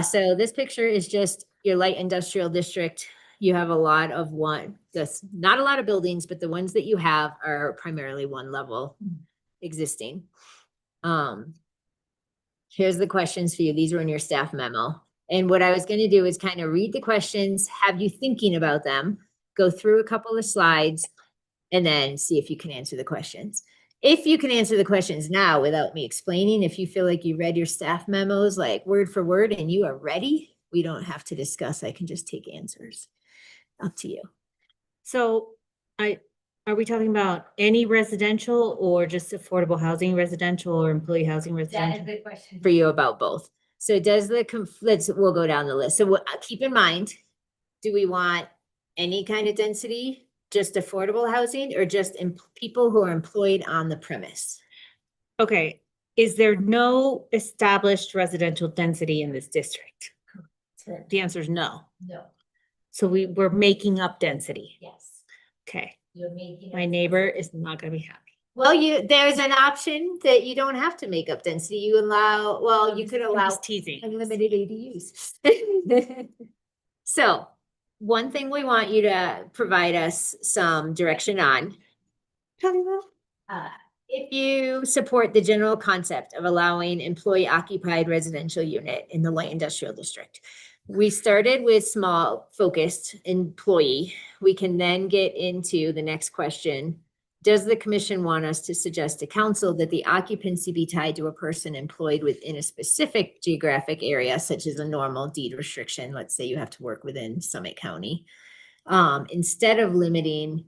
So this picture is just your light industrial district. You have a lot of not a lot of buildings, but the ones that you have are primarily one level existing. Here's the questions for you. These were in your staff memo. And what I was going to do is kind of read the questions, have you thinking about them, go through a couple of slides, and then see if you can answer the questions. If you can answer the questions now without me explaining, if you feel like you read your staff memos like word for word and you are ready, we don't have to discuss. I can just take answers. Up to you.
So are we talking about any residential or just affordable housing residential or employee housing residential?
That is the question for you about both. So does we'll go down the list. So keep in mind, do we want any kind of density, just affordable housing, or just people who are employed on the premise?
Okay, is there no established residential density in this district? The answer is no.
No.
So we're making up density.
Yes.
Okay,
You're making.
my neighbor is not gonna be happy.
Well, there's an option that you don't have to make up density. You could
I'm
allow
just teasing.
unlimited ADUs. So one thing we want you to provide us some direction on. If you support the general concept of allowing employee occupied residential unit in the light industrial district. We started with small focused employee. We can then get into the next question. Does the commission want us to suggest to council that the occupancy be tied to a person employed within a specific geographic area, such as a normal deed restriction? Let's say you have to work within Summit County. Instead of limiting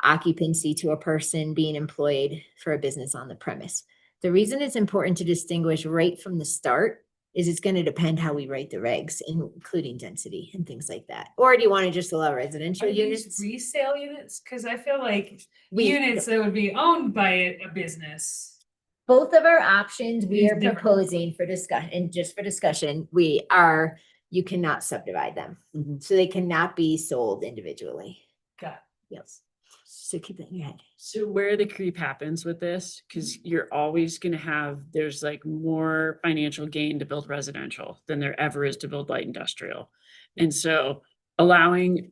occupancy to a person being employed for a business on the premise. The reason it's important to distinguish right from the start is it's going to depend how we write the regs, including density and things like that. Or do you want to just allow residential
Are these
units?
resale units? Cause I feel like
We-
units that would be owned by a business.
Both of our options we
Is
are
different.
proposing for discussion, and just for discussion, you cannot subdivide them. So they cannot be sold individually.
Got
Yes. So keep that in your head.
So where the creep happens with this, because you're always gonna have, there's like more financial gain to build residential than there ever is to build light industrial. And so allowing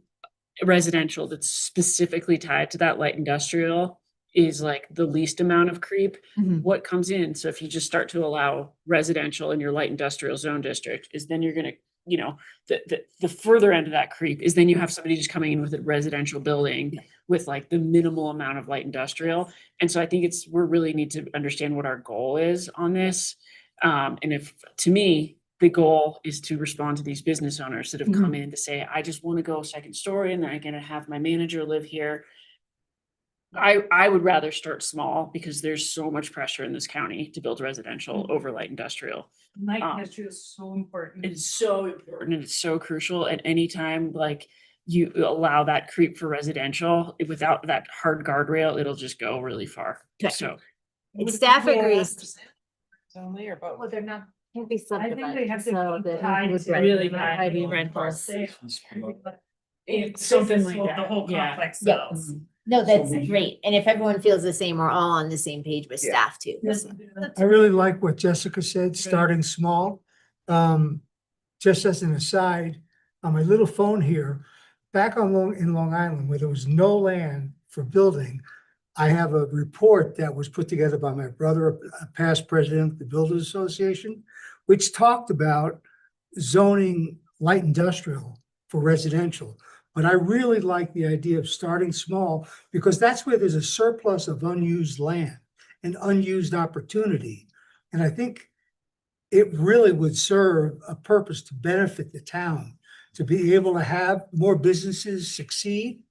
residential that's specifically tied to that light industrial is like the least amount of creep. What comes in, so if you just start to allow residential in your light industrial zone district, is then you're gonna, the further end of that creep is then you have somebody just coming in with a residential building with like the minimal amount of light industrial. And so I think we really need to understand what our goal is on this. And if, to me, the goal is to respond to these business owners that have come in to say, I just want to go second story and then I'm gonna have my manager live here. I would rather start small because there's so much pressure in this county to build residential over light industrial.
Light industry is so important.
It's so important and it's so crucial at any time, like you allow that creep for residential without that hard guardrail, it'll just go really far.
Okay.
So
Staff agrees.
Only or both?
Well, they're not, can't be
I think they
subdivided.
have to
So
be
the-
tied
would
to
really
the
tied
Ivy
actual
rentals.
sale.
it's something like
The
that.
whole
Yeah.
complex
Yeah.
sells.
No, that's
So we-
great. And if everyone feels the same, we're all on the same page with
Yeah.
staff too.
I really like what Jessica said, starting small. Just as an aside, on my little phone here, back in Long Island, where there was no land for building, I have a report that was put together by my brother, a past president of the Builders Association, which talked about zoning light industrial for residential. But I really like the idea of starting small because that's where there's a surplus of unused land and unused opportunity. And I think it really would serve a purpose to benefit the town, to be able to have more businesses succeed,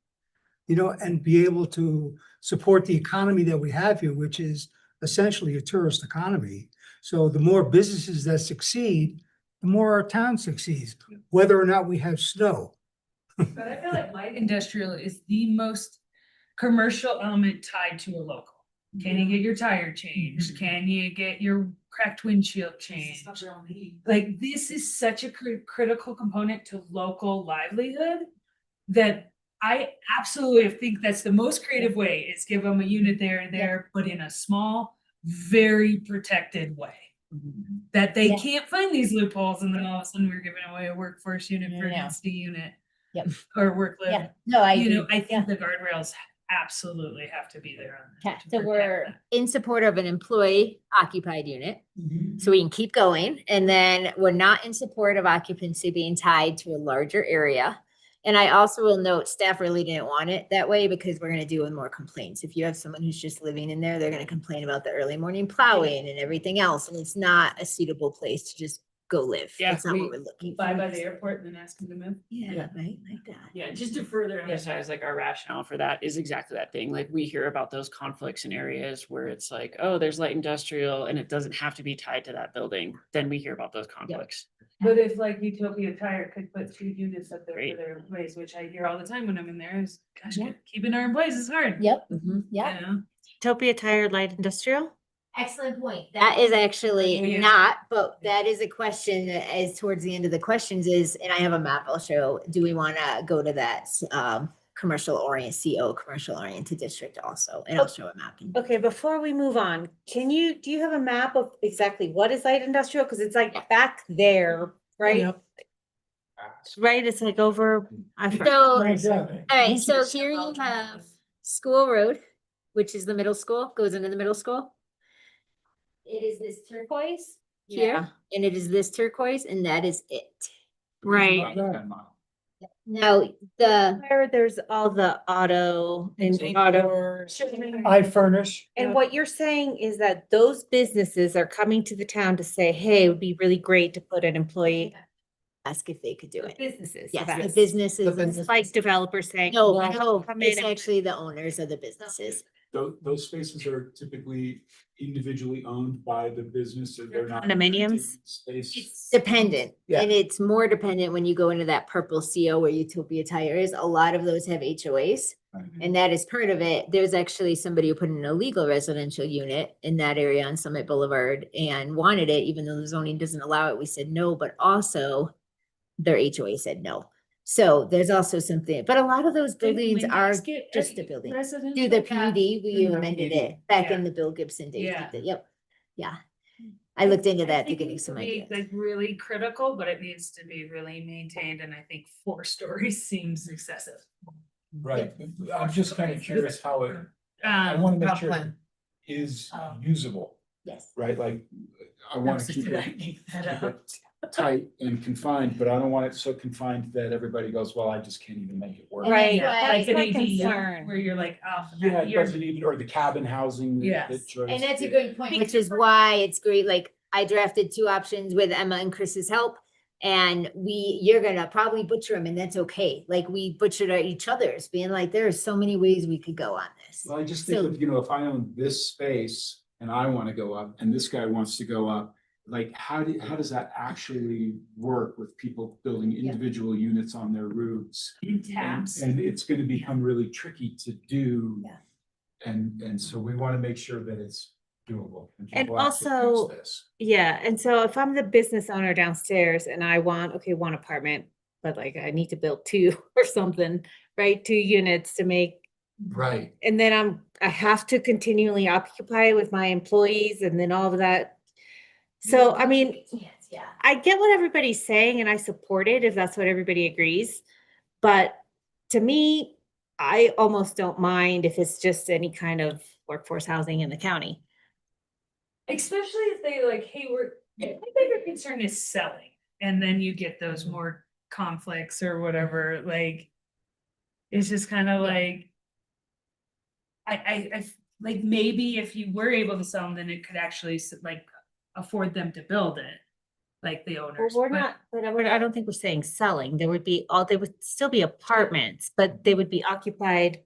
and be able to support the economy that we have here, which is essentially a tourist economy. So the more businesses that succeed, the more our town succeeds, whether or not we have snow.
But I feel like light industrial is the most commercial element tied to a local. Can you get your tire changed? Can you get your cracked windshield changed? Like, this is such a critical component to local livelihood that I absolutely think that's the most creative way is give them a unit there, but in a small, very protected way. That they
Yeah.
can't find these loopholes and then all of a sudden we're giving away a workforce unit for a
No.
density unit.
Yep.
Or work
Yeah,
live.
no, I
You know,
agree.
I
Yeah.
think the guardrails absolutely have to be there. on that
Okay,
to
so
protect
we're
that.
in support of an employee occupied unit,
Mm-hmm.
so we can keep going. And then we're not in support of occupancy being tied to a larger area. And I also will note, staff really didn't want it that way because we're gonna deal with more complaints. If you have someone who's just living in there, they're gonna complain about the early morning plowing and everything else. And it's not a suitable place to just go live.
Yeah,
That's not what we're looking
Buy
for.
by the airport and then ask them to move.
Yeah, right, like that.
Yeah, just to further emphasize, like our rationale for that is exactly that thing. Like we hear about those conflicts in areas where it's like, oh, there's light industrial and it doesn't have to be tied to that building. Then we hear about those conflicts.
But if like Utopia Tire could put 2 units up there
Great.
for their employees, which I hear all the time when I'm in there is, gosh,
Yeah.
keeping our employees is hard.
Yep,
Mhm.
yeah.
You know?
Utopia Tire Light Industrial?
Excellent point. That is actually
Yeah.
not, but that is a question that is towards the end of the questions is, and I have a map I'll show. Do we want to go to that commercial oriented district also? And I'll show a map.
Okay, before we move on, do you have a map of exactly what is light industrial? Cause it's like back there, right?
Yep.
Right, it's like over.
So,
Exactly.
all right, so here you have School Road, which is the middle school, goes into the middle school. It is this turquoise here,
Yeah.
and it is this turquoise, and that is it.
Right.
Now, the,
Where there's all the auto and auto.
I furnish.
And what you're saying is that those businesses are coming to the town to say, hey, it would be really great to put an employee.
ask if they could do it.
Businesses.
Yes,
okay.
the businesses.
It's like developers saying.
No,
"Well,
no,
come in
it's
and-"
actually the owners of the businesses.
Those spaces are typically individually owned by the business, so they're not.
Condominiums?
renting Space.
It's dependent,
Yeah.
and it's more dependent when you go into that purple CO where Utopia Tire is. A lot of those have HOAs. And that is part of it. There's actually somebody who put in an illegal residential unit in that area on Summit Boulevard and wanted it, even though the zoning doesn't allow it. We said no, but also their HOA said no. So there's also something, but a lot of those buildings are just a building. Do the PUD, we amended it back in the Bill Gibson days.
Yeah.
Yep, yeah. I looked into that to
think
give
it
you some
needs to be,
ideas.
like really critical, but it needs to be really maintained, and I think 4 stories seems excessive.
Right, I'm just kind of curious how it, I want to make sure it is usable,
Yes.
right? Like, I want to keep it tight and confined, but I don't want it so confined that everybody goes, well, I just can't even make it work.
Right,
That's
Like an
my
ADU,
concern.
where you're like, oh.
Yeah, it
you're-
doesn't even, or the cabin housing. that
Yes.
Joyce
And that's a
did.
great point, which is why it's great, like, I drafted 2 options with Emma and Chris's help. And you're gonna probably butcher them, and that's okay. Like, we butchered each other's, being like, there are so many ways we could go on this.
Well, I just think,
So-
of, if I own this space and I want to go up and this guy wants to go up, like, how does that actually work with people building individual units on their roofs?
In tabs.
And it's gonna become really tricky to do.
Yeah.
And so we want to make sure that it's doable.
And
people actually use
also-
this.
Yeah, and so if I'm the business owner downstairs and I want, okay, 1 apartment, but like I need to build 2 or something, right? 2 units to make,
Right.
and then I have to continually occupy with my employees and then all of that. So, I mean,
Yeah.
I get what everybody's saying and I support it if that's what everybody agrees. But to me, I almost don't mind if it's just any kind of workforce housing in the county.
Especially if they like, hey, my bigger concern is selling, and then you get those more conflicts or whatever, like. It's just kind of like. Like, maybe if you were able to sell them, then it could actually like afford them to build it. Like the
Well,
owners.
we're
but-
not, but I don't think we're saying selling. There would still be apartments, but they would be occupied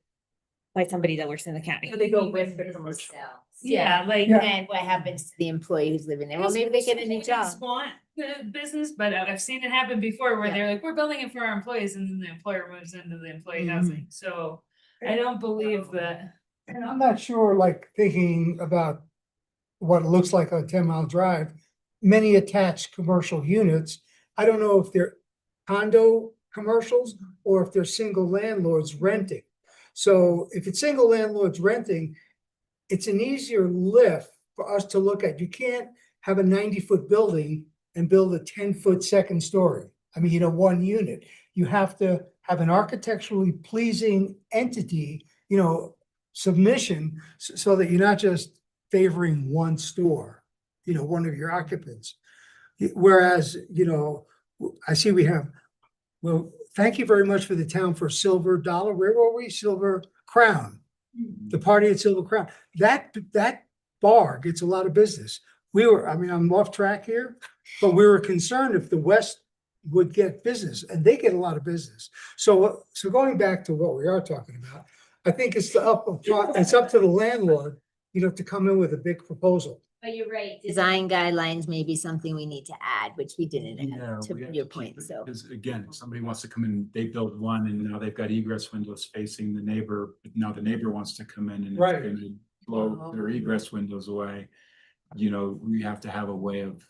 by somebody that works in the county.
They go with the commercial.
Yeah, like.
Yeah.
And what happens to the employee who's living there? Well, maybe they get a new job.
Employees Want the business, but I've seen it happen before where
Yeah.
they're like, we're building it for our employees, and then the employer moves into the employee
Mhm.
housing, so. I don't believe that.
And I'm not sure, like, thinking about what it looks like on 10 Mile Drive, many attached commercial units. I don't know if they're condo commercials or if they're single landlords renting. So if it's single landlords renting, it's an easier lift for us to look at. You can't have a 90-foot building and build a 10-foot second story. I mean, one unit. You have to have an architecturally pleasing entity, submission, so that you're not just favoring one store, one of your occupants. Whereas, I see we have, well, thank you very much for the town for Silver Dollar. Where were we? Silver Crown. The party at Silver Crown. That bar gets a lot of business. I'm off track here, but we were concerned if the West would get business, and they get a lot of business. So going back to what we are talking about, I think it's up to the landlord, to come in with a big proposal.
But you're right, design guidelines may be something we need to add, which we didn't have,
we
to
have
your
to
point,
keep it,
so.
Because again, if somebody wants to come in, they build one and now they've got egress windows facing the neighbor, but now the neighbor wants to come in and
Right.
it's gonna blow their egress windows away. We have to have a way of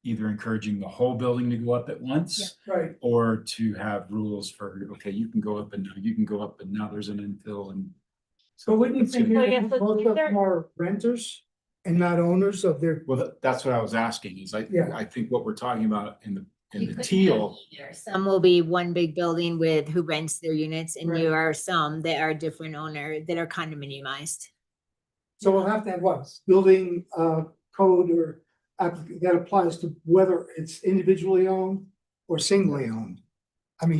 either encouraging the whole building to go up at once.
Right.
Or to have rules for, okay, you can go up and now you can go up and now there's an infill and.
But wouldn't you
it's
think
gonna-
that most of them are renters and not owners of their?
Well, that's what I was asking is
Yeah.
I think what we're talking about in the
You could
teal.
Some will be one big building with who rents their units, and
Right.
you are some that are different owner that are condominiumized.
So we'll have to have what, building code or that applies to whether it's individually owned or singly owned. I mean,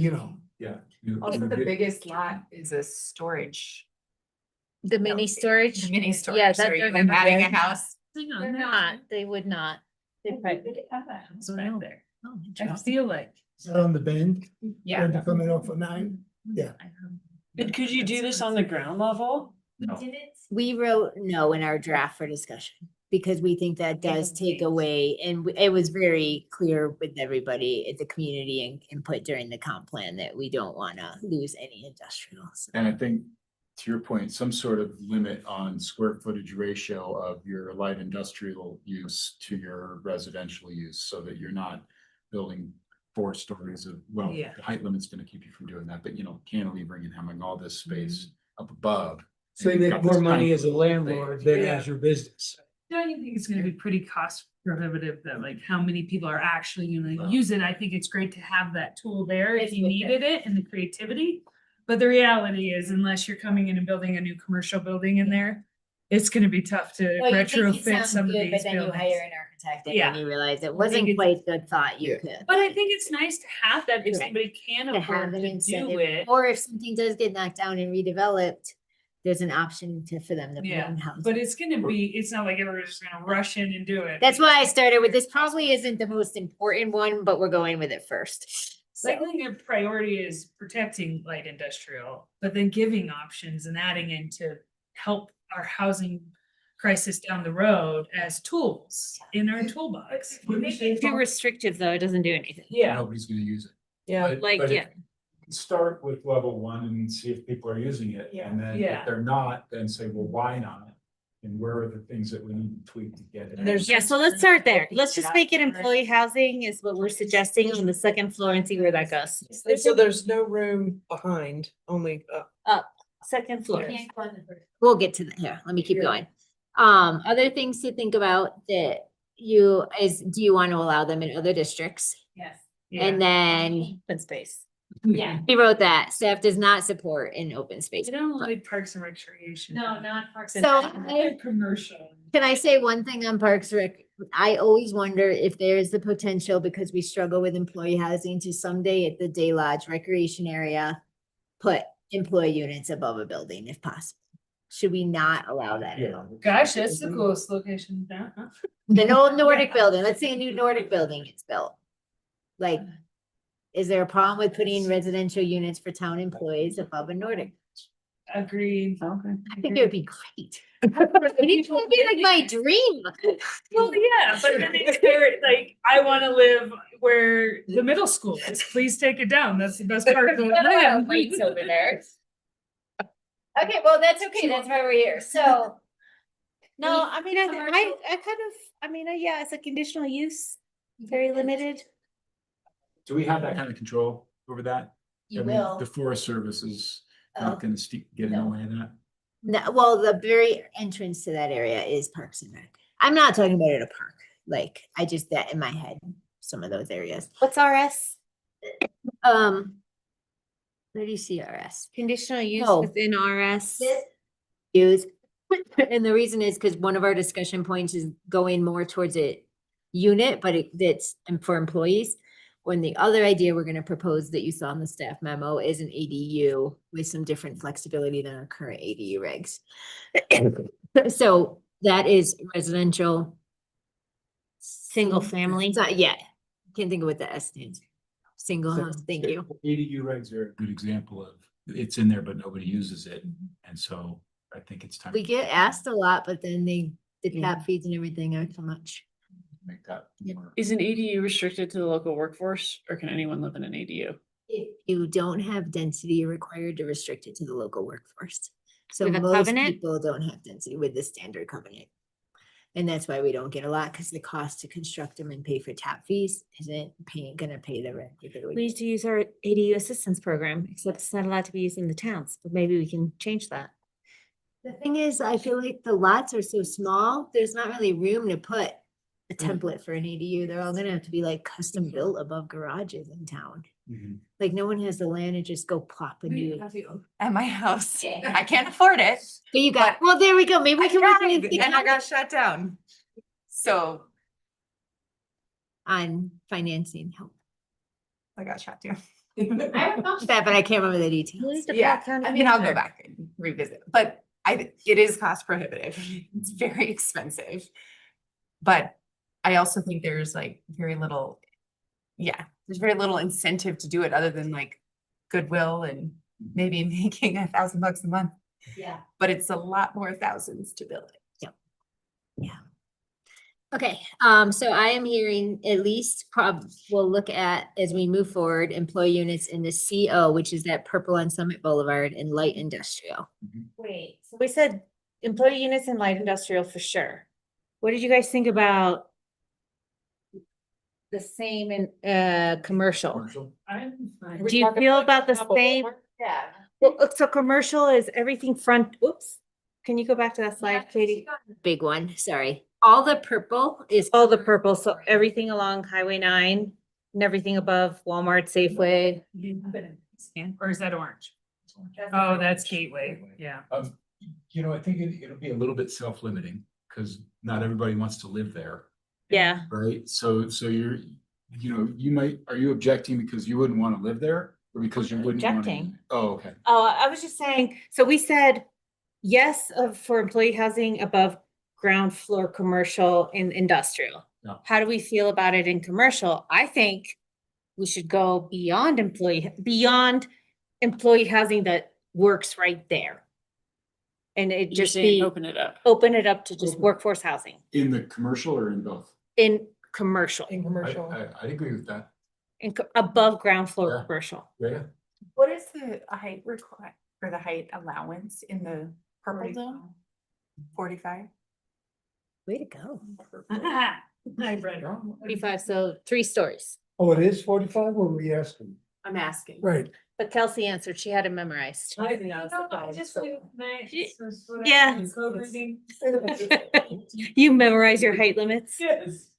Yeah.
Also, the biggest lot is a storage.
The mini storage?
Mini storage.
Yeah,
So
that
are you
doesn't-
adding a house?
Hang on,
They're not, they would not. They probably.
have that house back there.
Oh,
I
interesting.
feel like.
is that on the bend?
Yeah.
Bend coming off of 9? Yeah.
But could you do this on the ground level?
No.
We wrote no in our draft for discussion, because we think that does take away, and it was very clear with everybody at the community and input during the comp plan that we don't wanna lose any industrial. So.
And I think, to your point, some sort of limit on square footage ratio of your light industrial use to your residential use, so that you're not building 4 stories of, well,
Yeah.
the height limit's gonna keep you from doing that, but cantilevering and having all this space up above.
So you
and you've
make
got this
more money
tiny
as a
little thing.
landlord than
Yeah.
as your business.
Don't you think it's gonna be pretty cost prohibitive that like how many people are actually gonna
Well-
use it? I think it's great to have that tool there if
It's
you
with
needed it and the creativity. But the reality is, unless you're coming in and building a new commercial building in there, it's gonna be tough to
Well, you think it
retrofit
sounds
some of
good,
these
but then you
buildings.
hire an architect and
Yeah.
then you realize it
think
wasn't
it's-
quite the thought you
Yeah.
could.
But I think it's nice to have that if
Right.
somebody can
To have
afford
an
to do
incentive,
it.
or if something does get knocked down and redeveloped, there's an option for them to put
Yeah,
in housing.
But it's gonna be, it's not like everyone's just gonna rush in and do it.
That's why I started with, this probably isn't the most important one, but we're going with it first.
I
So,
think your priority is protecting light industrial, but then giving options and adding in to help our housing crisis down the road as tools in our toolbox.
Too restrictive though, it doesn't do anything.
Yeah,
Nobody's gonna use it.
Yeah.
But-
Like,
but
yeah.
Start with level 1 and see if people are using it, and then
Yeah.
if they're not, then say, well, why not? And where are the things that we need to tweak to get it?
And there's-
Yeah, so let's start there. Let's just make it employee housing is what we're suggesting on the second floor and see where that goes.
So there's no room behind, only
Second floor.
we'll get to that here. Let me keep going. Other things to think about that do you want to allow them in other districts?
yes.
And then
Open space.
Yeah.
we wrote that staff does not support in open space.
I don't like parks and recreation.
not parks
So I-
They're commercial.
Can I say one thing on Parks Rec? I always wonder if there is the potential, because we struggle with employee housing, to someday at the Day Lodge recreation area, put employee units above a building if possible. Should we not allow that at all?
Gosh, that's the coolest location down, huh?
The old Nordic building, let's say a new Nordic building gets built. Like, is there a problem with putting residential units for town employees above a Nordic?
Agreed.
Okay.
I think it would be great. It would be like my dream.
Well, yeah, but then it's very, like, I wanna live where the middle school is. Please take it down. That's the best part of the land.
Lights over there. Okay, well, that's okay. That's why we're here. So.
No, I mean, I kind of, I mean, yeah, it's a conditional use, very limited.
Do we have that kind of control? over that?
You
I mean,
will.
The Forest Service is
Oh,
not gonna get in the
no.
way of that.
No, well, the very entrance to that area is Parks and Rec. I'm not talking about it at a park, like, I just, that in my head, some of those areas.
What's RS?
Where do you see RS?
Conditional use
Oh.
within RS.
Use. And the reason is because one of our discussion points is going more towards a unit, but that's for employees. When the other idea we're gonna propose that you saw in the staff memo is an ADU with some different flexibility than our current ADU regs. So that is residential.
Single family.
It's not yet. Can't think of what the S stands. Single house, thank you.
ADU regs are a good example of, it's in there, but nobody uses it. And so I think it's time.
We
to
get asked a lot, but then the
Yeah.
tap feeds and everything aren't so much.
Make that more.
Is an ADU restricted to the local workforce or can anyone live in an ADU?
If you don't have density, you're required to restrict it to the local workforce. So
With a
most
covenant?
people don't have density with the standard covenant. And that's why we don't get a lot, because the cost to construct them and pay for tap fees isn't gonna pay the rent. if it would
We
be.
used to use our ADU assistance program, except it's not allowed to be used in the towns, but maybe we can change that.
The thing is, I feel like the lots are so small, there's not really room to put a template for an ADU. They're all gonna have to be like custom built above garages in town.
Mhm.
Like no one has the land to just go plop a new.
At my house. I can't afford it.
But you got, well, there we go. Maybe we
I
can work on
tried,
it
and I got shut down. So
on financing help.
I got shut down.
I remember that, but I can't remember the details.
Yeah, I mean, I'll go back and revisit, but it is cost prohibitive. It's very expensive. But I also think there's like very little, there's very little incentive to do it other than like goodwill and maybe making $1,000 a month.
Yeah.
But it's a lot more thousands to build it.
Yeah. Okay, so I am hearing at least we'll look at, as we move forward, employee units in the CO, which is that purple on Summit Boulevard and light industrial.
Wait, so we said employee units and light industrial for sure. What did you guys think about the same in commercial?
Commercial?
Do you feel about the same?
Yeah.
Well, so commercial is everything front, oops. Can you go back to that slide, Katie?
Big one, sorry. All the purple is.
All the purple, so everything along Highway 9 and everything above Walmart, Safeway.
Or is that orange? Oh, that's Gateway, yeah.
I think it'll be a little bit self-limiting because not everybody wants to live there,
Yeah.
right? So you're, are you objecting because you wouldn't want to live there or because you wouldn't want to?
Objecting.
Oh, okay.
Oh, I was just saying, so we said yes for employee housing above ground floor commercial and industrial.
Yeah.
How do we feel about it in commercial? I think we should go beyond employee housing that works right there. And it
You're
just
saying
be,
open it up.
open it up to just workforce housing
In the commercial or in both?
in commercial,
I'd agree with that.
above ground floor
Yeah.
commercial.
Yeah.
What is the height required or the height allowance in the purple zone? 45?
Way to go.
I read it.
45, so 3 stories.
Oh, it is 45, or were we asking?
I'm asking.
Right.
But Kelsey answered, she had it memorized.
Yeah.
You memorize your height limits?
Yes.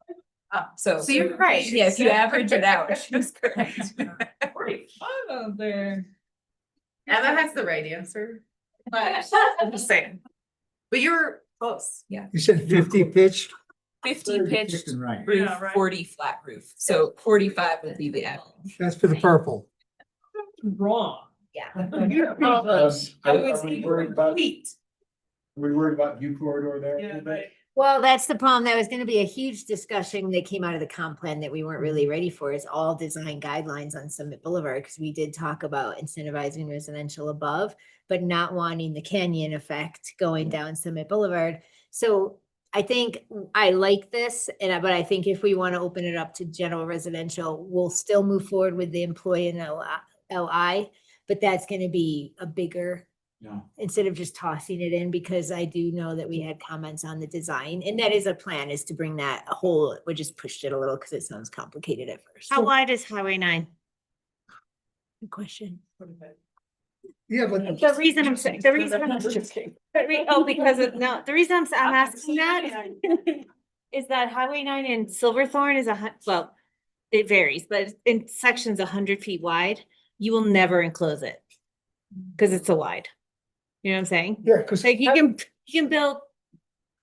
So you're right. Yeah, if you average it out, she was correct.
Pretty fun out there.
Emma has the right answer. But I'm just saying. But you're close, yeah.
You said 50 pitch?
50 pitched
Right.
roof,
Yeah, right.
40 flat roof. So 45 would be the average.
That's for the purple.
Wrong.
Yeah.
Are we worried about view corridor there? a
Yeah,
little bit?
right.
Well, that's the problem. That was gonna be a huge discussion that came out of the comp plan that we weren't really ready for, is all design guidelines on Summit Boulevard, because we did talk about incentivizing residential above, but not wanting the canyon effect going down Summit Boulevard. So I think I like this, but I think if we want to open it up to general residential, we'll still move forward with the employee and LI, but that's gonna be a bigger,
Yeah.
instead of just tossing it in, because I do know that we had comments on the design, and that is a plan, is to bring that whole, we just pushed it a little because it sounds complicated at first.
How wide is Highway 9? Good question.
Yeah, but.
The reason I'm saying, the reason I'm because of, no, the reason I'm asking that is that Highway 9 in Silverthorne is well, it varies, but in sections 100 feet wide, you will never enclose it. Cause it's so wide. You know what I'm saying?
Yeah, because.
Like you can build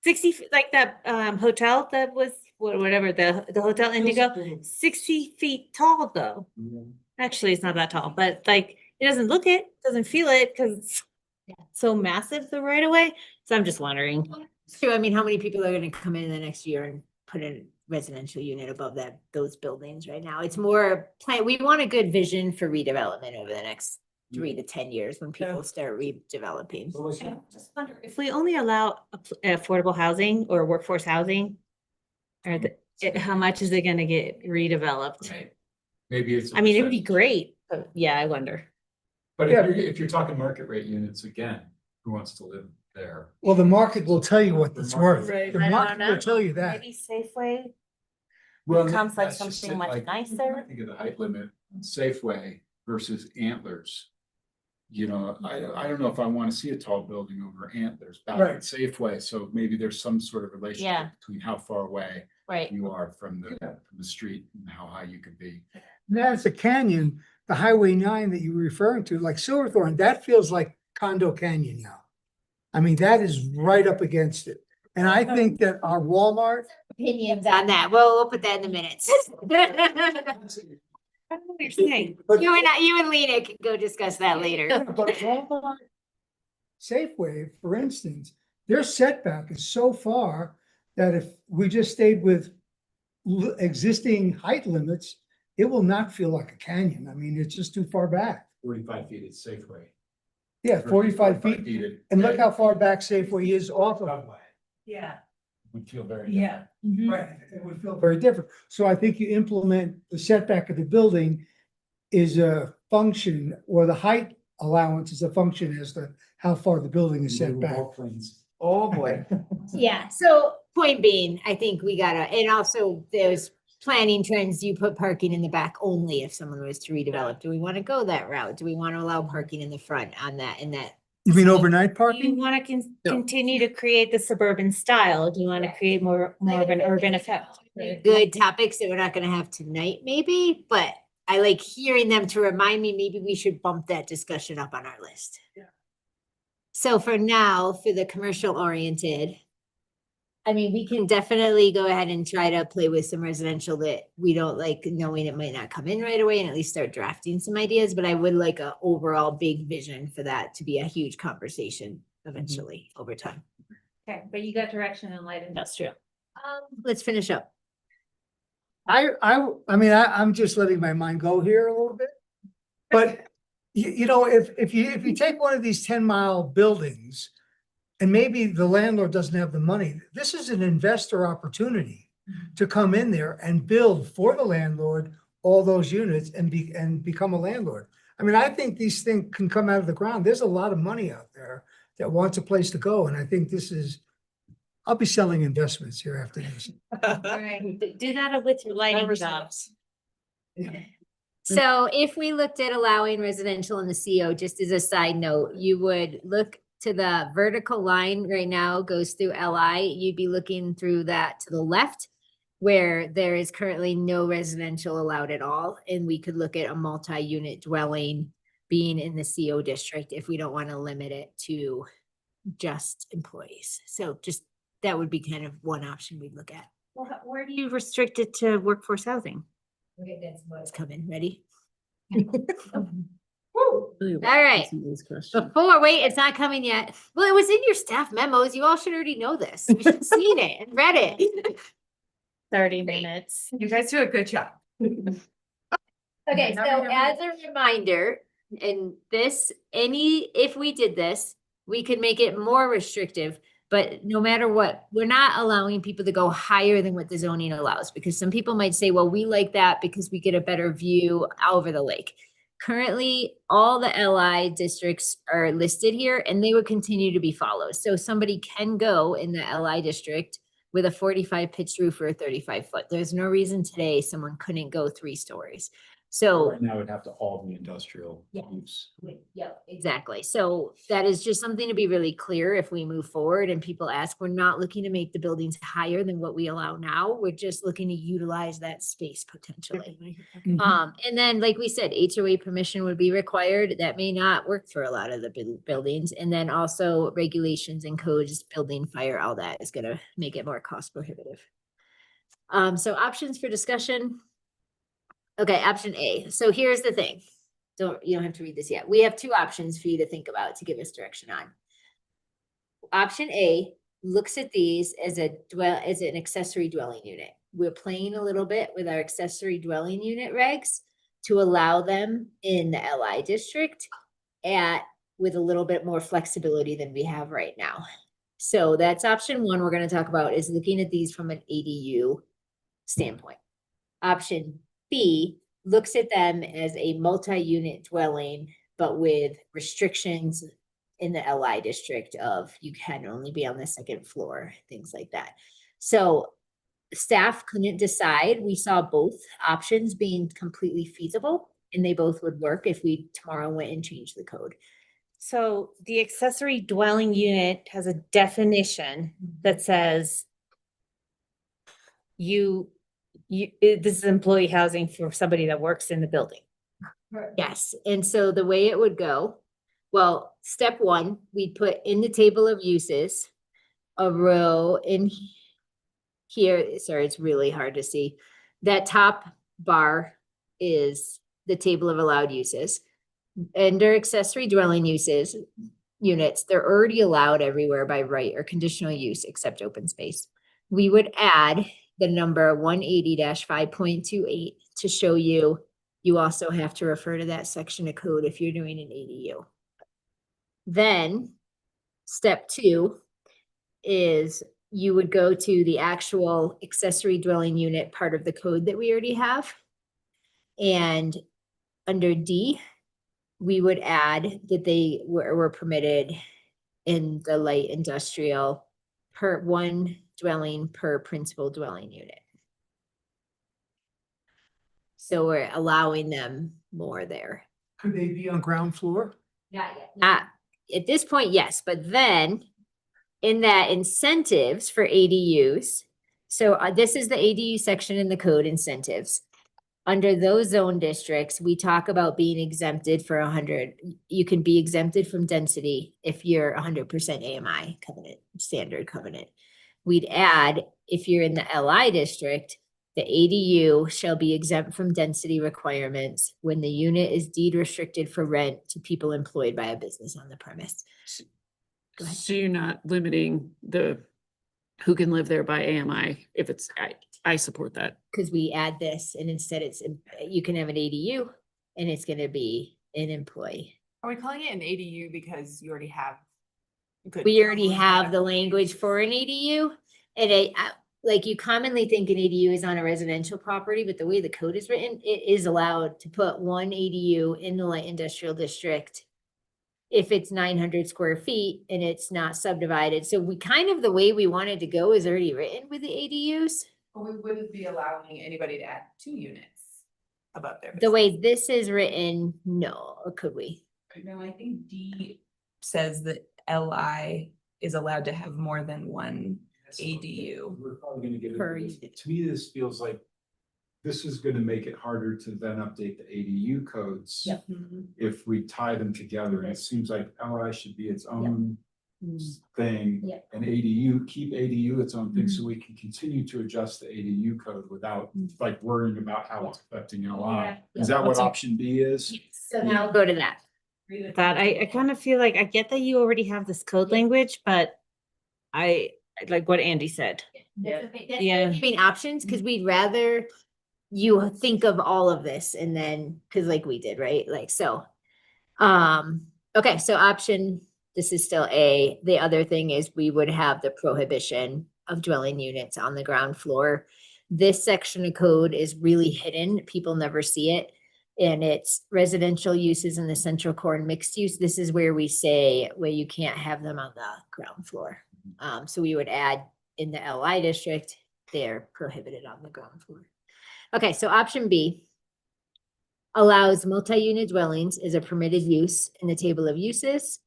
60 feet, like that hotel that was whatever, the Hotel Indigo, 60 feet tall though. Actually, it's not that tall, but like it doesn't look it, doesn't feel it because it's so massive the right away. So I'm just wondering.
True, I mean, how many people are gonna come in the next year and put in residential unit above those buildings right now? It's more we want a good vision for redevelopment over the next 3 to 10 years when people start redeveloping.
I just wonder if we only allow affordable housing or workforce housing, or how much is it gonna get redeveloped?
Right. Maybe it's.
I mean, it would be great, but yeah, I wonder.
But if you're talking market rate units, again, who wants to live there?
Well, the market will tell you what it's worth.
Right.
The
I don't
market
know.
will tell you that.
Maybe Safeway
Well,
becomes like
that's just
something
it,
much
like,
nicer.
Think of the height limit, Safeway versus Antlers. You know, I don't know if I want to see a tall building over Antlers back
Right.
at Safeway, so maybe there's some sort of
Yeah.
relationship between how far away
Right.
you are from the street and how high you could be.
That's a canyon, the Highway 9 that you were referring to, like Silverthorne, that feels like Condo Canyon now. I mean, that is right up against it. And I think that our Walmart,
Opinions on that. Well, we'll put that in the minutes.
I don't know what you're saying.
but,
You and Lena can go discuss that later.
but Walmart, Safeway, for instance, their setback is so far that if we just stayed with existing height limits, it will not feel like a canyon. I mean, it's just too far back.
45 feet at Safeway.
Yeah, 45 feet.
at-
And look how far back Safeway is off of.
Yeah.
Would feel very.
Yeah.
Right, it would feel very different. So I think you implement the setback of the building is a function, or the height allowance is a function as to how far the building is set back.
Oh, boy.
Yeah, so point being, I think we gotta, and also there's planning trends, you put parking in the back only if someone was to redevelop. Do we wanna go that route? Do we wanna allow parking in the front on that, in that?
You mean overnight
Do you
parking?
want to continue to create the suburban style? Do you want to create more of an urban effect?
Good topics that we're not gonna have tonight, maybe, but I like hearing them to remind me, maybe we should bump that discussion up on our list.
Yeah.
So for now, for the commercial oriented, I mean, we can definitely go ahead and try to play with some residential that we don't like, knowing it might not come in right away, and at least start drafting some ideas, but I would like a overall big vision for that to be a huge conversation eventually over time.
Okay, but you got direction in light industrial.
Let's finish up.
I'm just letting my mind go here a little bit. But you know, if you take one of these 10-mile buildings, and maybe the landlord doesn't have the money, this is an investor opportunity to come in there and build for the landlord all those units and become a landlord. I mean, I think these things can come out of the ground. There's a lot of money out there that wants a place to go, and I think I'll be selling investments here after this.
Do that with your lighting jobs.
So if we looked at allowing residential in the CO, just as a side note, you would look to the vertical line right now goes through LI. You'd be looking through that to the left where there is currently no residential allowed at all. And we could look at a multi-unit dwelling being in the CO district if we don't want to limit it to just employees. So just, that would be kind of one option we'd look at.
Well, where do you restrict it to workforce housing?
Okay, that's what's coming. Ready? All right. Wait, it's not coming yet. Well, it was in your staff memos. You all should already know this. You should have seen it and read it.
30 minutes.
You guys do a good job.
Okay, so as a reminder, and if we did this, we could make it more restrictive. But no matter what, we're not allowing people to go higher than what the zoning allows, because some people might say, well, we like that because we get a better view over the lake. Currently, all the LI districts are listed here and they would continue to be followed. So somebody can go in the LI district with a 45 pitched roof or a 35 foot. There's no reason today someone couldn't go 3 stories. So.
Right now it'd have to all be industrial
Yeah.
use.
Yeah, exactly. So that is just something to be really clear if we move forward and people ask, we're not looking to make the buildings higher than what we allow now. We're just looking to utilize that space potentially. And then, like we said, HOA permission would be required. That may not work for a lot of the buildings. And then also regulations and codes, building, fire, all that is gonna make it more cost prohibitive. So options for discussion. Okay, option A. So here's the thing. You don't have to read this yet. We have two options for you to think about to give us direction on. Option A looks at these as as an accessory dwelling unit. We're playing a little bit with our accessory dwelling unit regs to allow them in the LI district with a little bit more flexibility than we have right now. So that's option one we're going to talk about, is looking at these from an ADU standpoint. Option B looks at them as a multi-unit dwelling, but with restrictions in the LI district of you can only be on the second floor, things like that. So staff couldn't decide. We saw both options being completely feasible, and they both would work if we tomorrow went and changed the code.
So the accessory dwelling unit has a definition that says this is employee housing for somebody that works in the building.
Yes, and so the way it would go, well, step one, we'd put in the table of uses a row in here. Sorry, it's really hard to see. That top bar is the table of allowed uses. Under accessory dwelling units, they're already allowed everywhere by right or conditional use except open space. We would add the number 180-5.28 to show you also have to refer to that section of code if you're doing an ADU. Then step two is you would go to the actual accessory dwelling unit part of the code that we already have. And under D, we would add that they were permitted in the light industrial per one dwelling per principal dwelling unit. So we're allowing them more there.
Could they be on ground floor?
Not yet. Not at this point, yes, but then in that incentives for ADUs, so this is the ADU section in the code, incentives. Under those zone districts, we talk about being exempted for 100. You can be exempted from density if you're 100% AMI covenant, standard covenant. We'd add, if you're in the LI district, the ADU shall be exempt from density requirements when the unit is deed restricted for rent to people employed by a business on the premise. Go ahead.
So you're not limiting who can live there by AMI if it's, I support that.
Because we add this and instead you can have an ADU and it's gonna be an employee.
Are we calling it an ADU because you already have?
We already have the language for an ADU, and like you commonly think an ADU is on a residential property, but the way the code is written, it is allowed to put one ADU in the light industrial district if it's 900 square feet and it's not subdivided. So we kind of, the way we wanted to go is already written with the ADUs.
But we wouldn't be allowing anybody to add 2 units above their.
The way this is written, no, or could we?
No, I think D says that LI is allowed to have more than one ADU.
We're probably gonna get
Per
into this.
unit.
To me, this feels like this is gonna make it harder to then update the ADU codes.
Yep.
If we tie them together, and it seems like LI should be its own thing.
Yep.
And ADU, keep ADU its own thing, so we can continue to adjust the ADU code without like worrying about how it's affecting LI. Is that what option B is?
So now we'll go to that.
That I kind of feel like I get that you already have this code language, but I like what Andy said.
Yeah.
Yeah.
Between options, because we'd rather you think of all of this and then, because like we did, right? Like, so, okay, so option, this is still A. The other thing is we would have the prohibition of dwelling units on the ground floor. This section of code is really hidden. People never see it. And it's residential uses in the central core and mixed use. This is where we say where you can't have them on the ground floor. So we would add in the LI district, they're prohibited on the ground floor. Okay, so option B. allows multi-unit dwellings as a permitted use in the table of uses.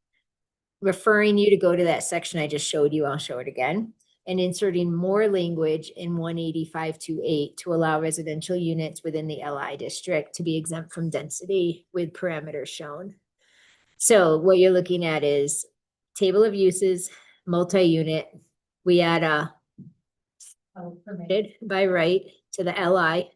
Referring you to go to that section I just showed you, I'll show it again. And inserting more language in 18528 to allow residential units within the LI district to be exempt from density with parameters shown. So what you're looking at is table of uses, multi-unit. We add a permitted by right to the LI.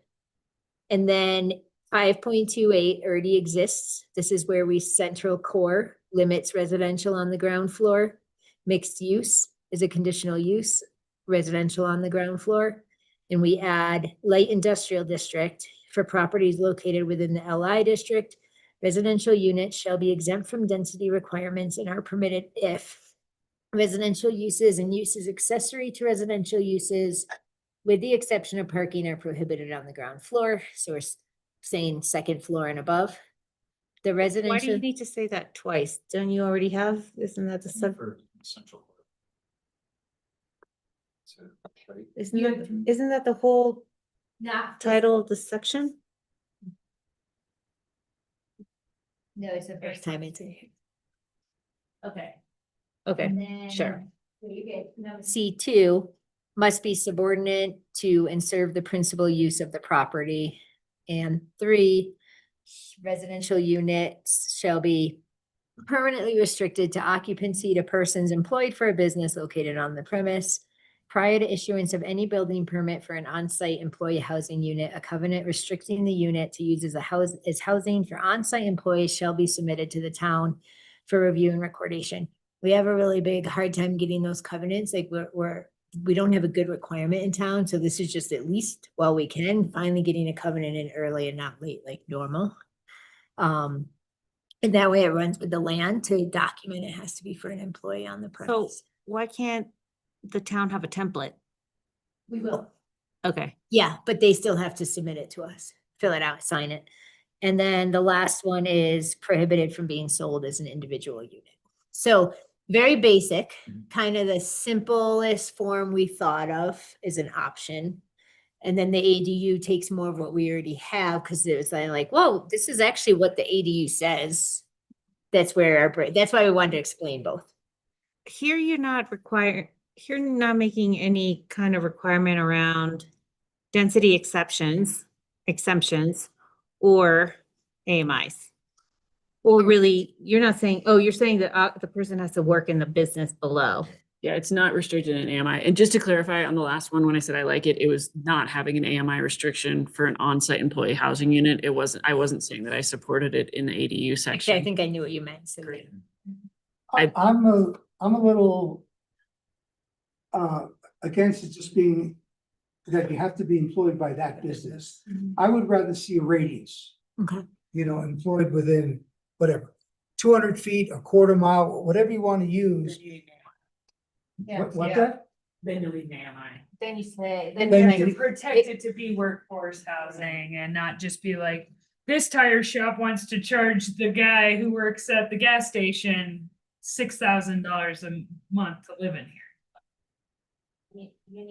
And then 5.28 already exists. This is where we central core limits residential on the ground floor. Mixed use is a conditional use, residential on the ground floor. And we add light industrial district for properties located within the LI district. Residential units shall be exempt from density requirements and are permitted if residential uses and uses accessory to residential uses, with the exception of parking, are prohibited on the ground floor. So we're saying second floor and above. The
Why do you
residential,
need to say that twice? Don't you already have, isn't that the sub,
For central. So, right?
isn't that the whole title of the section?
no, it's the first time it's in here. Okay.
Okay, sure.
C2 must be subordinate to and serve the principal use of the property. And 3, residential units shall be permanently restricted to occupancy to persons employed for a business located on the premise. Prior to issuance of any building permit for an on-site employee housing unit, a covenant restricting the unit to use as housing for on-site employees shall be submitted to the town for review and recordation. We have a really big hard time getting those covenants. Like we don't have a good requirement in town. So this is just at least while we can finally getting a covenant in early and not late like normal. And that way it runs with the land to document it has to be for an employee on the
So
premise.
why can't the town have a template?
We will.
Okay.
Yeah, but they still have to submit it to us, fill it out, sign it. And then the last one is prohibited from being sold as an individual unit. So very basic, kind of the simplest form we thought of is an option. And then the ADU takes more of what we already have because it was like, whoa, this is actually what the ADU says. That's where that's why we wanted to explain both.
Here you're not making any kind of requirement around density exemptions, or AMIs. Or really, you're not saying, oh, you're saying that the person has to work in the business below.
Yeah, it's not restricted in AMI. And just to clarify on the last one, when I said I like it, it was not having an AMI restriction for an on-site employee housing unit. I wasn't saying that I supported it in the ADU section.
Actually, I think I knew what you meant. So
I'm a little against it just being that you have to be employed by that business. I would rather see a radius.
Okay.
You know, employed within whatever, 200 feet, a quarter mile, whatever you want to use. What's that?
Then you leave an AMI.
Then you say,
Then
then
you-
To protect it to be workforce housing and not just be like, this tire shop wants to charge the guy who works at the gas station $6,000 a month to live in here.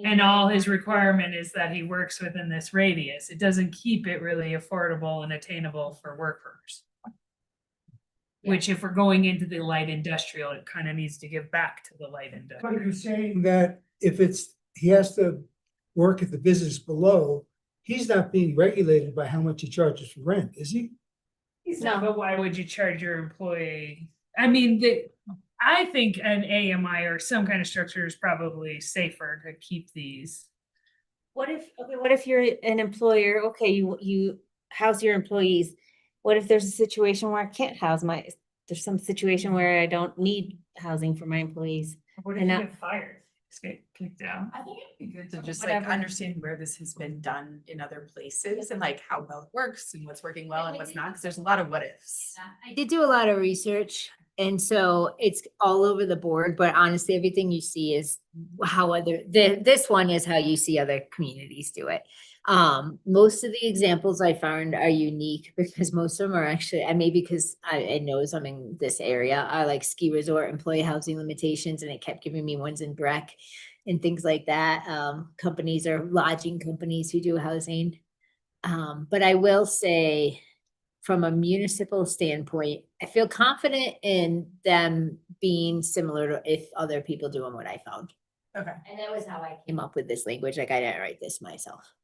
And all his requirement is that he works within this radius. It doesn't keep it really affordable and attainable for workers. Which if we're going into the light industrial, it kind of needs to give back to the light
But
industrial.
you're saying that if he has to work at the business below, he's not being regulated by how much he charges for rent, is he?
No, but why would you charge your employee? I mean, I think an AMI or some kind of structure is probably safer to keep these.
What if you're an employer, okay, you house your employees. What if there's a situation where I can't house there's some situation where I don't need housing for my employees?
What if
And
you
now-
get fired? Just get kicked out?
I think it'd be good to just
Whatever.
like understand where this has been done in other places and like how well it works and what's working well and what's not, because there's a lot of what ifs.
I did do a lot of research, and so it's all over the board, but honestly, everything you see is how this one is how you see other communities do it. Most of the examples I found are unique because most of them are actually, and maybe because I know I'm in this area, are like ski resort employee housing limitations, and it kept giving me ones in Breck and things like that. Companies or lodging companies who do housing. But I will say from a municipal standpoint, I feel confident in them being similar to if other people doing what I found.
Okay.
And that was how I came up with this language. Like I didn't write this myself.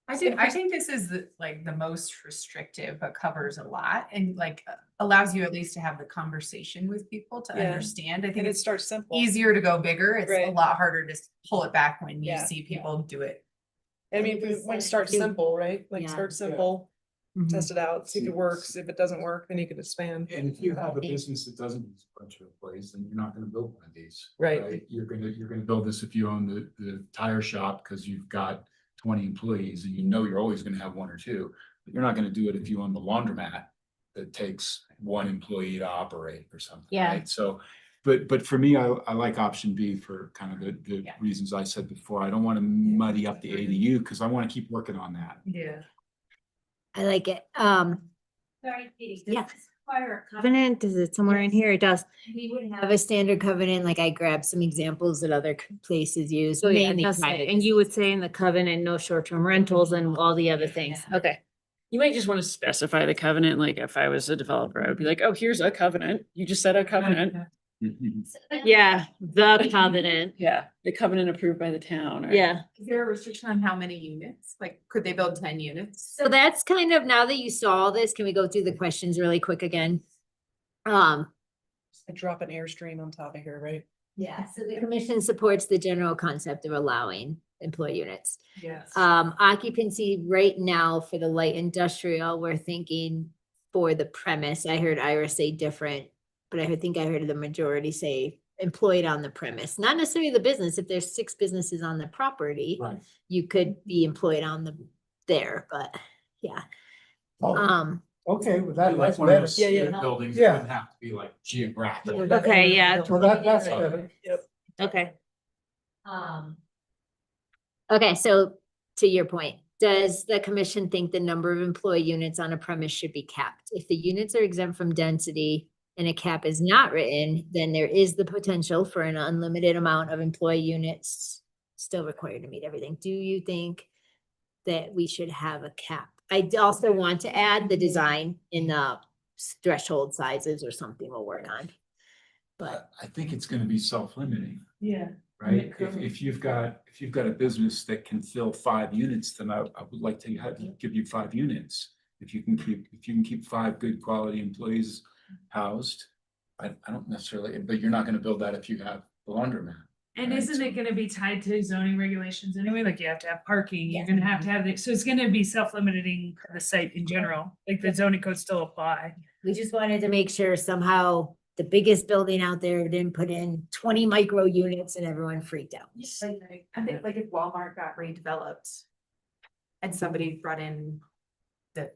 I think this is like the most restrictive, but covers a lot and like allows you at least to have the conversation with people to
Yeah.
understand. I think
And it
it's
starts simple.
easier to go bigger. It's a
Right.
lot harder to pull it back when you
Yeah.
see people do it.
I mean, when it starts simple, right? Like
Yeah.
start simple,
Mhm.
test it out, see if it works. If it doesn't work, then you can expand.
And if you have a business that doesn't use a bunch of employees, then you're not gonna build one of these.
Right.
You're gonna build this if you own the tire shop, because you've got 20 employees and you know you're always gonna have one or two. But you're not gonna do it if you own the laundromat that takes one employee to operate or something,
Yeah.
right? So, but for me, I like option B for kind of the
Yeah.
reasons I said before. I don't wanna muddy up the ADU, because I wanna keep working on that.
Yeah.
I like it.
Sorry, Katie.
Yeah.
Covenant, is it somewhere in here? It does.
We would have a standard covenant, like I grabbed some examples that other places use.
So yeah, it
mainly
does say,
private
and you would say in the covenant, no short-term rentals and all the other things. Okay.
You might just want to specify the covenant, like if I was a developer, I would be like, oh, here's a covenant. You just said a covenant.
Yeah, the covenant.
Yeah, the covenant approved by the town. or-
Yeah.
Is there a restriction on how many units? Like, could they build 10 units?
So that's kind of, now that you saw all this, can we go through the questions really quick again?
I drop an airstream on top of here, right?
Yeah, so the commission supports the general concept of allowing employee units.
Yes.
Occupancy right now for the light industrial, we're thinking for the premise. I heard Ira say different, but I think I heard the majority say employed on the premise, not necessarily the business. If there's 6 businesses on the property,
Right.
you could be employed on the there, but yeah.
Oh, okay, well, that's
Like one of
better.
those
Yeah, yeah.
buildings,
Yeah.
doesn't have to be like geographic.
Okay, yeah.
Well, that's better.
Yep.
Okay.
Okay, so to your point, does the commission think the number of employee units on a premise should be capped? If the units are exempt from density and a cap is not written, then there is the potential for an unlimited amount of employee units still required to meet everything. Do you think that we should have a cap? I also want to add the design in the threshold sizes or something we'll work on. But
I think it's gonna be self-limiting,
Yeah.
right? If you've got a business that can fill 5 units, then I would like to give you 5 units. If you can keep 5 good quality employees housed, I don't necessarily, but you're not gonna build that if you have the laundromat.
And
Right.
isn't it gonna be tied to zoning regulations anyway? Like you have to have parking,
Yeah.
you're gonna have to have it, so it's gonna be self-limiting the site in general, like the zoning codes still apply.
we just wanted to make sure somehow the biggest building out there didn't put in 20 micro units and everyone freaked out.
I think like if Walmart got redeveloped and somebody brought in the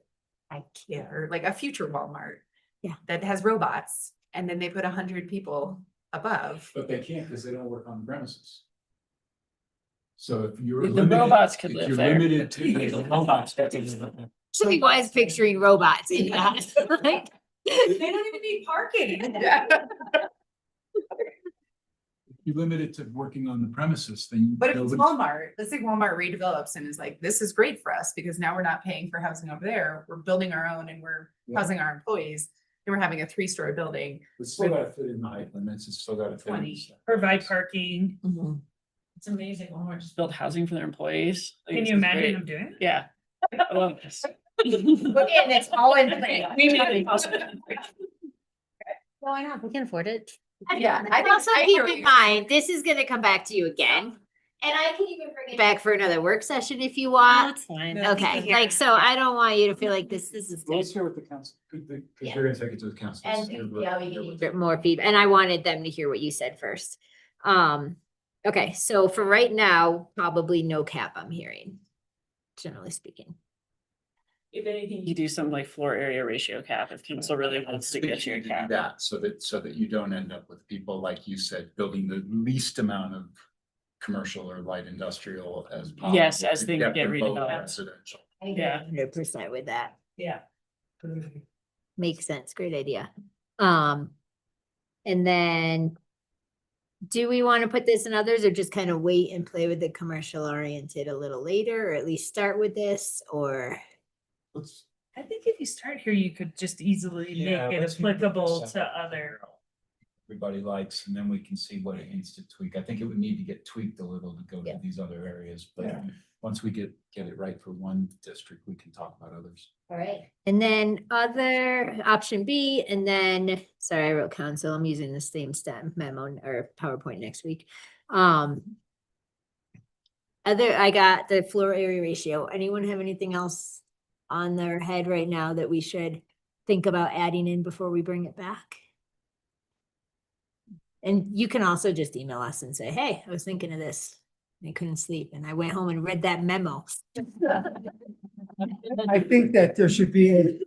IKEA or like a future Walmart.
Yeah.
That has robots and then they put 100 people above.
But they can't, because they don't work on the premises. So if you're.
The
limited-
robots could
if
live
you're
there.
limited to the robots, that is-
Somebody was picturing robots in that. Like,
They don't even need parking.
If you're limited to working on the premises, then.
But if it's
nobody's-
Walmart, let's say Walmart redevelops and is like, this is great for us because now we're not paying for housing over there. We're building our own and we're
Yeah.
housing our employees. And we're having a 3-story building.
It's still gotta fit in the height limits, it's still gotta fit. in
20.
the-
Provide parking.
It's amazing. Walmart just build housing for their employees. Like,
Can
this
you
is
imagine
great.
them doing it?
Yeah. I love this.
Look at it's all in play.
Why not? We can afford it.
Yeah, I think-
Also
I
keep
hear what
in
you're
mind, this is gonna come back to you again. And I can even bring it back for another work session if you want.
That's fine.
Okay, like, so I don't want you to feel like this is.
Well, let's hear what the council, because they're gonna take it to the council.
And
Let's hear
yeah,
what-
we can get more feedback, and I wanted them to hear what you said first. Okay, so for right now, probably no cap I'm hearing, generally speaking.
If anything, you do some like floor area ratio cap if council really wants to
I think
get
you
your
need to do
cap.
that, so that you don't end up with people, like you said, building the least amount of commercial or light industrial as possible.
Yes, as
to
things get
them both
redeveloped.
residential.
Yeah.
100% with that.
Yeah.
Makes sense. Great idea. And then do we want to put this in others or just kind of wait and play with the commercial oriented a little later, or at least start with this, or?
Let's,
I think if you start here, you could just easily
Yeah,
make it
let's make it
applicable to
separate.
other.
Everybody likes, and then we can see what it needs to tweak. I think it would need to get tweaked a little to go
Yeah.
to these other areas, but
Yeah.
once we get it right for one district, we can talk about others.
All right, and then other option B, and then, sorry, I wrote council, I'm using the same stem memo or PowerPoint next week. I got the floor area ratio. Anyone have anything else on their head right now that we should think about adding in before we bring it back? And you can also just email us and say, hey, I was thinking of this. I couldn't sleep and I went home and read that memo.
I think that there should be and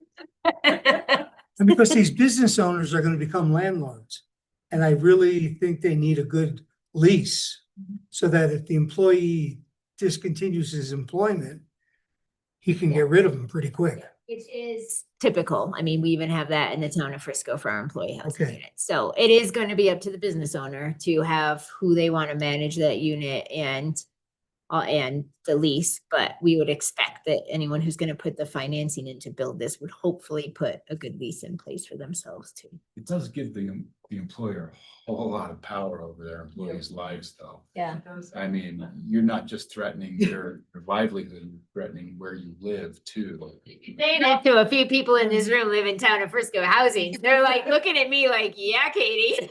because these business owners are gonna become landlords. And I really think they need a good lease so that if the employee discontinues his employment, he can get rid of them pretty quick.
Which is typical. I mean, we even have that in the town of Frisco for our employee housing
Okay.
unit. So it is going to be up to the business owner to have who they want to manage that unit and the lease, but we would expect that anyone who's going to put the financing in to build this would hopefully put a good lease in place for themselves too.
It does give the employer a whole lot of power over their employees' lives, though.
Yeah.
I mean, you're not just threatening their livelihood, you're threatening where you live too.
Saying that to a few people in this room live in town of Frisco housing. They're like looking at me like, yeah, Katie.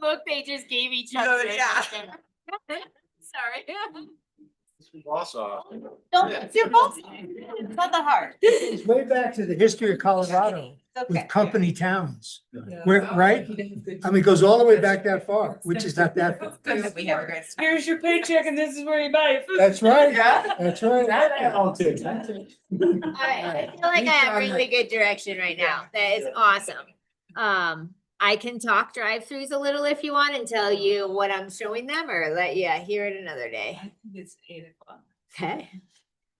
Look, they just gave each other. Sorry.
Awesome.
Don't, it's your fault. It's not that hard.
It's way back to the history of Colorado with company towns. Where, right? I mean, it goes all the way back that far, which is not that far.
Good that we have a great.
Here's your paycheck and this is where you buy your food.
That's right.
Yeah.
That's right.
All right, I feel like I have really good direction right now. That is awesome. I can talk drive-throughs a little if you want and tell you what I'm showing them or let you hear it another day.
I think it's 8:00.
Okay.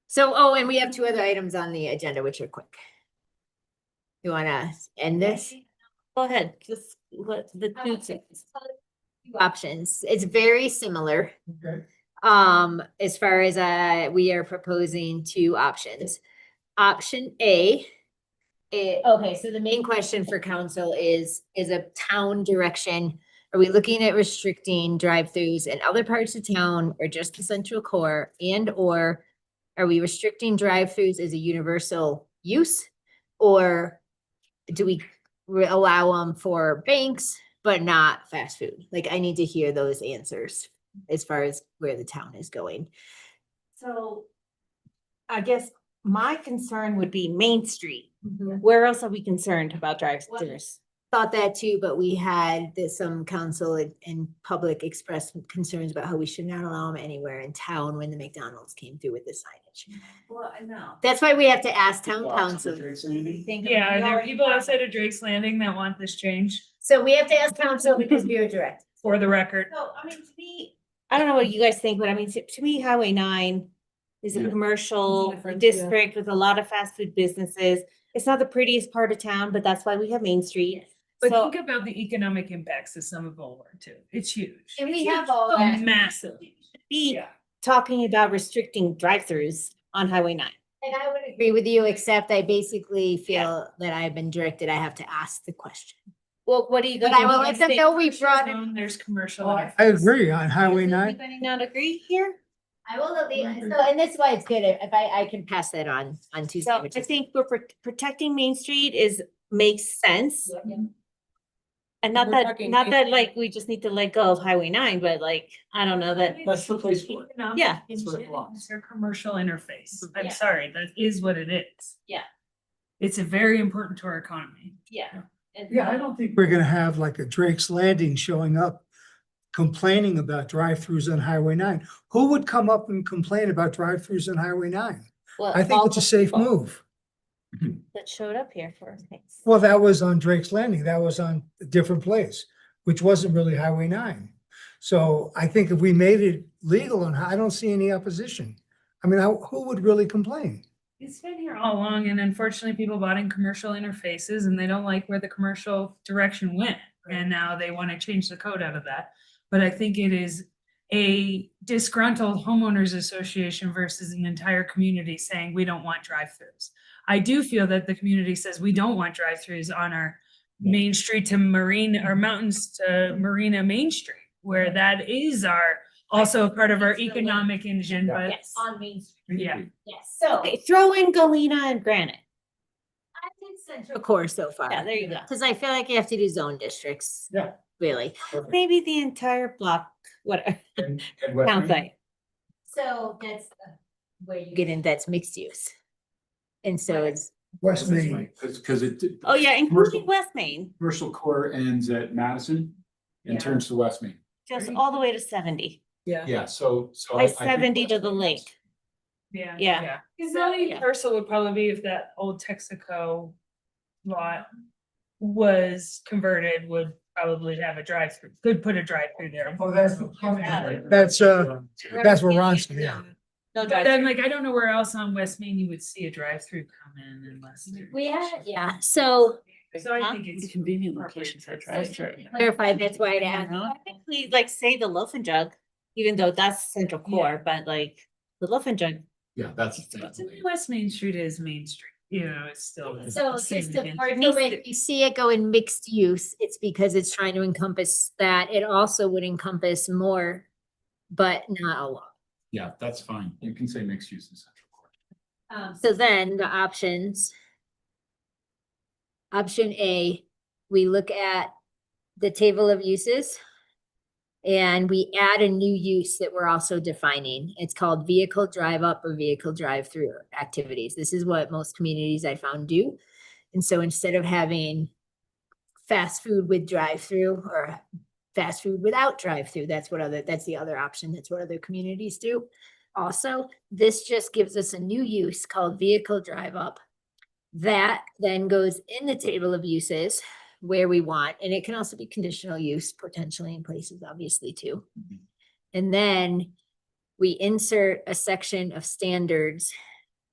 So, oh, and we have two other items on the agenda, which are quick. You wanna end this?
Go ahead, just let the two things.
Options. It's very similar.
Okay.
As far as we are proposing two options. Option A. Okay, so the main question for council is a town direction. Are we looking at restricting drive-throughs in other parts of town or just the central core? And or are we restricting drive-throughs as a universal use? Or do we allow them for banks, but not fast food? Like, I need to hear those answers as far as where the town is going.
So I guess my concern would be Main Street. Where else are we concerned about drive-throughs?
Thought that too, but we had some council and public express concerns about how we should not allow them anywhere in town when the McDonald's came through with the signage.
Well, I know.
That's why we have to ask town council.
Yeah, are there people outside of Drake's Landing that want this change?
So we have to ask council because we are direct.
For the record.
So, I mean, to me, I don't know what you guys think, but I mean, to me, Highway 9 is a
Yeah.
commercial
Different, yeah.
district with a lot of fast food businesses. It's not the prettiest part of town, but that's why we have Main Street.
But
So,
think about the economic impacts of some of Boulevard too. It's huge.
And we
It's
have
huge.
all that.
Massive.
be
Yeah.
talking about restricting drive-throughs on Highway 9.
And I would agree with you, except I basically feel that I've been directed, I have to ask the question.
Well, what do you?
But I will let them know we brought it.
Zone, There's commercial.
I agree on Highway 9.
Anybody not agree here?
I will, so, and that's why it's good if I can pass that on Tuesday.
So
which
I
is-
think protecting Main Street makes sense. And not
We're
that,
talking
not that
Main
like, we just need to let go of Highway 9, but like, I don't know that.
That's the place for it.
Yeah.
It's their commercial interface. I'm
Yeah.
sorry, that is what it is.
Yeah.
It's a very important to our economy.
Yeah.
Yeah, I don't think we're gonna have like a Drake's Landing showing up complaining about drive-throughs on Highway 9. Who would come up and complain about drive-throughs on Highway 9? I think it's a safe move.
That showed up here for things.
Well, that was on Drake's Landing. That was on a different place, which wasn't really Highway 9. So I think if we made it legal, and I don't see any opposition. I mean, who would really complain?
It's been here all along and unfortunately people bought in commercial interfaces and they don't like where the commercial direction went. And now they want to change the code out of that. But I think it is a disgruntled homeowners association versus an entire community saying, we don't want drive-throughs. I do feel that the community says we don't want drive-throughs on our Main Street to Marine, or Mountains to Marina Main Street, where that is our, also a part of our economic engine, but
Yes, on Main Street.
yeah.
Yes, so
Okay, throw in Galena and Granite.
I did Central Core so far.
Yeah, there you go.
Cause I feel like you have to do zone districts.
Yeah.
Really.
Perfect.
Maybe the entire block, whatever,
And West
town
Main?
site.
So that's where you get in, that's mixed use. And so it's,
West Main.
Cause it.
Oh, yeah,
Commercial-
including West Main,
Commercial core ends at Madison and
Yeah.
turns to West Main.
just all the way to 70,
Yeah, so.
by
I think
70 to
West
the
Main is-
lake.
Yeah.
Yeah.
Cause the only
Yeah.
parcel would probably be if that old Texaco lot was converted, would probably have a drive-through, could put a drive-through there.
Oh, that's where Ron's, yeah.
No
But
drive.
then, like, I don't know where else on West Main you would see a drive-through come in unless. there's-
we had, yeah, so
So I
Huh?
think it's.
Convenient location for a drive-through.
clarify, that's why I asked.
Technically, like, say the Loaf and Jug, even though that's Central Core, but like, the Loaf and Jug.
Yeah, that's.
West Main Street is Main Street, you know, it's still.
So
the same
just to,
again.
so when you see it go in mixed use, it's because it's trying to encompass that. It also would encompass more, but not a lot.
Yeah, that's fine. You can say mixed use in Central Core.
So then the options. Option A, we look at the table of uses. And we add a new use that we're also defining. It's called vehicle drive up or vehicle drive through activities. This is what most communities I found do. And so instead of having fast food with drive through or fast food without drive through, that's the other option. That's what other communities do. Also, this just gives us a new use called vehicle drive up. That then goes in the table of uses where we want, and it can also be conditional use potentially in places, obviously, too. And then we insert a section of standards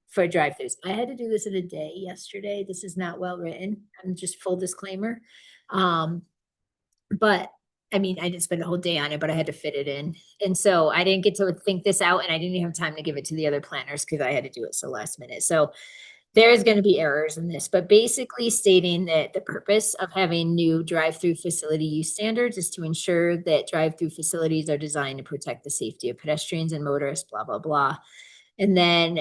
for drive-throughs. I had to do this in a day yesterday. This is not well written. I'm just full disclaimer. But I mean, I didn't spend a whole day on it, but I had to fit it in. And so I didn't get to think this out, and I didn't even have time to give it to the other planners because I had to do it so last minute. So there's going to be errors in this, but basically stating that the purpose of having new drive-through facility use standards is to ensure that drive-through facilities are designed to protect the safety of pedestrians and motorists, blah, blah, blah. And then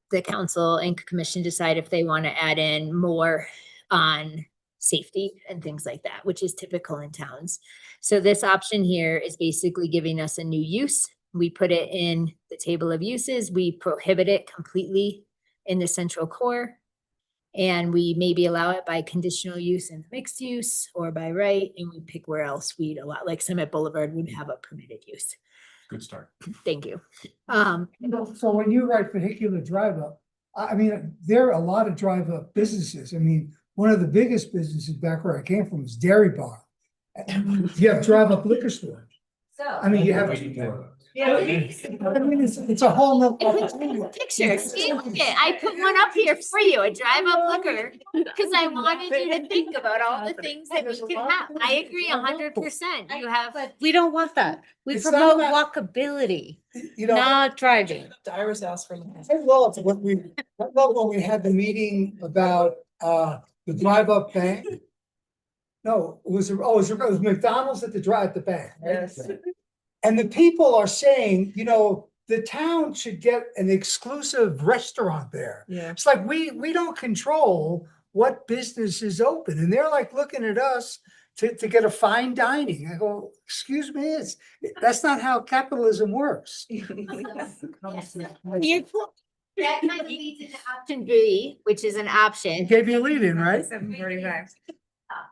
the council and commission decide if they want to add in more on safety and things like that, which is typical in towns. So this option here is basically giving us a new use. We put it in the table of uses. We prohibit it completely in the Central Core. And we maybe allow it by conditional use and mixed use or by right, and we pick where else we'd allow, like Summit Boulevard would have a permitted use.
Good start.
Thank you.
So when you write vehicular drive up, I mean, there are a lot of drive up businesses. I mean, one of the biggest businesses back where I came from is Dairy Bar. You have drive up liquor stores.
So.
I mean, you have.
Yeah.
I mean, it's a whole nother.
Picture, see, look it, I put one up here for you, a drive up liquor, because I wanted you to think about all the things that we can have. I agree 100%. You have.
We don't want that. We
It's not
promote
about-
walkability,
You know.
not driving.
Iris asked for. I love when we had the meeting about the drive up bank. No, it was McDonald's at the bank. right?
Yes.
And the people are saying, you know, the town should get an exclusive restaurant there.
Yeah.
It's like, we don't control what business is open, and they're like looking at us to get a fine dining. I go, excuse me, that's not how capitalism works.
That kind of leads into option B, which is an option.
Gave you a lead in, right?
7:45.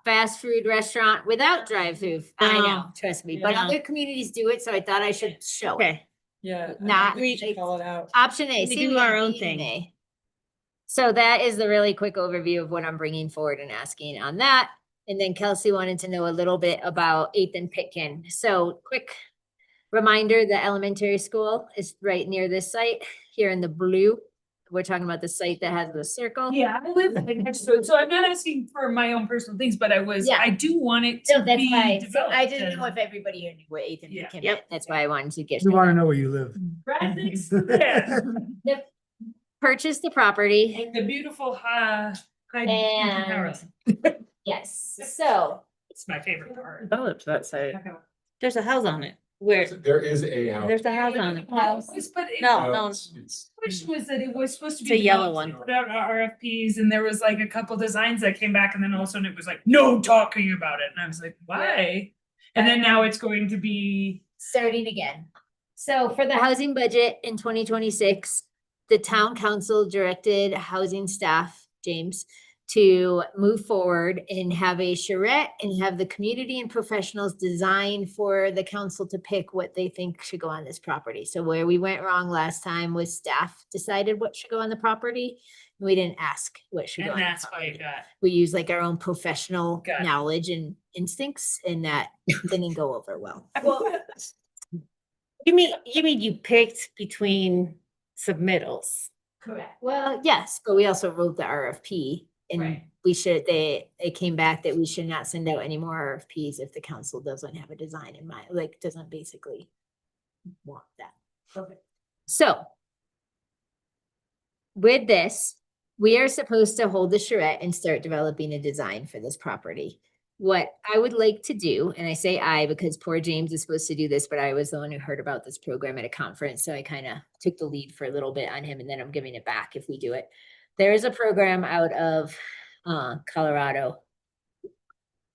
Fast food restaurant without drive-through. I know, trust me, but
Yeah.
other communities do it, so I thought I should show it.
Okay,
Yeah.
Not-
We should call it out.
Option A.
We
see,
do
we
our
have
own
B
thing.
and A. So that is the really quick overview of what I'm bringing forward and asking on that. And then Kelsey wanted to know a little bit about 8th and Pitkin. So quick reminder, the elementary school is right near this site here in the blue. We're talking about the site that has the circle.
Yeah, I live right next to it, so I'm not asking for my own personal things, but
Yeah.
I do want it
So
to
that's
be
why, so
developed.
I didn't know
and-
if everybody here knew where Ethan
Yeah.
came in. That's why I wanted to get.
We want to know where you live.
Right next to there.
Yep. Purchase the property.
And the beautiful, Hyde
And-
Power.
Yes, so.
It's my favorite part.
Developed that site.
There's a house on it. Where?
There is a house.
There's a house on it.
But it-
No,
It's
Question was that it was supposed to be.
It's a yellow
developed,
one.
Put out RFPs and there was like a couple designs that came back and then all of a sudden it was like, no talking about it. And I was like, why? And then now it's going to be,
Starting again. So for the housing budget in 2026, the town council directed housing staff, James, to move forward and have a charrette and have the community and professionals design for the council to pick what they think should go on this property. So where we went wrong last time was staff decided what should go on the property. We didn't ask what should go on.
and
the
that's why it got.
we use like our own professional
Got it.
knowledge and instincts, and that didn't go over well.
You mean you picked between submittals?
Correct. Well, yes, but we also wrote the RFP and
Right.
it came back that we should not send out any more RFPs if the council doesn't have a design in mind, like, doesn't basically want that.
Okay.
So with this, we are supposed to hold the charrette and start developing a design for this property. What I would like to do, and I say I because poor James is supposed to do this, but I was the one who heard about this program at a conference, so I kind of took the lead for a little bit on him, and then I'm giving it back if we do it. There is a program out of Colorado,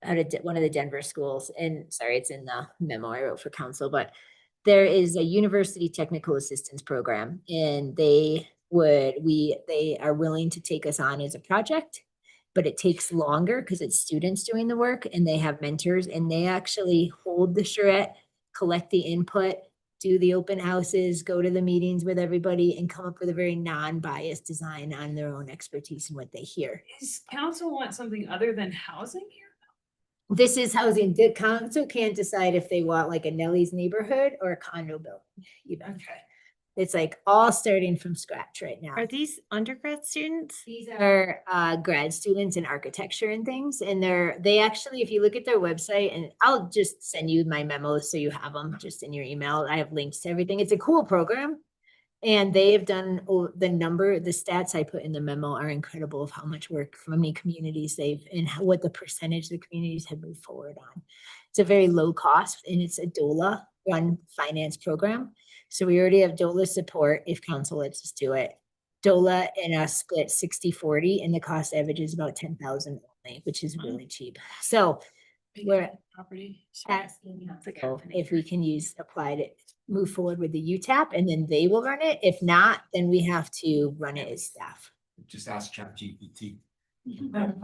out of one of the Denver schools, and sorry, it's in the memo I wrote for council, but there is a university technical assistance program, and they are willing to take us on as a project, but it takes longer because it's students doing the work and they have mentors, and they actually hold the charrette, collect the input, do the open houses, go to the meetings with everybody, and come up with a very non-biased design on their own expertise and what they hear.
Does council want something other than housing here?
This is housing. The council can't decide if they want like a Nelly's neighborhood or a condo build. You know,
Okay.
it's like all starting from scratch right now.
Are these undergrad students?
These are grad students in architecture and things, and they actually, if you look at their website, and I'll just send you my memos so you have them just in your email. I have links to everything. It's a cool program. And they have done the stats I put in the memo are incredible of how much work from many communities and what the percentage the communities have moved forward on. It's a very low cost, and it's a DOLA run finance program. So we already have DOLA support if council lets us do it. DOLA and us split 60-40, and the cost average is about 10,000 only, which is really cheap. So we're
Property.
asking if we can apply to move forward with the UTAP, and then they will run it. If not, then we have to run it as staff.
Just ask ChatGPT.
Yeah.
I don't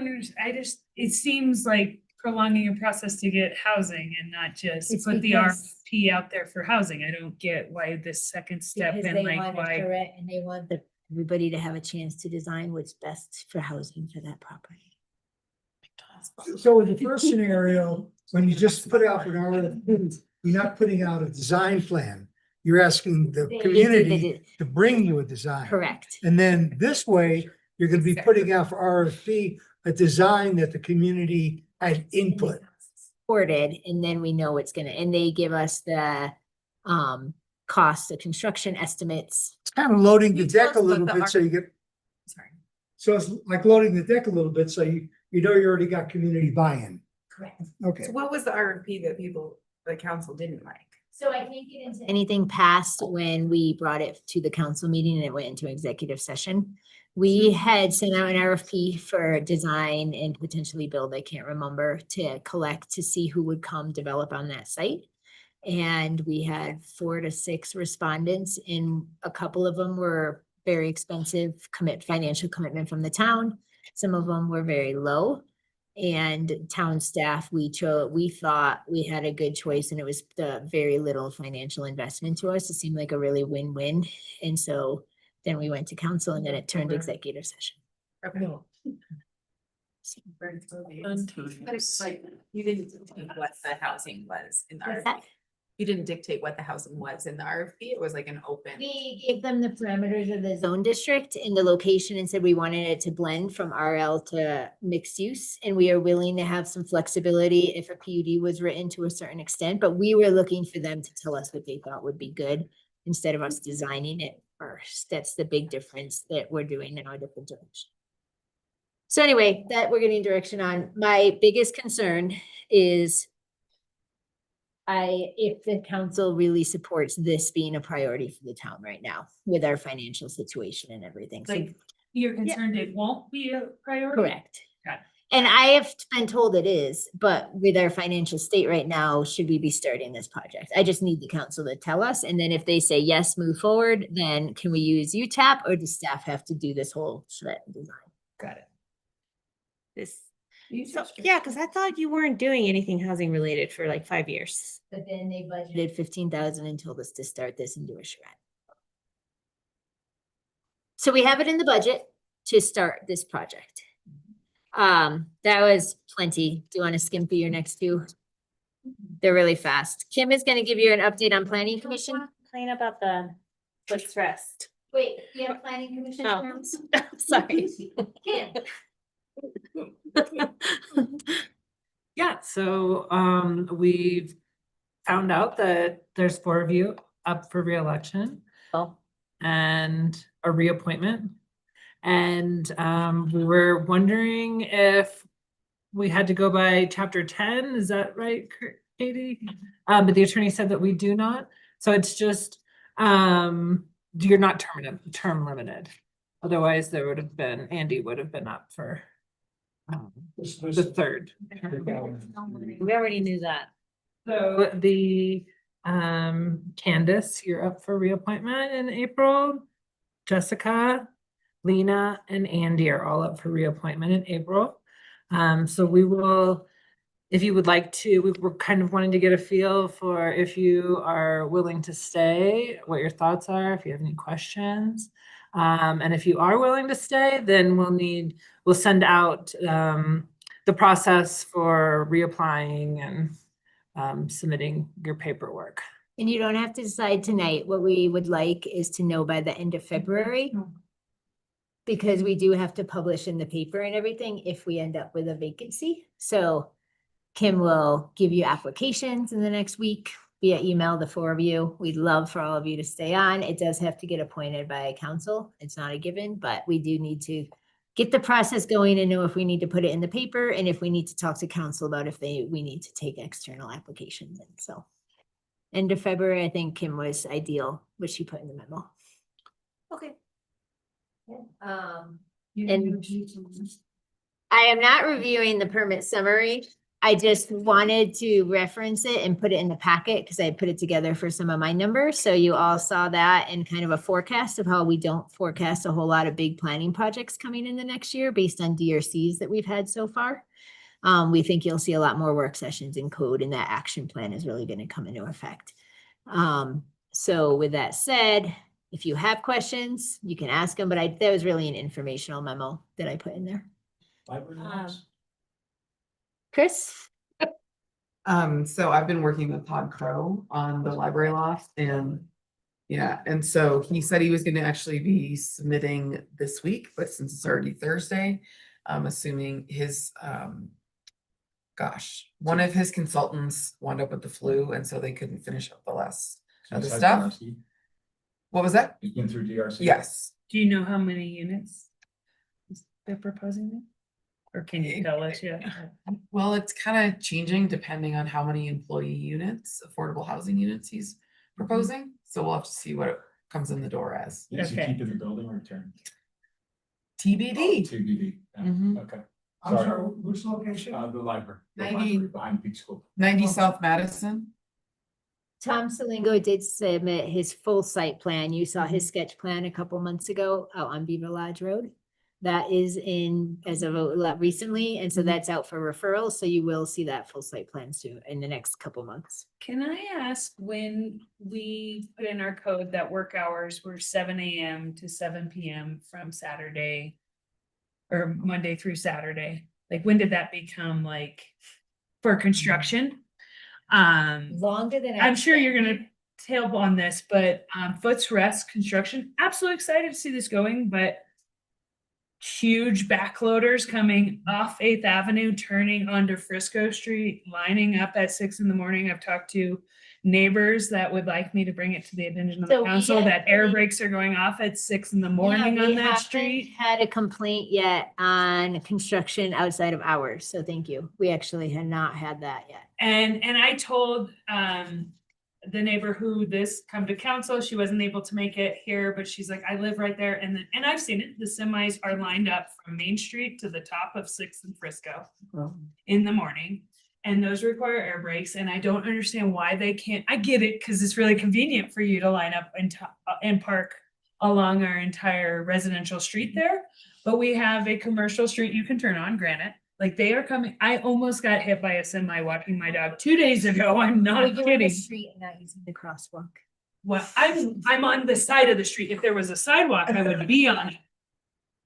understand. It seems like prolonging a process to get housing and not just
It's
put the
because-
RFP out there for housing. I don't get why this second step
Because
and
they
like
want
why.
it and they want everybody to have a chance to design what's best for housing for that property.
So in the first scenario, when you just put out an RFP, you're not putting out a design plan. You're asking the
They do
community to bring you a design.
Correct.
And then this way, you're gonna be putting out for RFP, a design that the community had input.
Supported, and then we know it's and they give us the cost of construction estimates.
It's kind of loading the
Can you tell
deck a
us
little
what the
bit, so you get,
Sorry.
so it's like loading the deck a little bit, so you know you already got community buy-in.
Correct.
Okay.
So what was the RFP that the council didn't like?
So I can't get into anything past when we brought it to the council meeting and it went into executive session. We had sent out an RFP for design and potentially build, I can't remember, to collect to see who would come develop on that site. And we had 4 to 6 respondents, and a couple of them were very expensive financial commitment from the town. Some of them were very low. And town staff, we thought we had a good choice, and it was the very little financial investment to us. It seemed like a really win-win. And so then we went to council, and then it turned executive session.
Okay.
But it's like, you didn't tell me what the housing was in
What's
our.
that?
You didn't dictate what the housing was in the RFP. It was like an open.
We gave them the parameters of the zone district and the location and said we wanted it to blend from RL to mixed use. And we are willing to have some flexibility if a PUD was written to a certain extent, but we were looking for them to tell us what they thought would be good instead of us designing it first. That's the big difference that we're doing in our different direction. So anyway, that we're getting direction on. My biggest concern is if the council really supports this being a priority for the town right now with our financial situation and everything. So
Like, you're concerned it won't be a priority?
correct.
Got it.
And I have been told it is, but with our financial state right now, should we be starting this project? I just need the council to tell us. And then if they say yes, move forward, then can we use UTAP or does staff have to do this whole shred design?
Got it.
This, so, yeah, because I thought you weren't doing anything housing related for like 5 years.
But then they budgeted 15,000 and told us to start this and do a shred. So we have it in the budget to start this project. That was plenty. Do you want to skim through your next two? They're really fast. Kim is going to give you an update on planning commission.
Complain about the what's rest.
Wait, you have planning commission
Oh.
terms?
Sorry.
Kim.
Yeah, so we've found out that there's 4 of you up for reelection.
Oh.
And a reappointment. And we were wondering if we had to go by chapter 10, is that right, Katie? But the attorney said that we do not. So it's just you're not term limited. Otherwise, there would have been, Andy would have been up for the third.
We already knew that.
So the Candace, you're up for reappointment in April. Jessica, Lena, and Andy are all up for reappointment in April. So we will, if you would like to, we were kind of wanting to get a feel for if you are willing to stay, what your thoughts are, if you have any questions. And if you are willing to stay, then we'll send out the process for reapplying and submitting your paperwork.
And you don't have to decide tonight. What we would like is to know by the end of February. Because we do have to publish in the paper and everything if we end up with a vacancy. So Kim will give you applications in the next week via email, the 4 of you. We'd love for all of you to stay on. It does have to get appointed by council. It's not a given, but we do need to get the process going and know if we need to put it in the paper and if we need to talk to council about if we need to take external applications in. So end of February, I think Kim was ideal, what she put in the memo.
Okay.
And I am not reviewing the permit summary. I just wanted to reference it and put it in the packet because I put it together for some of my numbers. So you all saw that and kind of a forecast of how we don't forecast a whole lot of big planning projects coming in the next year based on DRCs that we've had so far. We think you'll see a lot more work sessions in code and that action plan is really going to come into effect. So with that said, if you have questions, you can ask them, but that was really an informational memo that I put in there. Chris?
So I've been working with Todd Crow on the library loft and yeah, and so he said he was gonna actually be submitting this week, but since it's already Thursday, I'm assuming his one of his consultants wound up with the flu and so they couldn't finish up the last of the stuff. What was that?
You've been through DRC?
Yes.
Do you know how many units they're proposing there? Or can you tell us yet?
Well, it's kind of changing depending on how many employee units, affordable housing units he's proposing. So we'll have to see what it comes in the door as.
Is he
Okay.
keeping the building or return?
TBD.
TBD, yeah,
Mhm.
okay.
I'm
Sorry.
sorry, which location?
The library. The
90.
library behind Peak School.
90 South Madison.
Tom Salingo did submit his full site plan. You saw his sketch plan a couple months ago out on Beaver Lodge Road. That is in as of recently, and so that's out for referrals. So you will see that full site plan soon in the next couple months.
Can I ask when we put in our code that work hours were 7 AM to 7 PM from Saturday or Monday through Saturday? Like, when did that become like for construction?
Longer than.
I'm sure you're gonna tail on this, but Foots Rest Construction, absolutely excited to see this going, but huge backloaders coming off 8th Avenue, turning onto Frisco Street, lining up at 6 in the morning. I've talked to neighbors that would like me to bring it to the attention of
So
the
we
council that air
actually-
brakes are going off at 6 in the
Yeah,
morning
we
on that
haven't
street.
Had a complaint yet on construction outside of hours, so thank you. We actually had not had that yet.
And I told the neighbor who this come to council, she wasn't able to make it here, but she's like, I live right there. And I've seen it. The semis are lined up from Main Street to the top of 6th and Frisco in the morning. And those require air brakes. And I don't understand why they can't. I get it because it's really convenient for you to line up and park along our entire residential street there. But we have a commercial street you can turn on, granted. Like they are coming. I almost got hit by a semi walking my dog 2 days ago. I'm not
You're on the
kidding.
street and not using the crosswalk.
Well, I'm on the side of the street. If there was a sidewalk, I would be on it.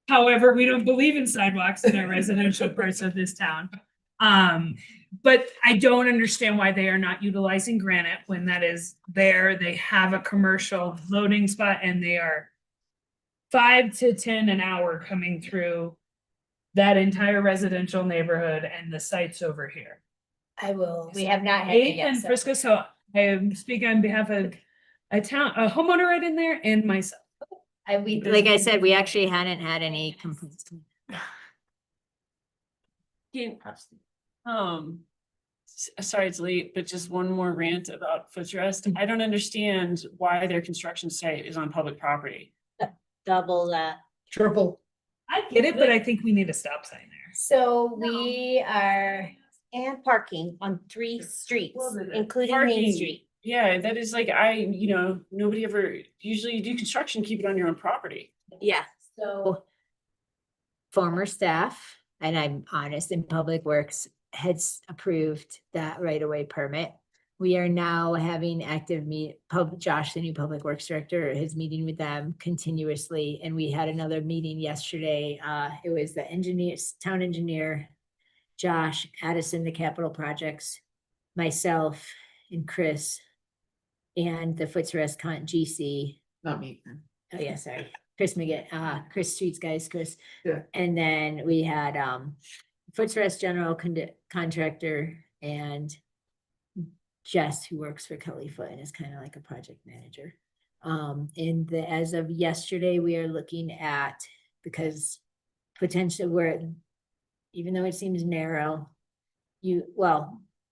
However, we don't believe in sidewalks in our residential parts of this town. But I don't understand why they are not utilizing Granite when that is there. They have a commercial loading spot and they are 5 to 10 an hour coming through that entire residential neighborhood and the sites over here.
We have not had it
8th
yet.
and
so-
Frisco, so I am speaking on behalf of a homeowner right in there and myself.
Like I said, we actually hadn't had any complaints.
Sorry it's late, but just one more rant about Foots Rest. I don't understand why their construction site is on public property.
Double that.
Triple.
I get it, but I think we need a stop sign there.
So we are, and parking on 3 streets, including Main
Parking.
Street.
Yeah, that is like, nobody ever, usually you do construction, keep it on your own property.
Yeah, so former staff, and I'm honest, in Public Works has approved that right-of-way permit. We are now having active Josh, the new Public Works Director, is meeting with them continuously, and we had another meeting yesterday. It was the town engineer, Josh, Addison, the capital projects, myself, and Chris, and the Foots Rest GC.
Not me.
Oh, yeah, sorry. Chris McGinn, Chris Streets guys, Chris.
Yeah.
And then we had Foots Rest General Contractor and Jess, who works for Kelly Foot and is kind of like a project manager. As of yesterday, we are looking at, because potentially even though it seems narrow,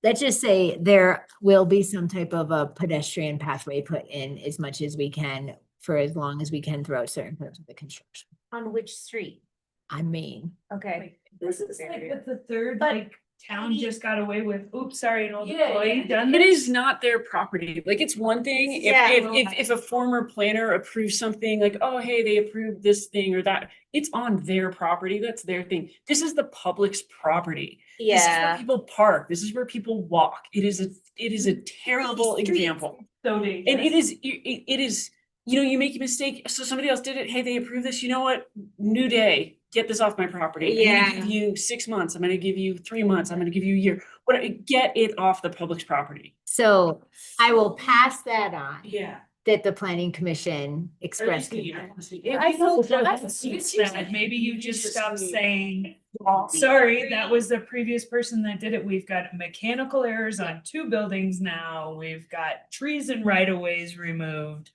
let's just say there will be some type of a pedestrian pathway put in as much as we can for as long as we can throughout certain parts of the construction.
On which street?
On Main.
Okay.
This is like what the third
But-
like town just got away with. Oops, sorry, an old
Yeah,
employee done
It
this.
is not their property. Like, it's one thing if,
Yeah.
if a former planner approves something like, oh, hey, they approved this thing or that, it's on their property. That's their thing. This is the public's property. This is where
Yeah.
people park. This is where people walk. It is a terrible
Streets.
example.
So
And it is, you make a mistake. So somebody else did it. Hey, they approved this. You know what? New day. Get this off my property. I'm
Yeah.
gonna give you 6 months. I'm gonna give you 3 months. I'm gonna give you a year. Get it off the public's property.
So I will pass that on,
Yeah.
that the planning commission expressed.
If
I
you
know,
don't
that's-
see that, maybe you just stop saying,
Sorry.
sorry, that was the previous person that did it. We've got mechanical errors on 2 buildings now. We've got trees and right of ways removed.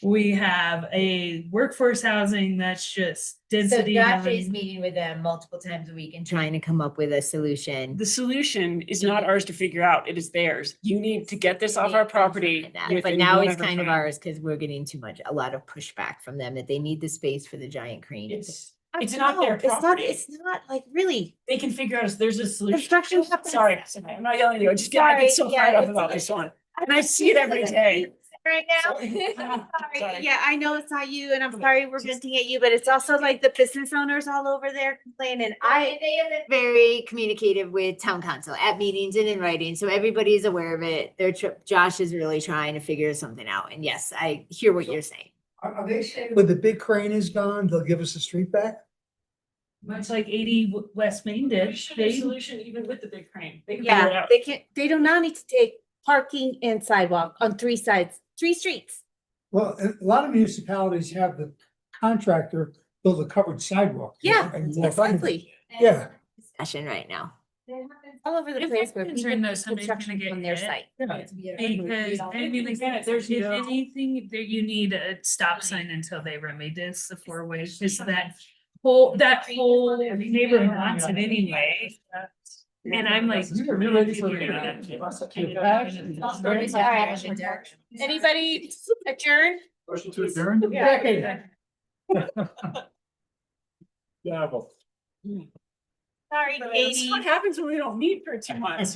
We have a workforce housing that's just
So
density.
Josh is
having-
meeting with them multiple times a week and trying to come up with a solution.
The solution is not ours to figure out. It is theirs. You need to get this off our property.
But
within
now it's
whatever
kind of
time.
ours because we're getting a lot of pushback from them that they need the space for the giant crane.
It's not their property.
It's not like really.
They can figure out, there's a solution.
Construction happens-
Sorry, I'm not yelling at you. I get so
Sorry, yeah,
fired up
it's-
about this one. And I see it every day.
Right now.
Sorry.
Sorry. Yeah, I know it's not you and I'm sorry we're venting at you, but it's also like the business owners all over there complaining.
They have been very communicative with town council at meetings and in writing, so everybody's aware of it. Josh is really trying to figure something out, and yes, I hear what you're saying.
Are they saying when the big crane is gone, they'll give us the street back?
Much like 80 West Main did.
There should be a solution even with the big crane. They can figure it
Yeah,
out.
they do not need to take
parking and sidewalk on 3 sides, 3 streets.
Well, a lot of municipalities have the contractor build a covered sidewalk.
Yeah,
And-
exactly.
Yeah.
Discussion right now.
All over the
If
place
they're
where
concerned
people
though,
do
somebody's
construction
gonna
on
get
their
hit.
site.
Because, I mean, like, if anything, that you need a stop sign until they remedy this, the 4-way, because that whole neighborhood wants it anyway. And I'm like.
Anybody adjourn?
Motion to adjourn? Gavel.
Sorry,
That's what happens when we don't meet for 2 months.